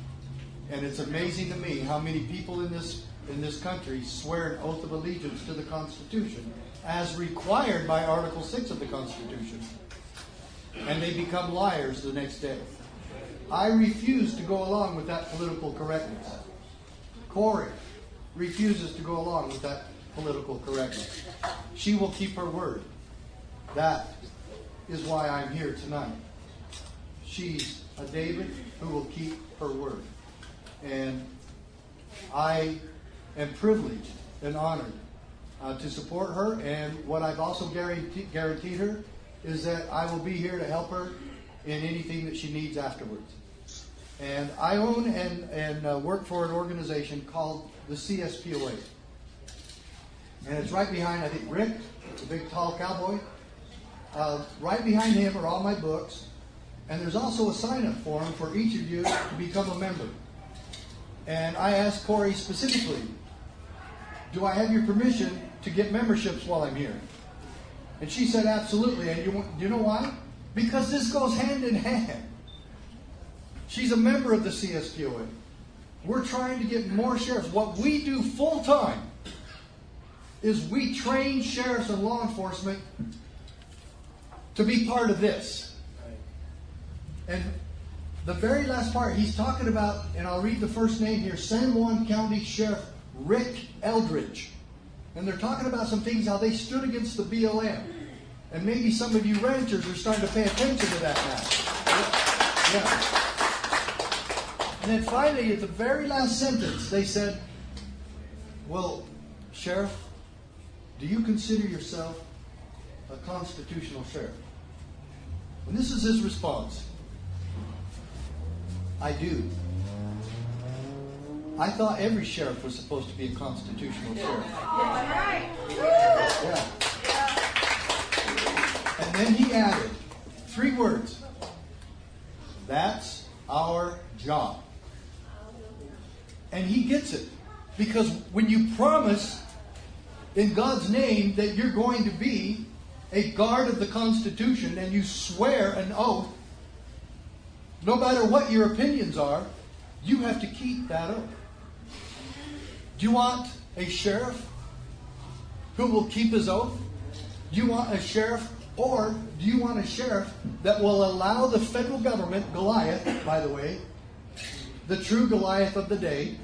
[SPEAKER 9] And it's amazing to me how many people in this country swear an oath of allegiance to the Constitution as required by Article 6 of the Constitution. And they become liars the next day. I refuse to go along with that political correctness. Cori refuses to go along with that political correctness. She will keep her word. That is why I'm here tonight. She's a David who will keep her word. And I am privileged and honored to support her. And what I've also guaranteed her is that I will be here to help her in anything that she needs afterwards. And I own and work for an organization called the CSPOA. And it's right behind, I think, Rick, the big tall cowboy. Right behind him are all my books. And there's also a sign-up form for each of you to become a member. And I asked Cori specifically, do I have your permission to get memberships while I'm here? And she said, absolutely. And you know why? Because this goes hand in hand. She's a member of the CSPOA. We're trying to get more sheriffs. What we do full-time is we train sheriffs and law enforcement to be part of this. And the very last part, he's talking about, and I'll read the first name here, San Juan County Sheriff Rick Eldridge. And they're talking about some things, how they stood against the BLM. And maybe some of you ranchers are starting to pay attention to that now. Yeah. And then finally, at the very last sentence, they said, well, Sheriff, do you consider yourself a constitutional sheriff? And this is his response. I do. I thought every sheriff was supposed to be a constitutional sheriff. Yeah. And then he added 3 words. That's our job. And he gets it. Because when you promise in God's name that you're going to be a guard of the Constitution and you swear an oath, no matter what your opinions are, you have to keep that oath. Do you want a sheriff who will keep his oath? Do you want a sheriff, or do you want a sheriff that will allow the federal government, Goliath, by the way, the true Goliath of the day,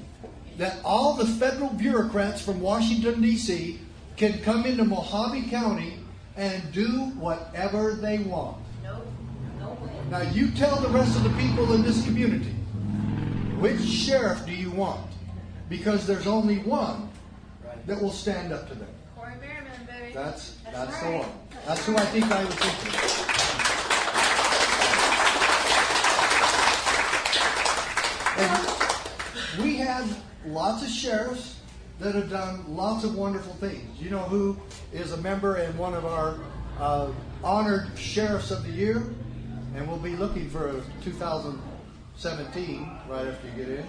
[SPEAKER 9] that all the federal bureaucrats from Washington, D.C. can come into Mohave County and do whatever they want? Now you tell the rest of the people in this community, which sheriff do you want? Because there's only one that will stand up to them.
[SPEAKER 10] Cori Merryman, baby.
[SPEAKER 9] That's
[SPEAKER 10] right.
[SPEAKER 9] the one. That's who I think I was thinking. And we have lots of sheriffs that have done lots of wonderful things. You know who is a member and one of our honored sheriffs of the year? And we'll be looking for a 2017 right after you get in.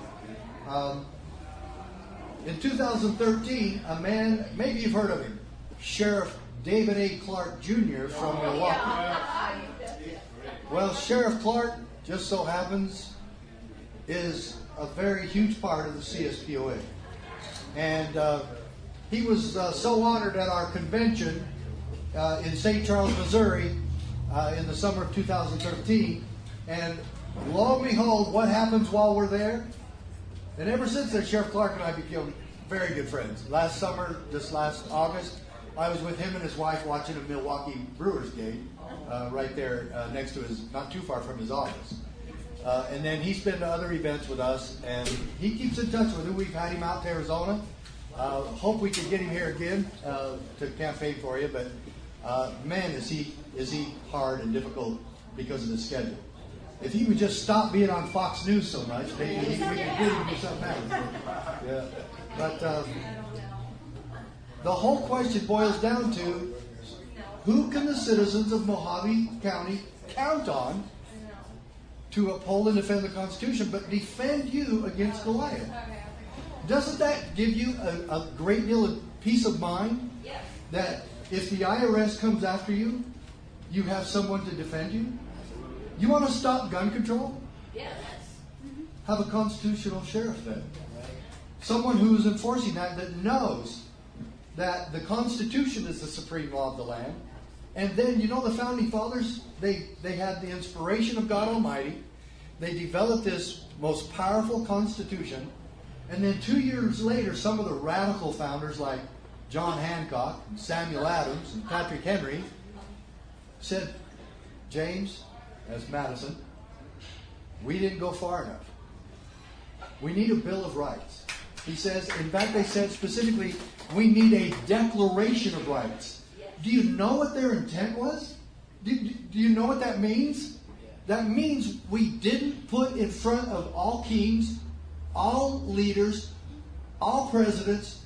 [SPEAKER 9] In 2013, a man, maybe you've heard of him, Sheriff David A. Clark Jr. from Milwaukee. Well, Sheriff Clark, just so happens, is a very huge part of the CSPOA. And he was so honored at our convention in St. Charles, Missouri, in the summer of 2013. And lo and behold, what happens while we're there? And ever since then, Sheriff Clark and I became very good friends. Last summer, this last August, I was with him and his wife watching a Milwaukee Brewers game right there next to his, not too far from his office. And then he's been to other events with us, and he keeps in touch with who. We've had him out to Arizona. Hope we can get him here again to campaign for you. But man, is he hard and difficult because of the schedule. If he would just stop being on Fox News so much, maybe we could get him to something else. Yeah. But the whole question boils down to, who can the citizens of Mohave County count on to uphold and defend the Constitution, but defend you against Goliath? Doesn't that give you a great deal of peace of mind that if the IRS comes after you, you have someone to defend you? You want to stop gun control? Yes. Have a constitutional sheriff then. Someone who is enforcing that knows that the Constitution is the supreme law of the land. And then, you know, the Founding Fathers, they had the inspiration of God Almighty. They developed this most powerful Constitution. And then 2 years later, some of the radical founders like John Hancock and Samuel Adams and Patrick Henry said, James, as Madison, we didn't go far enough. We need a Bill of Rights. He says, in fact, they said specifically, we need a Declaration of Rights. Do you know what their intent was? Do you know what that means? That means we didn't put in front of all kings, all leaders, all presidents,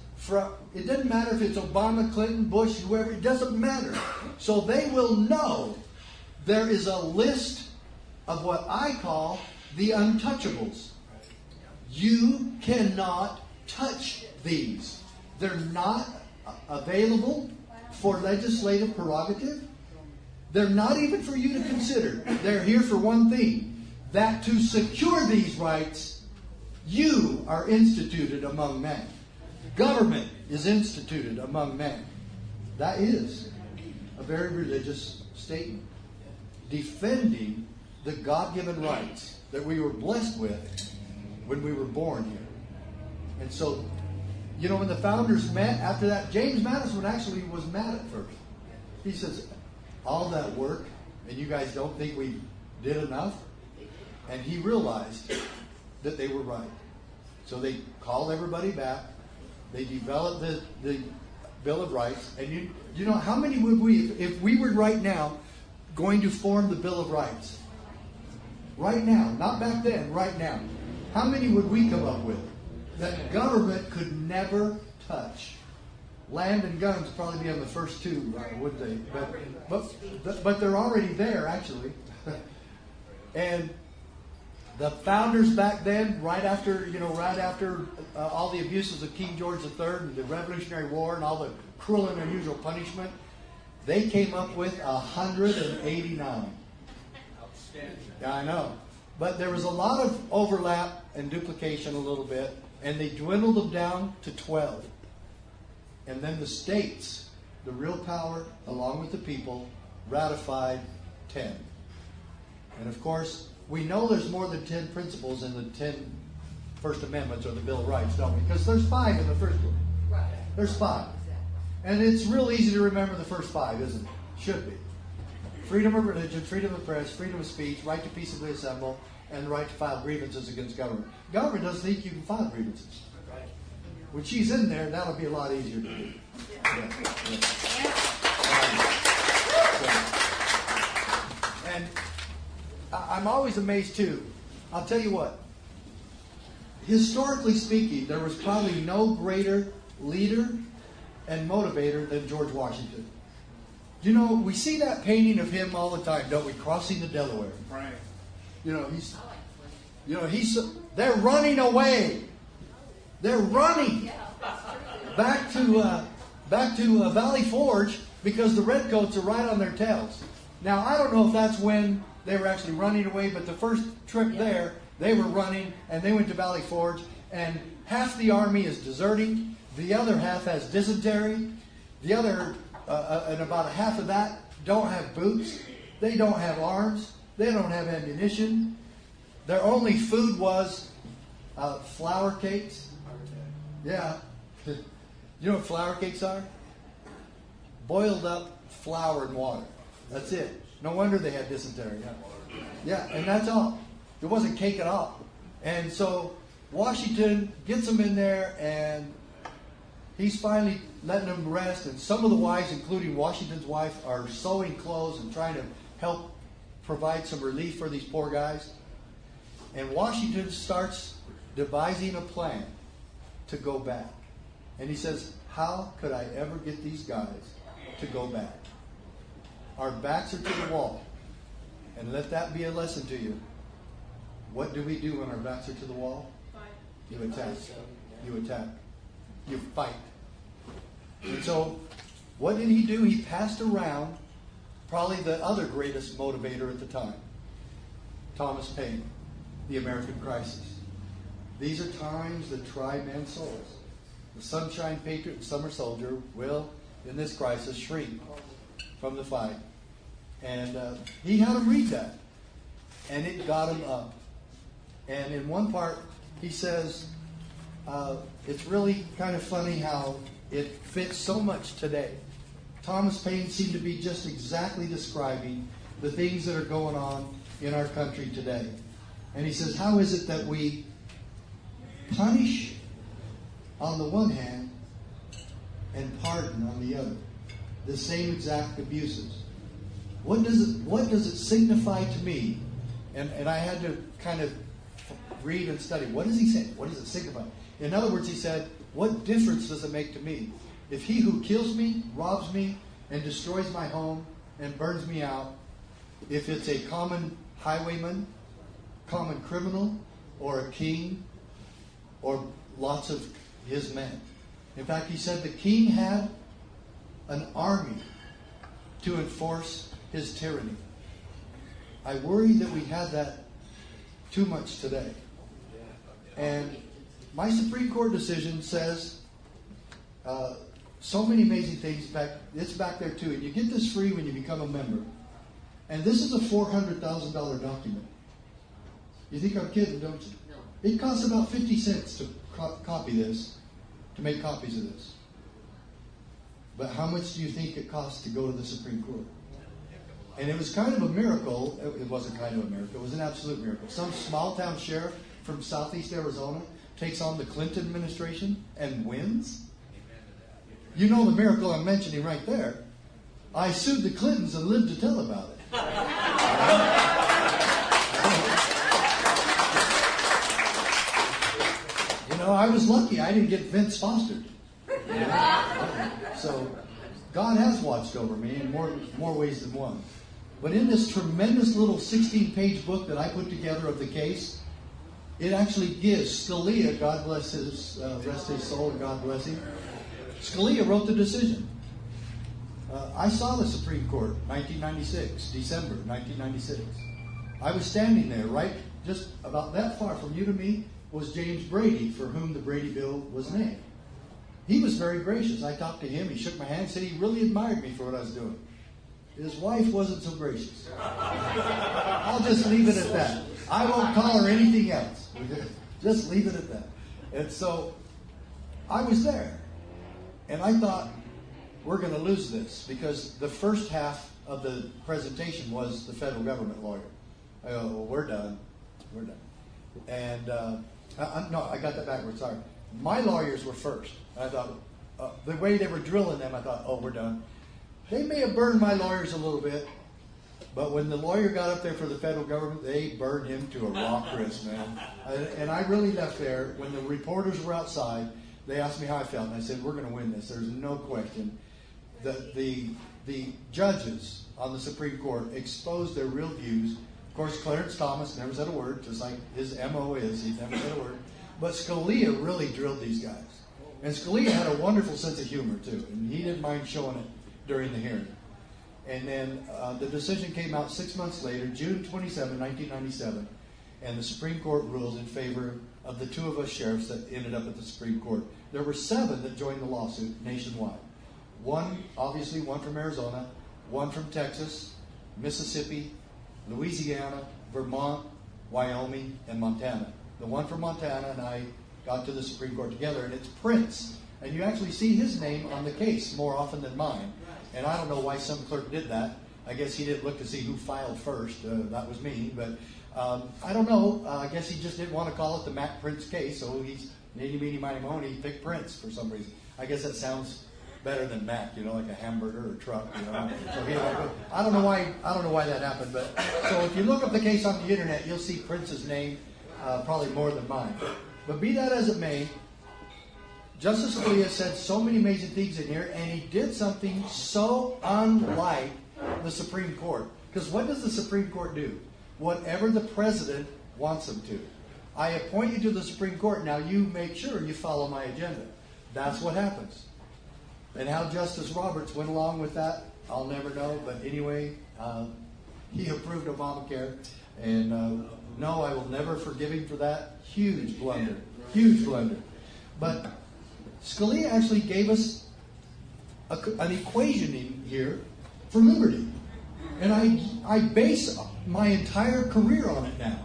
[SPEAKER 9] it doesn't matter if it's Obama, Clinton, Bush, whoever, it doesn't matter. So they will know there is a list of what I call the untouchables. You cannot touch these. They're not available for legislative prerogative. They're not even for you to consider. They're here for one thing, that to secure these rights, you are instituted among men. Government is instituted among men. That is a very religious statement. Defending the God-given rights that we were blessed with when we were born here. And so, you know, when the founders met after that, James Madison actually was mad at first. He says, all that work, and you guys don't think we did enough? And he realized that they were right. So they called everybody back. They developed the Bill of Rights. And you know, how many would we, if we were right now going to form the Bill of Rights? Right now, not back then, right now. How many would we come up with that government could never touch? Land and guns would probably be on the first two, right, would they? But they're already there, actually. And the founders back then, right after all the abuses of King George III and the Revolutionary War and all the cruel and unusual punishment, they came up with 189. Yeah, I know. But there was a lot of overlap and duplication a little bit, and they dwindled them down to 12. And then the states, the real power, along with the people, ratified 10. And of course, we know there's more than 10 principles in the 10 First Amendments or the Bill of Rights, don't we? Because there's 5 in the first one. There's 5. And it's real easy to remember the first 5, isn't it? Should be. Freedom of religion, freedom of press, freedom of speech, right to peaceably assemble, and the right to file grievances against government. Government doesn't think you can file grievances. when she's in there, that'll be a lot easier to do. And I'm always amazed too. I'll tell you what. Historically speaking, there was probably no greater leader and motivator than George Washington. You know, we see that painting of him all the time, don't we? Crossing the Delaware.
[SPEAKER 10] Right.
[SPEAKER 9] They're running away. They're running back to Valley Forge because the redcoats are right on their tails. Now, I don't know if that's when they were actually running away, but the first trip there, they were running, and they went to Valley Forge, and half the army is deserting. The other half has dysentery. The other, and about a half of that, don't have boots. They don't have arms. They don't have ammunition. Their only food was flour cakes. Yeah. You know what flour cakes are? Boiled up flour and water. That's it. No wonder they had dysentery. Yeah, and that's all. It wasn't cake at all. And so Washington gets them in there, and he's finally letting them rest. And some of the wives, including Washington's wife, are sewing clothes and trying to help provide some relief for these poor guys. And Washington starts devising a plan to go back. And he says, how could I ever get these guys to go back? Our backs are to the wall. And let that be a lesson to you. What do we do when our backs are to the wall? You attack. You attack. You fight. And so, what did he do? He passed around probably the other greatest motivator at the time, Thomas Paine, the American Crisis. These are times that try men's souls. The sunshine patriot and summer soldier will, in this crisis, shrink from the fight. And he had him read that. And it got him up. And in one part, he says, it's really kind of funny how it fits so much today. Thomas Paine seemed to be just exactly describing the things that are going on in our country today. And he says, how is it that we punish on the one hand and pardon on the other? The same exact abuses. What does it signify to me? And I had to kind of read and study. What does he say? What does it signify? In other words, he said, what difference does it make to me if he who kills me, robs me, and destroys my home and burns me out, if it's a common highwayman, common criminal, or a king, or lots of his men? In fact, he said the king had an army to enforce his tyranny. I worry that we have that too much today. And my Supreme Court decision says so many amazing things. In fact, it's back there too. And you get this free when you become a member. And this is a $400,000 document. You think I'm kidding, don't you? No. It costs about 50 cents to copy this, to make copies of this. But how much do you think it costs to go to the Supreme Court? And it was kind of a miracle. It wasn't kind of a miracle. It was an absolute miracle. Some small-town sheriff from southeast Arizona takes on the Clinton administration and wins. You know the miracle I'm mentioning right there. I sued the Clintons and lived to tell about it. You know, I was lucky. I didn't get Vince fostered. You know? So God has watched over me in more ways than one. But in this tremendous little 16-page book that I put together of the case, it actually gives Scalia, God bless his, rest his soul, and God bless him. Scalia wrote the decision. I saw the Supreme Court, 1996, December 1996. I was standing there, right, just about that far from you to me was James Brady, for whom the Brady Bill was named. He was very gracious. I talked to him. He shook my hand, said he really admired me for what I was doing. His wife wasn't so gracious. I'll just leave it at that. I won't call her anything else. Just leave it at that. And so I was there. And I thought, we're going to lose this, because the first half of the presentation was the federal government lawyer. I go, well, we're done. We're done. And, no, I got that backwards, sorry. My lawyers were first. I thought, the way they were drilling them, I thought, oh, we're done. They may have burned my lawyers a little bit, but when the lawyer got up there for the federal government, they burned him to a raw crisp, man. And I really left there. When the reporters were outside, they asked me how I felt, and I said, we're going to win this. There's no question. The judges on the Supreme Court exposed their real views. Of course, Clarence Thomas never said a word, just like his MO is. He never said a word. But Scalia really drilled these guys. And Scalia had a wonderful sense of humor, too. And he didn't mind showing it during the hearing. And then the decision came out 6 months later, June 27, 1997. And the Supreme Court ruled in favor of the two of us sheriffs that ended up at the Supreme Court. There were 7 that joined the lawsuit nationwide. One from Arizona, one from Texas, Mississippi, Louisiana, Vermont, Wyoming, and Montana. The one from Montana and I got to the Supreme Court together, and it's Prince. And you actually see his name on the case more often than mine. And I don't know why some clerk did that. I guess he didn't look to see who filed first. That was me. But I don't know. I guess he just didn't want to call it the Mack Prince case, so he's meeny, miny, mony, picked Prince for some reason. I guess that sounds better than Mac, like a hamburger or a truck, So I don't know why that happened, but so if you look up the case on the internet, you'll see Prince's name, probably more than mine. But be that as it may, Justice Scalia said so many amazing things in here, and he did something so unlike the Supreme Court. Because what does the Supreme Court do? Whatever the president wants them to. I appoint you to the Supreme Court, now you make sure you follow my agenda. That's what happens. And how Justice Roberts went along with that, I'll never know. But anyway, he approved Obamacare. And no, I will never forgive him for that. Huge blunder. Huge blunder. But Scalia actually gave us an equation in here for liberty. And I base my entire career on it now.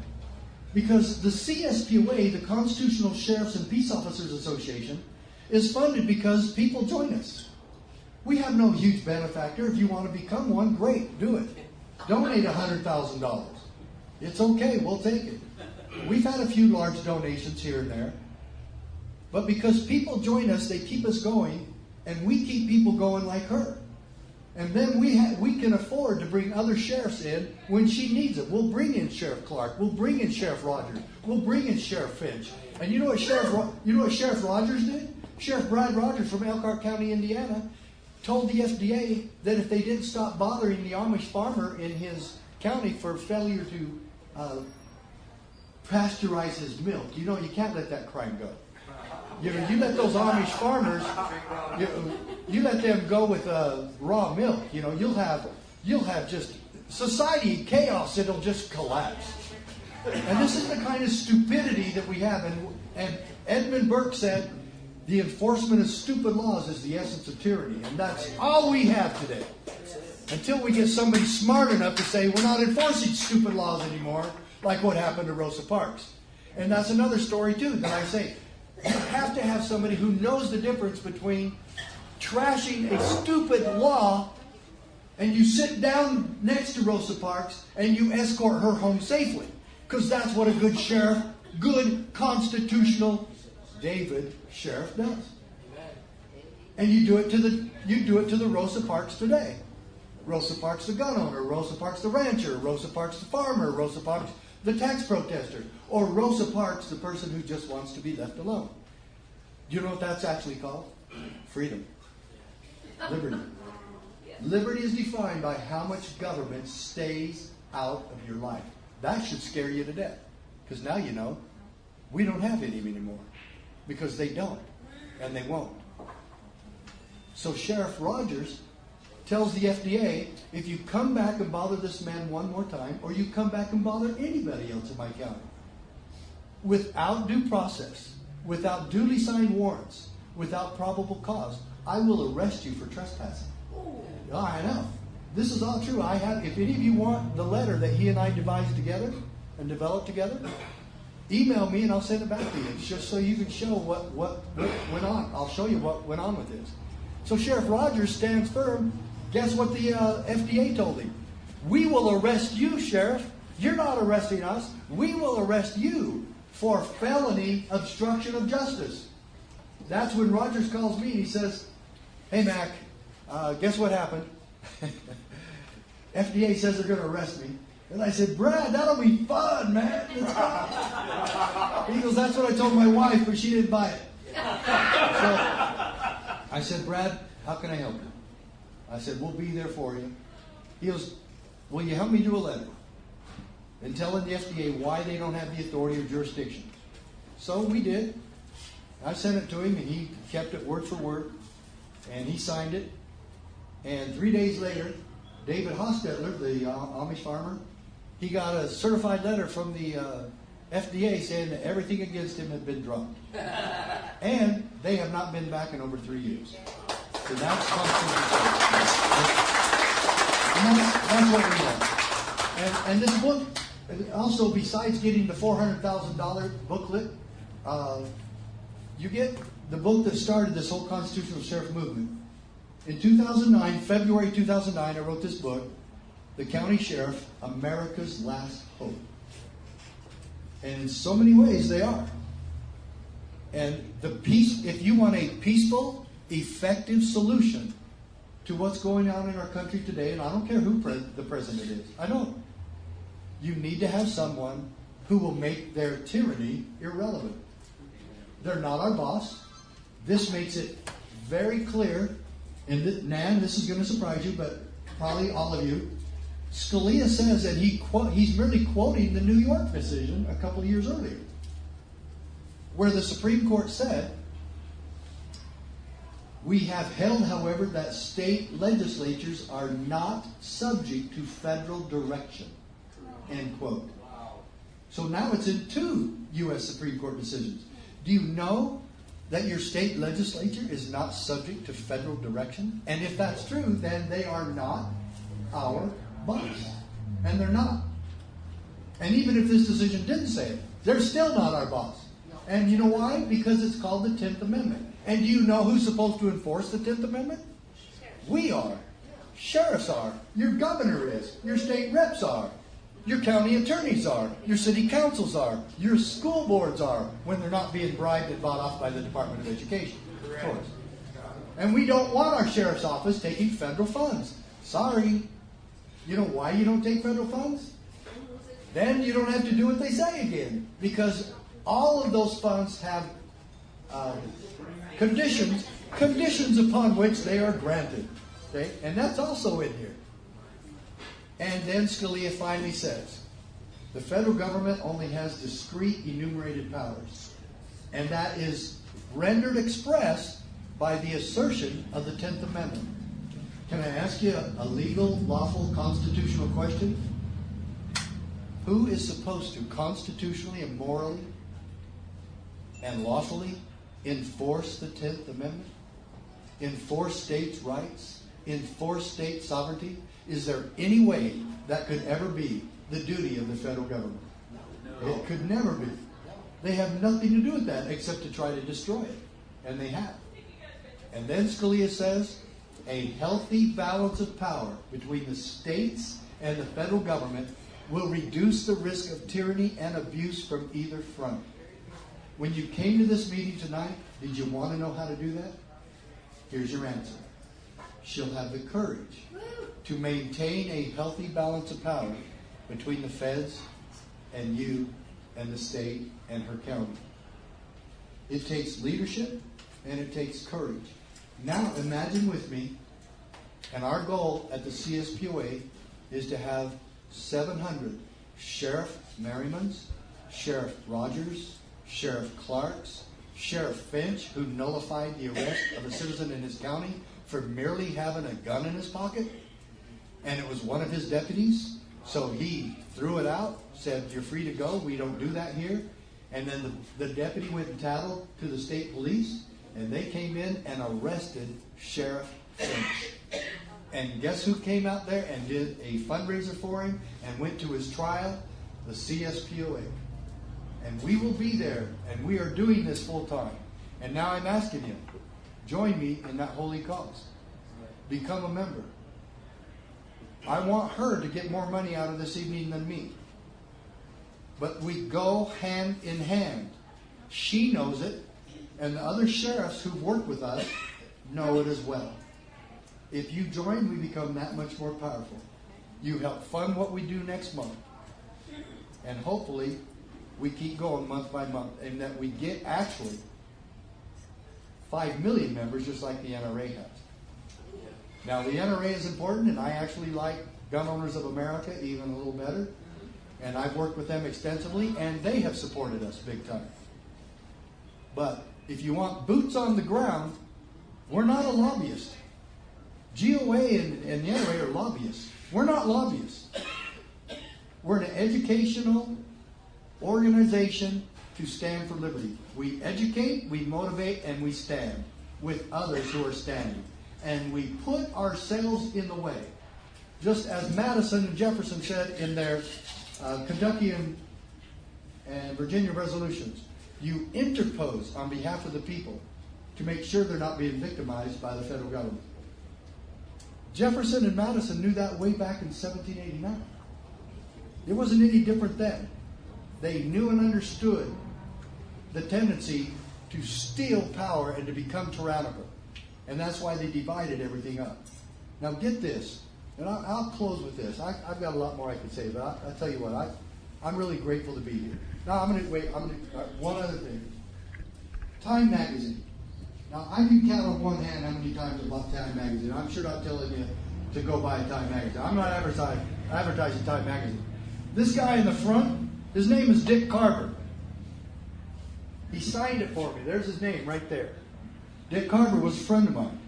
[SPEAKER 9] Because the CSPOA, the Constitutional Sheriffs and Peace Officers Association, is funded because people join us. We have no huge benefactor. If you want to become one, great, do it. Donate $100,000. It's okay, we'll take it. We've had a few large donations here and there. But because people join us, they keep us going, and we keep people going like her. And then we can afford to bring other sheriffs in when she needs it. We'll bring in Sheriff Clark. We'll bring in Sheriff Rogers. We'll bring in Sheriff Finch. And you know what Sheriff Rogers did? Sheriff Brad Rogers from Elkhart County, Indiana, told the FDA that if they didn't stop bothering the Amish farmer in his county for failure to pasteurize his milk, you can't let that crime go. You let those Amish farmers, you let them go with raw milk. You'll have just society chaos. It'll just collapse. And this is the kind of stupidity that we have. And Edmund Burke said, the enforcement of stupid laws is the essence of tyranny. And that's all we have today. Until we get somebody smart enough to say, we're not enforcing stupid laws anymore, like what happened to Rosa Parks. And that's another story, too, that I say. You have to have somebody who knows the difference between trashing a stupid law and you sit down next to Rosa Parks and you escort her home safely. Because that's what a good sheriff, good constitutional David sheriff does. And you do it to the Rosa Parks today. Rosa Parks the gun owner, Rosa Parks the rancher, Rosa Parks the farmer, Rosa Parks the tax protester, or Rosa Parks the person who just wants to be left alone. Do you know what that's actually called? Freedom. Liberty. Liberty is defined by how much government stays out of your life. That should scare you to death. Because now you know we don't have any anymore. Because they don't. And they won't. So Sheriff Rogers tells the FDA, if you come back and bother this man one more time, or you come back and bother anybody else in my county, without due process, without duly signed warrants, without probable cause, I will arrest you for trespassing. Oh, I know. This is all true. If any of you want the letter that he and I devised together and developed together, email me and I'll send it back to you, just so you can show what went on. I'll show you what went on with this. So Sheriff Rogers stands firm. Guess what the FDA told him? We will arrest you, Sheriff. You're not arresting us. We will arrest you for felony obstruction of justice. that's when Rogers calls me and he says, "Hey, Mac, guess what happened? FDA says they're going to arrest me." And I said, "Brad, that'll be fun, man. Let's go." He goes, "That's what I told my wife, but she didn't buy it." So I said, "Brad, how can I help you?" I said, "We'll be there for you." He goes, "Will you help me do a letter and telling the FDA why they don't have the authority or jurisdiction?" So we did. I sent it to him, and he kept it word for word, and he signed it. And 3 days later, David Hostetler, the Amish farmer, he got a certified letter from the FDA saying that everything against him had been dropped. And they have not been back in over 3 years. So that's and that's what we want. And this book, also besides getting the $400,000 booklet, you get the book that started this whole constitutional sheriff movement. In 2009, February 2009, I wrote this book, The County Sheriff, America's Last Hope. And in so many ways they are. And if you want a peaceful, effective solution to what's going on in our country today, and I don't care who the president is, I don't. You need to have someone who will make their tyranny irrelevant. They're not our boss. This makes it very clear. And Nan, this is going to surprise you, but probably all of you. Scalia says that he's merely quoting the New York decision a couple of years earlier, where the Supreme Court said, "We have held, however, that state legislatures are not subject to federal direction." End quote. So now it's in 2 U.S. Supreme Court decisions. Do you know that your state legislature is not subject to federal direction? And if that's true, then they are not our boss. And they're not. And even if this decision didn't say it, they're still not our boss. And you know why? Because it's called the 10th Amendment. And do you know who's supposed to enforce the 10th Amendment? We are. Sheriffs are. Your governor is. Your state reps are. Your county attorneys are. Your city councils are. Your school boards are, when they're not being bribed and bought off by the Department of Education. Of course. And we don't want our sheriff's office taking federal funds. Sorry. You know why you don't take federal funds? Then you don't have to do what they say again. Because all of those funds have conditions upon which they are granted. Okay? And that's also in here. And then Scalia finally says, the federal government only has discrete enumerated powers. And that is rendered express by the assertion of the 10th Amendment. Can I ask you a legal, lawful, constitutional question? Who is supposed to constitutionally and morally and lawfully enforce the 10th Amendment? Enforce states' rights? Enforce state sovereignty? Is there any way that could ever be the duty of the federal government? No. It could never be. They have nothing to do with that except to try to destroy it. And they have. And then Scalia says, a healthy balance of power between the states and the federal government will reduce the risk of tyranny and abuse from either front. When you came to this meeting tonight, did you want to know how to do that? Here's your answer. She'll have the courage to maintain a healthy balance of power between the feds and you and the state and her county. It takes leadership and it takes courage. Now imagine with me, and our goal at the CSPOA is to have 700 Sheriff Merrymans, Sheriff Rogers, Sheriff Clarks, Sheriff Finch, who nullified the arrest of a citizen in his county for merely having a gun in his pocket. And it was one of his deputies. So he threw it out, said, "You're free to go. We don't do that here." And then the deputy went and tattled to the state police. And they came in and arrested Sheriff Finch. And guess who came out there and did a fundraiser for him and went to his trial? The CSPOA. And we will be there. And we are doing this full time. And now I'm asking you, join me in that holy cause. Become a member. I want her to get more money out of this evening than me. But we go hand in hand. She knows it. And the other sheriffs who work with us know it as well. If you join, we become that much more powerful. You help fund what we do next month. And hopefully, we keep going month by month, and that we get actually 5 million members, just like the NRA has. Now, the NRA is important, and I actually like Gun Owners of America even a little better. And I've worked with them extensively, and they have supported us big time. But if you want boots on the ground, we're not a lobbyist. GOA and the NRA are lobbyists. We're not lobbyists. We're an educational organization to stand for liberty. We educate, we motivate, and we stand with others who are standing. And we put ourselves in the way. Just as Madison and Jefferson said in their Kentucky and Virginia resolutions, you interpose on behalf of the people to make sure they're not being victimized by the federal government. Jefferson and Madison knew that way back in 1789. It wasn't any different then. They knew and understood the tendency to steal power and to become tyrannical. And that's why they divided everything up. Now get this, and I'll close with this. I've got a lot more I could say, but I'll tell you what, I'm really grateful to be here. Now I'm going to wait, one other thing. Time Magazine. Now I can count on one hand how many times I bought Time Magazine. I'm sure not telling you to go buy a Time Magazine. I'm not advertising Time Magazine. This guy in the front, his name is Dick Carver. He signed it for me. There's his name right there. Dick Carver was a friend of mine.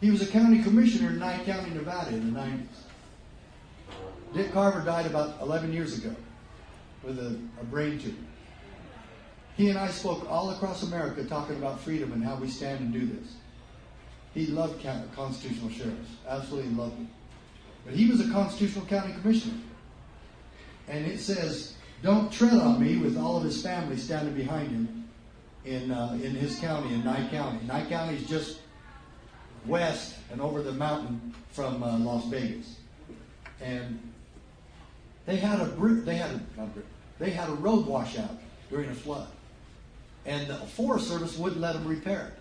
[SPEAKER 9] He was a county commissioner in Nye County, Nevada in the 90s. Dick Carver died about 11 years ago with a brain tumor. He and I spoke all across America talking about freedom and how we stand and do this. He loved constitutional sheriffs. Absolutely loved them. But he was a constitutional county commissioner. And it says, don't tread on me, with all of his family standing behind him in his county, in Nye County. Nye County is just west and over the mountain from Las Vegas. And they had a road washout during a flood. And the Forest Service wouldn't let them repair it.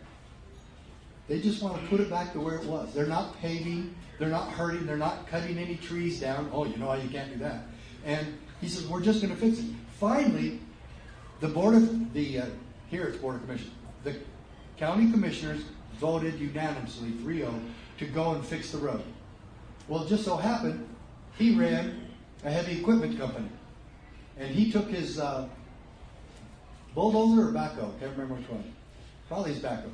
[SPEAKER 9] They just want to put it back to where it was. They're not paving, they're not hurting, they're not cutting any trees down. Oh, you know how you can't do that. And he says, we're just going to fix it. Finally, the here it's Board of Commissioners, the county commissioners voted unanimously, 3-0, to go and fix the road. Well, it just so happened, he ran a heavy equipment company. And he took his bulldozer or backhoe, can't remember which one. Probably his backhoe.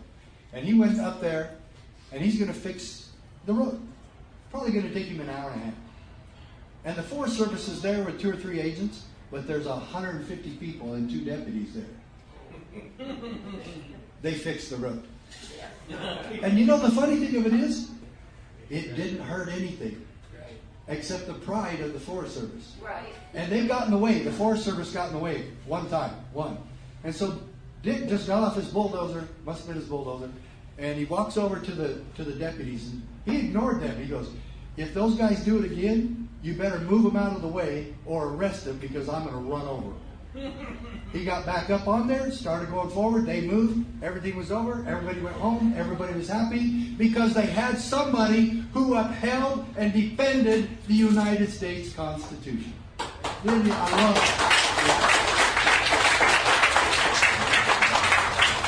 [SPEAKER 9] And he went up there, and he's going to fix the road. Probably going to take him an hour and a half. And the Forest Service is there with 2 or 3 agents, but there's 150 people and 2 deputies there. They fixed the road. And you know the funny thing of it is, it didn't hurt anything except the pride of the Forest Service. Right. And they've gotten away. The Forest Service got in the way one time. And so Dick just got off his bulldozer, must have been his bulldozer, and he walks over to the deputies, and he ignored them. He goes, if those guys do it again, you better move them out of the way or arrest them, because I'm going to run over them. He got back up on there, started going forward, they moved, everything was over, everybody went home, everybody was happy, because they had somebody who upheld and defended the United States Constitution. I love it.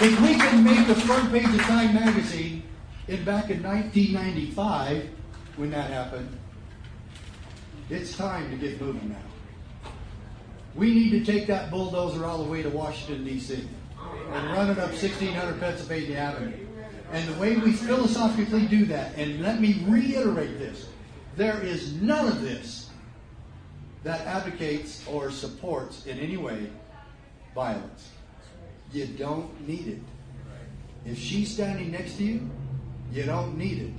[SPEAKER 9] If we can make the front page of Time Magazine back in 1995, when that happened, it's time to get moving now. We need to take that bulldozer all the way to Washington, D.C. and run it up 1600 Pennsylvania Avenue. And the way we philosophically do that, and let me reiterate this, there is none of this that advocates or supports in any way violence. You don't need it. If she's standing next to you, you don't need it.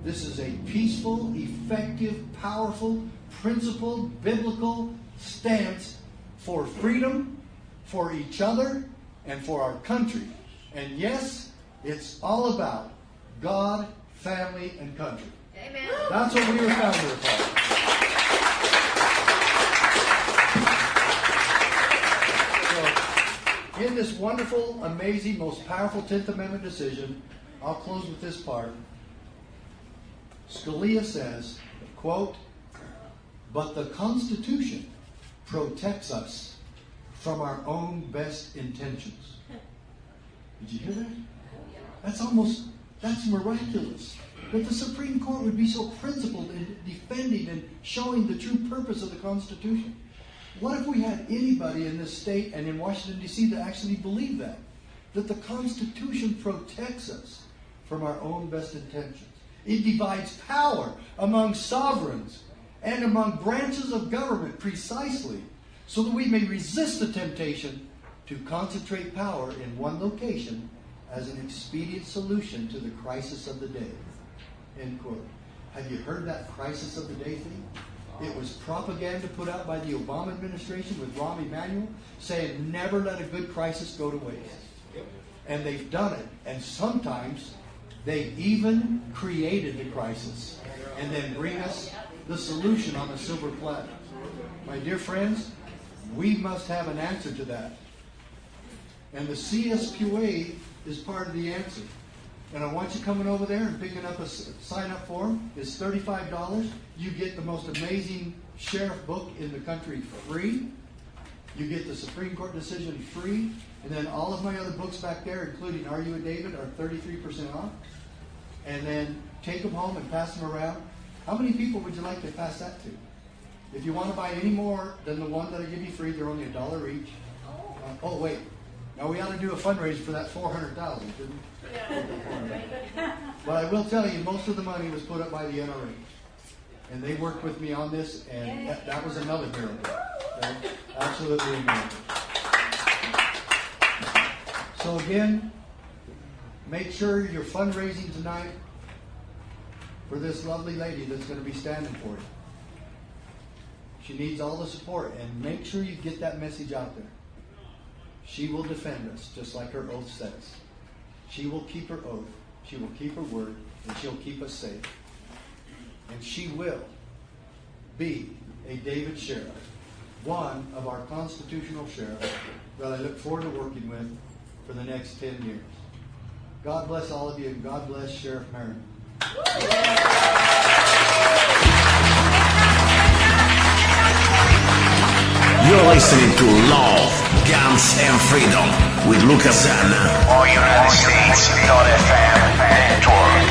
[SPEAKER 9] This is a peaceful, effective, powerful, principled, biblical stance for freedom, for each other, and for our country. And yes, it's all about God, family, and country. Amen. That's what we were founded upon. So, in the this wonderful, amazing, most powerful 10th Amendment decision, I'll close with this part. Scalia says, quote, "But the Constitution protects us from our own best intentions." Did you hear that? That's miraculous. That the Supreme Court would be so principled in defending and showing the true purpose of the Constitution. What if we had anybody in this state and in Washington, D.C. that actually believed that? That the Constitution protects us from our own best intentions. It divides power among sovereigns and among branches of government precisely so that we may resist the temptation to concentrate power in one location as an expedient solution to the crisis of the day. End quote. Have you heard that crisis of the day thing? It was propaganda put out by the Obama administration with Rahm Emanuel saying never let a good crisis go to waste. And they've done it. And sometimes they've even created the crisis and then bring us the solution on a silver platter. My dear friends, we must have an answer to that. And the CSQA is part of the answer. And I want you coming over there and picking up a sign-up form. It's $35. You get the most amazing sheriff book in the country free. You get the Supreme Court decision free. And then all of my other books back there, including Are You a David, are 33% off. And then take them home and pass them around. How many people would you like to pass that to? If you want to buy any more than the one that I give you free, they're only $1 each. Oh, wait. Now we ought to do a fundraiser for that $400,000, didn't we? But I will tell you, most of the money was put up by the NRA. And they worked with me on this, and that was another miracle. Okay? Absolutely a miracle. So again, make sure you're fundraising tonight for this lovely lady that's going to be standing for you. She needs all the support, and make sure you get that message out there. She will defend us, just like her oath says. She will keep her oath, she will keep her word, and she'll keep us safe. And she will be a David sheriff, one of our constitutional sheriffs that I look forward to working with for the next 10 years. God bless all of you, and God bless Sheriff Merryman.
[SPEAKER 6] You're listening to Love, Guns and Freedom with Luca on United States.fm network.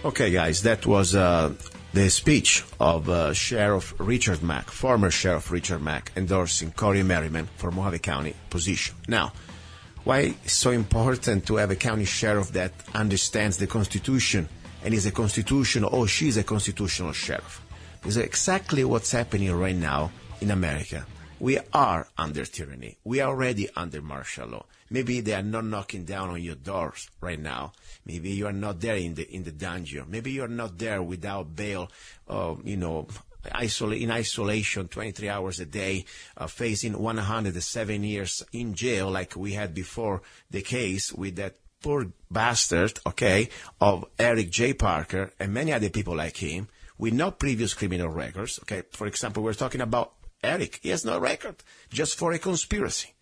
[SPEAKER 3] Okay, guys, that was the speech of Sheriff Richard Mack, former Sheriff Richard Mack, endorsing Cori Merryman for Mohave County position. Now, why it's so important to have a county sheriff that understands the Constitution and is a constitutional, or she's a constitutional sheriff? This is exactly what's happening right now in America. We are under tyranny. We are already under martial law. Maybe they are not knocking down on your doors right now. Maybe you are not there in the dungeon. Maybe you are not there without bail, in isolation 23 hours a day, facing 107 years in jail like we had before the case with that poor bastard, of Eric J. Parker and many other people like him with no previous criminal records. For example, we're talking about Eric. He has no record, just for a conspiracy.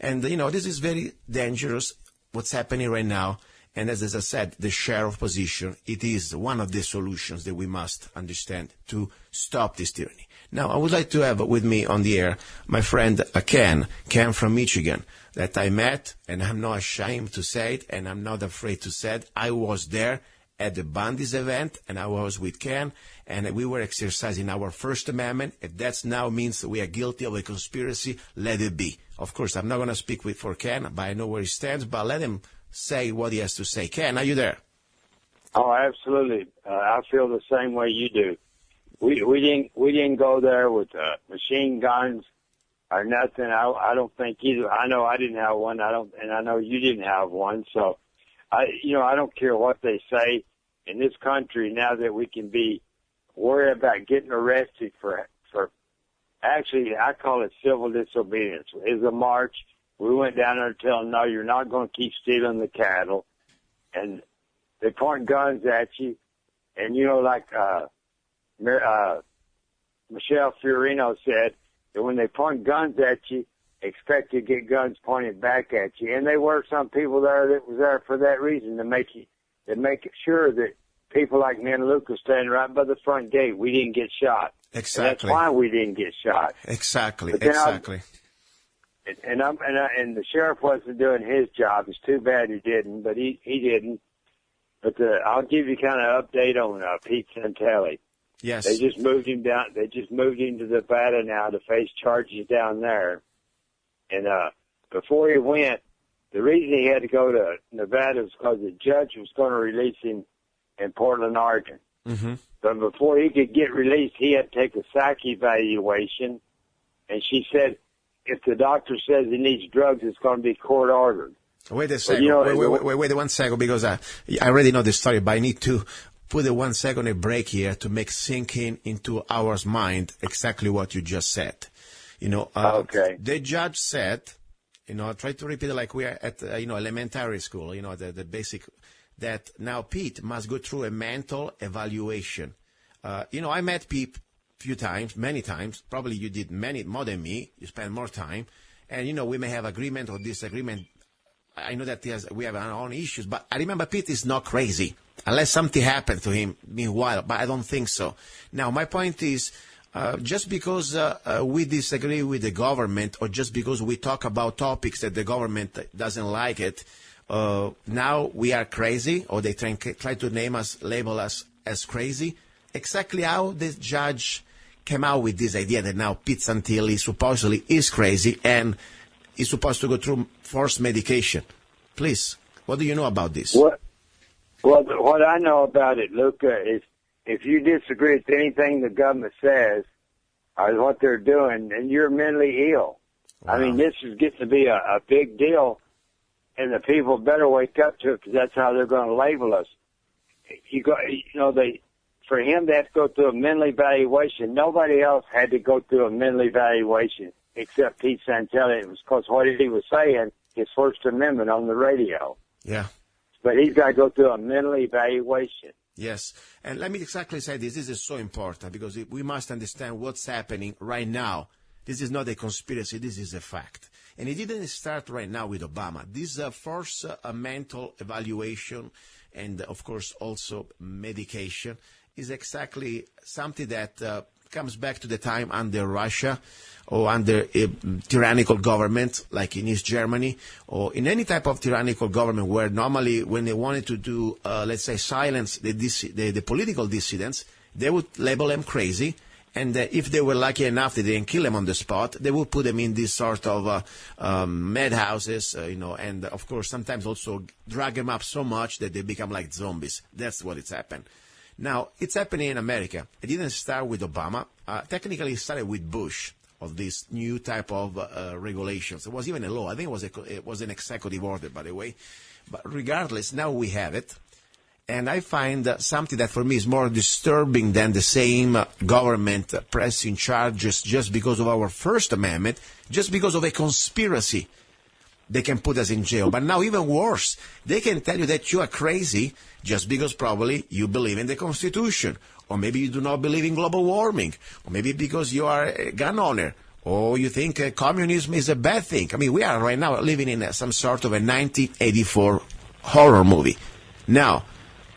[SPEAKER 3] And, this is very dangerous, what's happening right now. And as I said, the sheriff position, it is one of the solutions that we must understand to stop this tyranny. Now, I would like to have with me on the air my friend Ken from Michigan, that I met, and I'm not ashamed to say it, and I'm not afraid to say it. I was there at the Bundy's event, and I was with Ken, and we were exercising our First Amendment. If that now means we are guilty of a conspiracy, let it be. Of course, I'm not going to speak for Ken, but I know where he stands, but let him say what he has to say. Ken, are you there?
[SPEAKER 10] Oh, absolutely. I feel the same way you do. We didn't go there with machine guns or nothing. I don't think either. I know I didn't have one. And I know you didn't have one. So, I don't care what they say in this country now that we can be worried about getting arrested for actually, I call it civil disobedience. It's a march. We went down there to tell them, no, you're not going to keep stealing the cattle. And they point guns at you. And like Michelle Fiorino said, that when they point guns at you, expect to get guns pointed back at you. And there were some people there that was there for that reason, to make sure that people like me and Luca standing right by the front gate, we didn't get shot.
[SPEAKER 3] Exactly.
[SPEAKER 10] And that's why we didn't get shot.
[SPEAKER 3] Exactly.
[SPEAKER 10] And the sheriff wasn't doing his job. It's too bad he didn't, but he didn't. But I'll give you kind of update on Pete Santilli.
[SPEAKER 3] Yes.
[SPEAKER 10] They just moved him down. They just moved him to Nevada now to face charges down there. And before he went, the reason he had to go to Nevada was because the judge was going to release him in Portland, Oregon.
[SPEAKER 3] Mm-hmm.
[SPEAKER 10] But before he could get released, he had to take a psych evaluation. And she said, if the doctor says he needs drugs, it's going to be court ordered.
[SPEAKER 3] Wait a second. Wait 1 second, because I already know the story, but I need to put a 1 second a break here to make sinking into our mind exactly what you just said. Okay. The judge said, I try to repeat it like we are at, elementary school, the basic, that now Pete must go through a mental evaluation. I met Pete few times, many times. Probably you did many more than me. You spend more time. And, we may have agreement or disagreement. I know that we have our own issues, but I remember Pete is not crazy, unless something happened to him meanwhile, but I don't think so. Now, my point is, just because we disagree with the government, or just because we talk about topics that the government doesn't like it, now we are crazy, or they try to label us as crazy. Exactly how the judge came out with this idea that now Pete Santilli supposedly is crazy and is supposed to go through forced medication. Please, what do you know about this?
[SPEAKER 10] What I know about it, Luca, is if you disagree with anything the government says or what they're doing, then you're mentally ill. Wow. I mean, this is getting to be a big deal, and the people better wake up to it, because that's how they're going to label us. For him to have to go through a mental evaluation, nobody else had to go through a mental evaluation except Pete Santilli. It was because what he was saying, his First Amendment on the radio.
[SPEAKER 3] Yeah.
[SPEAKER 10] But he's got to go through a mental evaluation.
[SPEAKER 3] Yes. And let me exactly say this. This is so important, because we must understand what's happening right now. This is not a conspiracy. This is a fact. And it didn't start right now with Obama. This forced mental evaluation and, of course, also medication is exactly something that comes back to the time under Russia or under a tyrannical government like in East Germany, or in any type of tyrannical government where normally when they wanted to do, let's say, silence the political dissidents, they would label them crazy. And if they were lucky enough that they didn't kill them on the spot, they would put them in these sort of madhouses, and of course sometimes also drag them up so much that they become like zombies. That's what it's happened. Now, it's happening in America. It didn't start with Obama. Technically, it started with Bush, of this new type of regulations. It was even a law. I think it was an executive order, by the way. But regardless, now we have it. And I find something that for me is more disturbing than the same government pressing charges just because of our First Amendment, just because of a conspiracy. They can put us in jail. But now even worse, they can tell you that you are crazy just because probably you believe in the Constitution, or maybe you do not believe in global warming, or maybe because you are a gun owner, or you think communism is a bad thing. I mean, we are right now living in some sort of a 1984 horror movie. Now,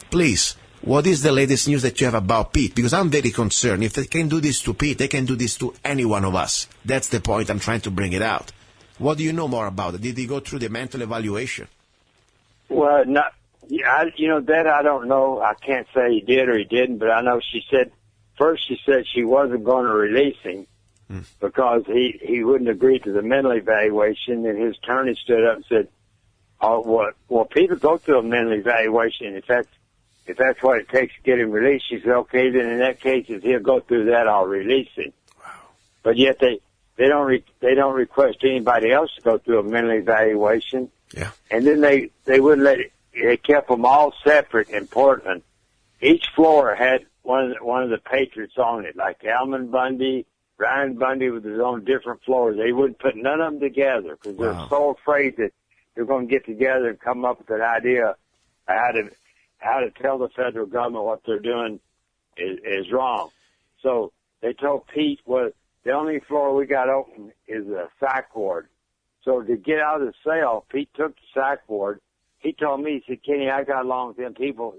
[SPEAKER 3] please, what is the latest news that you have about Pete? Because I'm very concerned. If they can do this to Pete, they can do this to any one of us. That's the point I'm trying to bring it out. What do you know more about it? Did he go through the mental evaluation?
[SPEAKER 10] Well, that I don't know. I can't say he did or he didn't, but I know she said she wasn't going to release him because he wouldn't agree to the mental evaluation, and his attorney stood up and said, "Oh, well, Peter, go through a mental evaluation. If that's what it takes to get him released." She said, "Okay, then in that case, if he'll go through that, I'll release him." Wow. But yet they don't request anybody else to go through a mental evaluation.
[SPEAKER 3] Yeah.
[SPEAKER 10] And then they wouldn't let it. They kept them all separate in Portland. Each floor had one of the patriots on it, like Alman Bundy, Ryan Bundy, with his own different floors. They wouldn't put none of them together because they're so afraid that they're going to get together and come up with an idea of how to tell the federal government what they're doing is wrong. So they told Pete, well, the only floor we got open is a psych ward. So to get out of the cell, Pete took the psych ward. He told me, he said, Kenny, I got along with them people,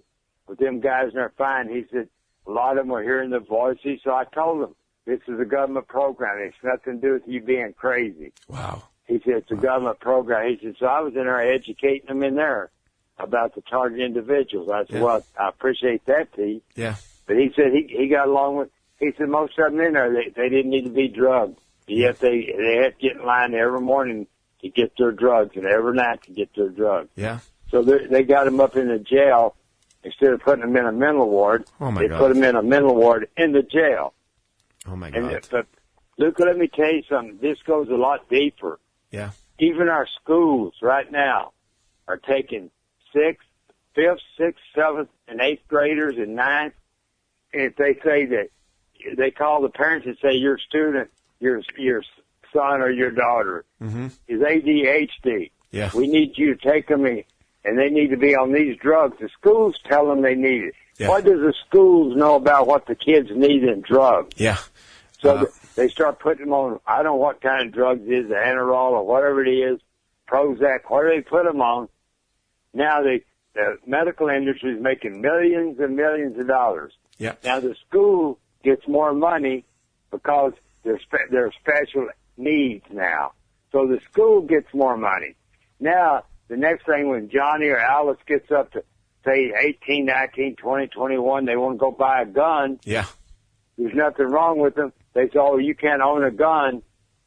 [SPEAKER 10] with them guys, and they're fine. He said, a lot of them were hearing the voices. So I told them, this is a government program. It's nothing to do with you being crazy.
[SPEAKER 3] Wow.
[SPEAKER 10] He said, it's a government program. He said, so I was in there educating them in there about the target individuals. I said, well, I appreciate that, Pete.
[SPEAKER 3] Yeah.
[SPEAKER 10] But he said he got along with, he said most of them in there, they didn't need to be drugged. Yet they had to get in line every morning to get their drugs and every night to get their drugs.
[SPEAKER 3] Yeah.
[SPEAKER 10] So they got them up in the jail instead of putting them in a mental ward.
[SPEAKER 3] Oh, my
[SPEAKER 10] they
[SPEAKER 3] God.
[SPEAKER 10] put them in a mental ward in the jail.
[SPEAKER 3] Oh, my God.
[SPEAKER 10] But, Luca, let me tell you something. This goes a lot deeper.
[SPEAKER 3] Yeah.
[SPEAKER 10] Even our schools right now are taking 5th, 6th, 7th, and 8th graders and 9th. And if they say that, they call the parents and say your student, your son or your daughter is ADHD.
[SPEAKER 3] Yeah.
[SPEAKER 10] We need you to take them in, and they need to be on these drugs. The schools tell them they need it.
[SPEAKER 3] Yeah.
[SPEAKER 10] What does the schools know about what the kids need in drugs?
[SPEAKER 3] Yeah.
[SPEAKER 10] So they start putting them on, I don't know what kind of drugs it is, the Anarol or whatever it is, Prozac, whatever they put them on. Now the medical industry is making millions and millions of dollars.
[SPEAKER 3] Yeah.
[SPEAKER 10] Now the school gets more money because they're special needs now. So the school gets more money. Now, the next thing when Johnny or Alice gets up to, say, 18, 19, 20, 21, they want to go buy a gun.
[SPEAKER 3] Yeah.
[SPEAKER 10] There's nothing wrong with them. They say, oh, you can't own a gun.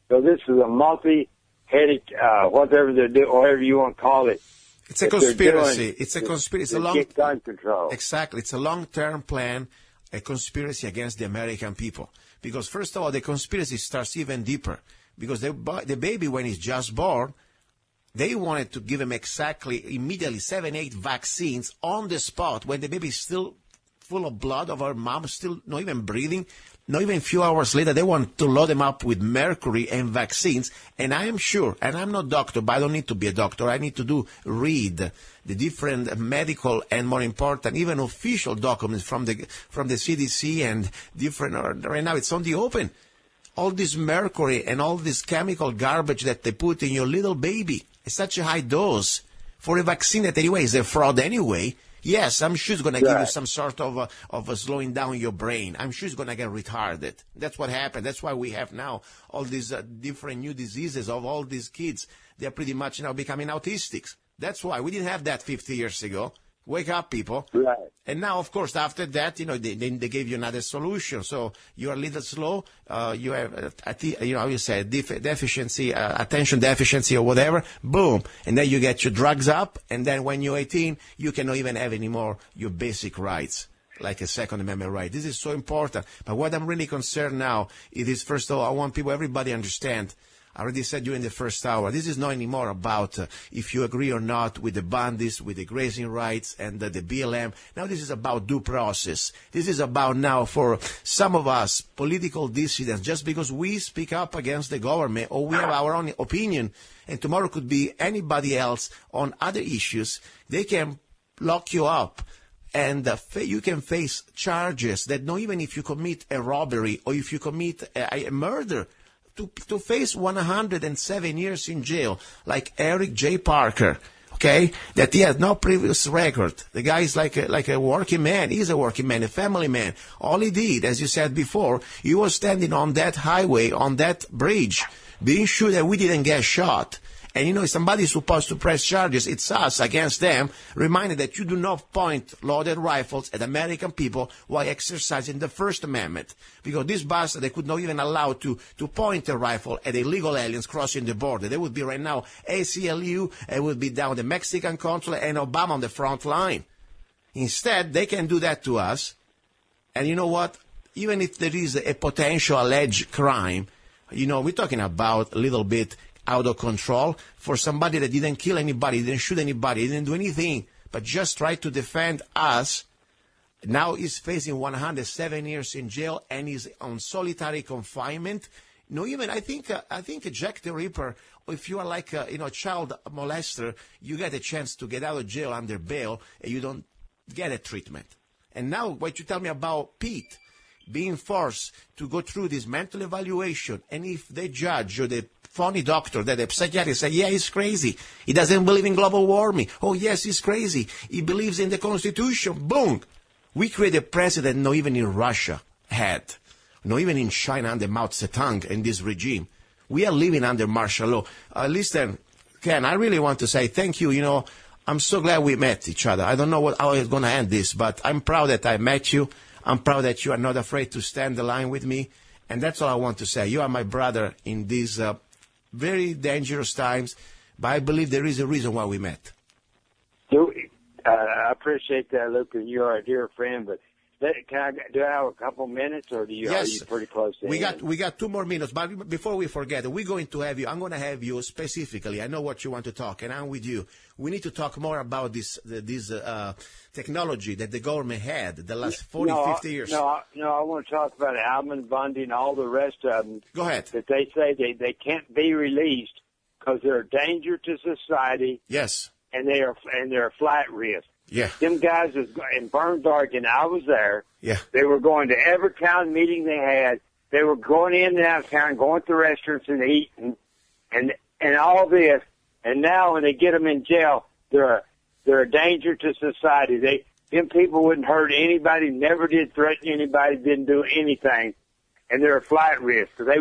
[SPEAKER 10] So this is a multi-headed, whatever they do, whatever you want to call it.
[SPEAKER 3] It's a conspiracy. It's a conspiracy. It's a long
[SPEAKER 10] get gun control.
[SPEAKER 3] Exactly. It's a long-term plan, a conspiracy against the American people. Because first of all, the conspiracy starts even deeper. Because the baby, when he's just born, they wanted to give him immediately 7, 8 vaccines on the spot when the baby is still full of blood of our mom, still not even breathing. Not even a few hours later, they want to load them up with mercury and vaccines. And I am sure, and I'm not a doctor, but I don't need to be a doctor. I need to read the different medical and, more important, even official documents from the CDC and different. Right now, it's on the open. All this mercury and all this chemical garbage that they put in your little baby. It's such a high dose for a vaccine that anyway is a fraud anyway. Yes, I'm sure it's going to give you some sort of slowing down your brain. I'm sure it's going to get retarded. That's what happened. That's why we have now all these different new diseases of all these kids. They're pretty much now becoming autistics. That's why we didn't have that 50 years ago. Wake up, people.
[SPEAKER 10] Right.
[SPEAKER 3] And now, of course, after that, they gave you another solution. So you're a little slow. You have, you say deficiency, attention deficiency or whatever. Boom. And then you get your drugs up. And then when you're 18, you cannot even have anymore your basic rights, like a Second Amendment right. This is so important. But what I'm really concerned now is, first of all, I want everybody understand. I already said during the first hour, this is not anymore about if you agree or not with the Bundys, with the grazing rights and the BLM. Now this is about due process. This is about now for some of us, political dissidents, just because we speak up against the government or we have our own opinion, and tomorrow could be anybody else on other issues, they can lock you up. And you can face charges that not even if you commit a robbery or if you commit a murder, to face 107 years in jail, like Eric J. Parker, okay, that he had no previous record. The guy is like a working man. He's a working man, a family man. All he did, as you said before, he was standing on that highway, on that bridge, being sure that we didn't get shot. And, if somebody's supposed to press charges, it's us against them, reminded that you do not point loaded rifles at American people while exercising the First Amendment. Because this bastard, they could not even allow to point a rifle at illegal aliens crossing the border. They would be right now ACLU, it would be down the Mexican consulate and Obama on the front line. Instead, they can do that to us. And you know what? Even if there is a potential alleged crime, we're talking about a little bit out of control for somebody that didn't kill anybody, didn't shoot anybody, didn't do anything, but just tried to defend us. Now he's facing 107 years in jail and is on solitary confinement. Even I think Jack the Ripper, if you are like a child molester, you get a chance to get out of jail under bail, and you don't get a treatment. And now what you tell me about Pete being forced to go through this mental evaluation, and if the judge or the funny doctor, that the psychiatrist say, yeah, he's crazy. He doesn't believe in global warming. Oh, yes, he's crazy. He believes in the Constitution. Boom. We create a president not even in Russia had, not even in China under Mao Zedong and this regime. We are living under martial law. Listen, Ken, I really want to say thank you. You know, I'm so glad we met each other. I don't know how it's going to end this, but I'm proud that I met you. I'm proud that you are not afraid to stand the line with me. And that's all I want to say. You are my brother in these very dangerous times, but I believe there is a reason why we met.
[SPEAKER 10] I appreciate that, Luca. You are a dear friend, but do I have a couple minutes, or
[SPEAKER 3] Yes.
[SPEAKER 10] are you pretty close to it?
[SPEAKER 3] We got 2 more minutes, but before we forget, I'm going to have you specifically. I know what you want to talk, and I'm with you. We need to talk more about this technology that the government had the last 50 years.
[SPEAKER 10] I want to talk about Alvin, Bundy, and all the rest of them.
[SPEAKER 3] Go ahead.
[SPEAKER 10] That they say they can't be released because they're a danger to society.
[SPEAKER 3] Yes.
[SPEAKER 10] And they're a flight risk.
[SPEAKER 3] Yeah.
[SPEAKER 10] Them guys was in Burn Dark, and I was there.
[SPEAKER 3] Yeah.
[SPEAKER 10] They were going to every town meeting they had. They were going in and out of town, going to restaurants and eating, and all this. And now when they get them in jail, they're a danger to society. Them people wouldn't hurt anybody, never did threaten anybody, didn't do anything, and they're a flight risk. So they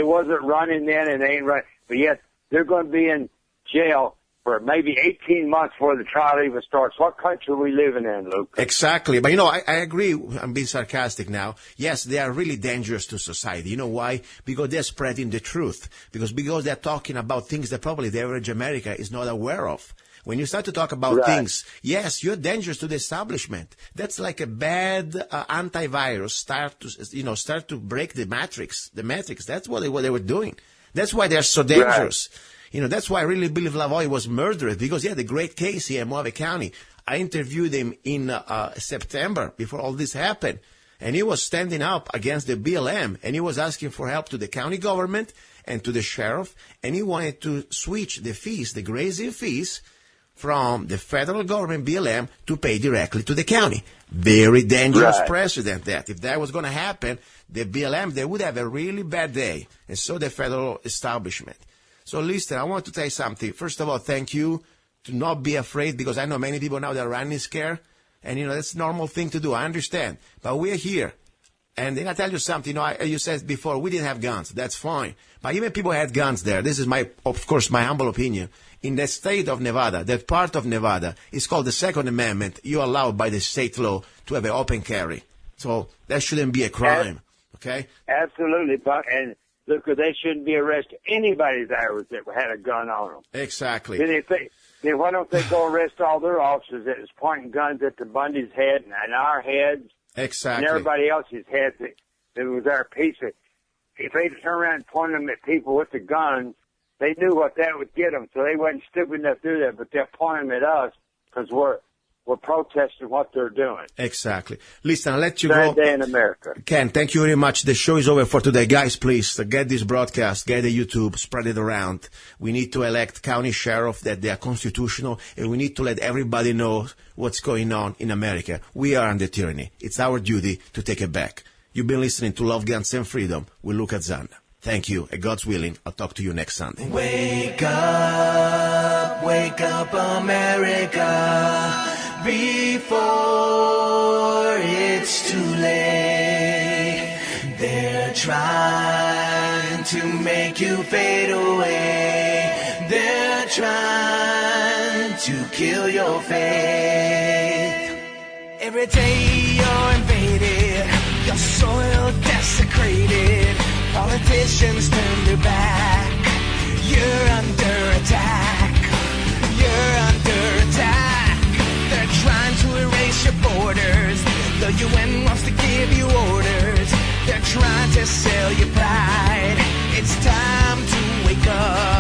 [SPEAKER 10] wasn't running then, and they ain't running. But yet they're going to be in jail for maybe 18 months before the trial even starts. What country are we living in, Luke?
[SPEAKER 3] Exactly. But, I agree. I'm being sarcastic now. Yes, they are really dangerous to society. You know why? Because they're spreading the truth. Because they're talking about things that probably the average American is not aware of. When you start to talk about things, yes, you're dangerous to the establishment. That's like a bad antivirus start to break the matrix. That's what they were doing. That's why they're so dangerous. Right. That's why I really believe Lavoie was murdered, because he had a great case here in Mohave County. I interviewed him in September before all this happened, and he was standing up against the BLM, and he was asking for help to the county government and to the sheriff, and he wanted to switch the fees, the grazing fees, from the federal government BLM to pay directly to the county. Very dangerous precedent that. If that was going to happen, the BLM, they would have a really bad day, and so the federal establishment. So listen, I want to tell you something. First of all, thank you to not be afraid, because I know many people now that are running scared, and that's a normal thing to do. I understand. But we're here. And then I tell you something, you said before, we didn't have guns. That's fine. But even people had guns there. This is of course, my humble opinion. In the state of Nevada, that part of Nevada is called the Second Amendment. You're allowed by the state law to have an open carry. So that shouldn't be a crime. Okay?
[SPEAKER 10] Absolutely, Buck. And look, they shouldn't be arresting anybody that had a gun on them.
[SPEAKER 3] Exactly.
[SPEAKER 10] Then why don't they go arrest all their officers that was pointing guns at the Bundy's head and our heads?
[SPEAKER 3] Exactly.
[SPEAKER 10] And everybody else's heads that was our piece of. If they turn around and point them at people with the guns, they knew what that would get them, so they wasn't stupid enough to do that, but they're pointing them at us because we're protesting what they're doing.
[SPEAKER 3] Exactly. Listen, I'll let you
[SPEAKER 10] Sad
[SPEAKER 3] go.
[SPEAKER 10] day in America.
[SPEAKER 3] Ken, thank you very much. The show is over for today. Guys, please get this broadcast, get the YouTube, spread it around. We need to elect county sheriff that they are constitutional, and we need to let everybody know what's going on in America. We are under tyranny. It's our duty to take it back. You've been listening to Love, Guns, and Freedom with Luca Zanna. Thank you, and God's willing, I'll talk to you next Sunday.
[SPEAKER 5] Wake up, America, before it's too late. They're trying to make you fade away. They're trying to kill your faith. Every day you're invaded, your soil desecrated. Politicians turn their back. You're under attack. You're under attack. They're trying to erase your borders. The UN wants to give you orders. They're trying to sell your pride. It's time to wake up.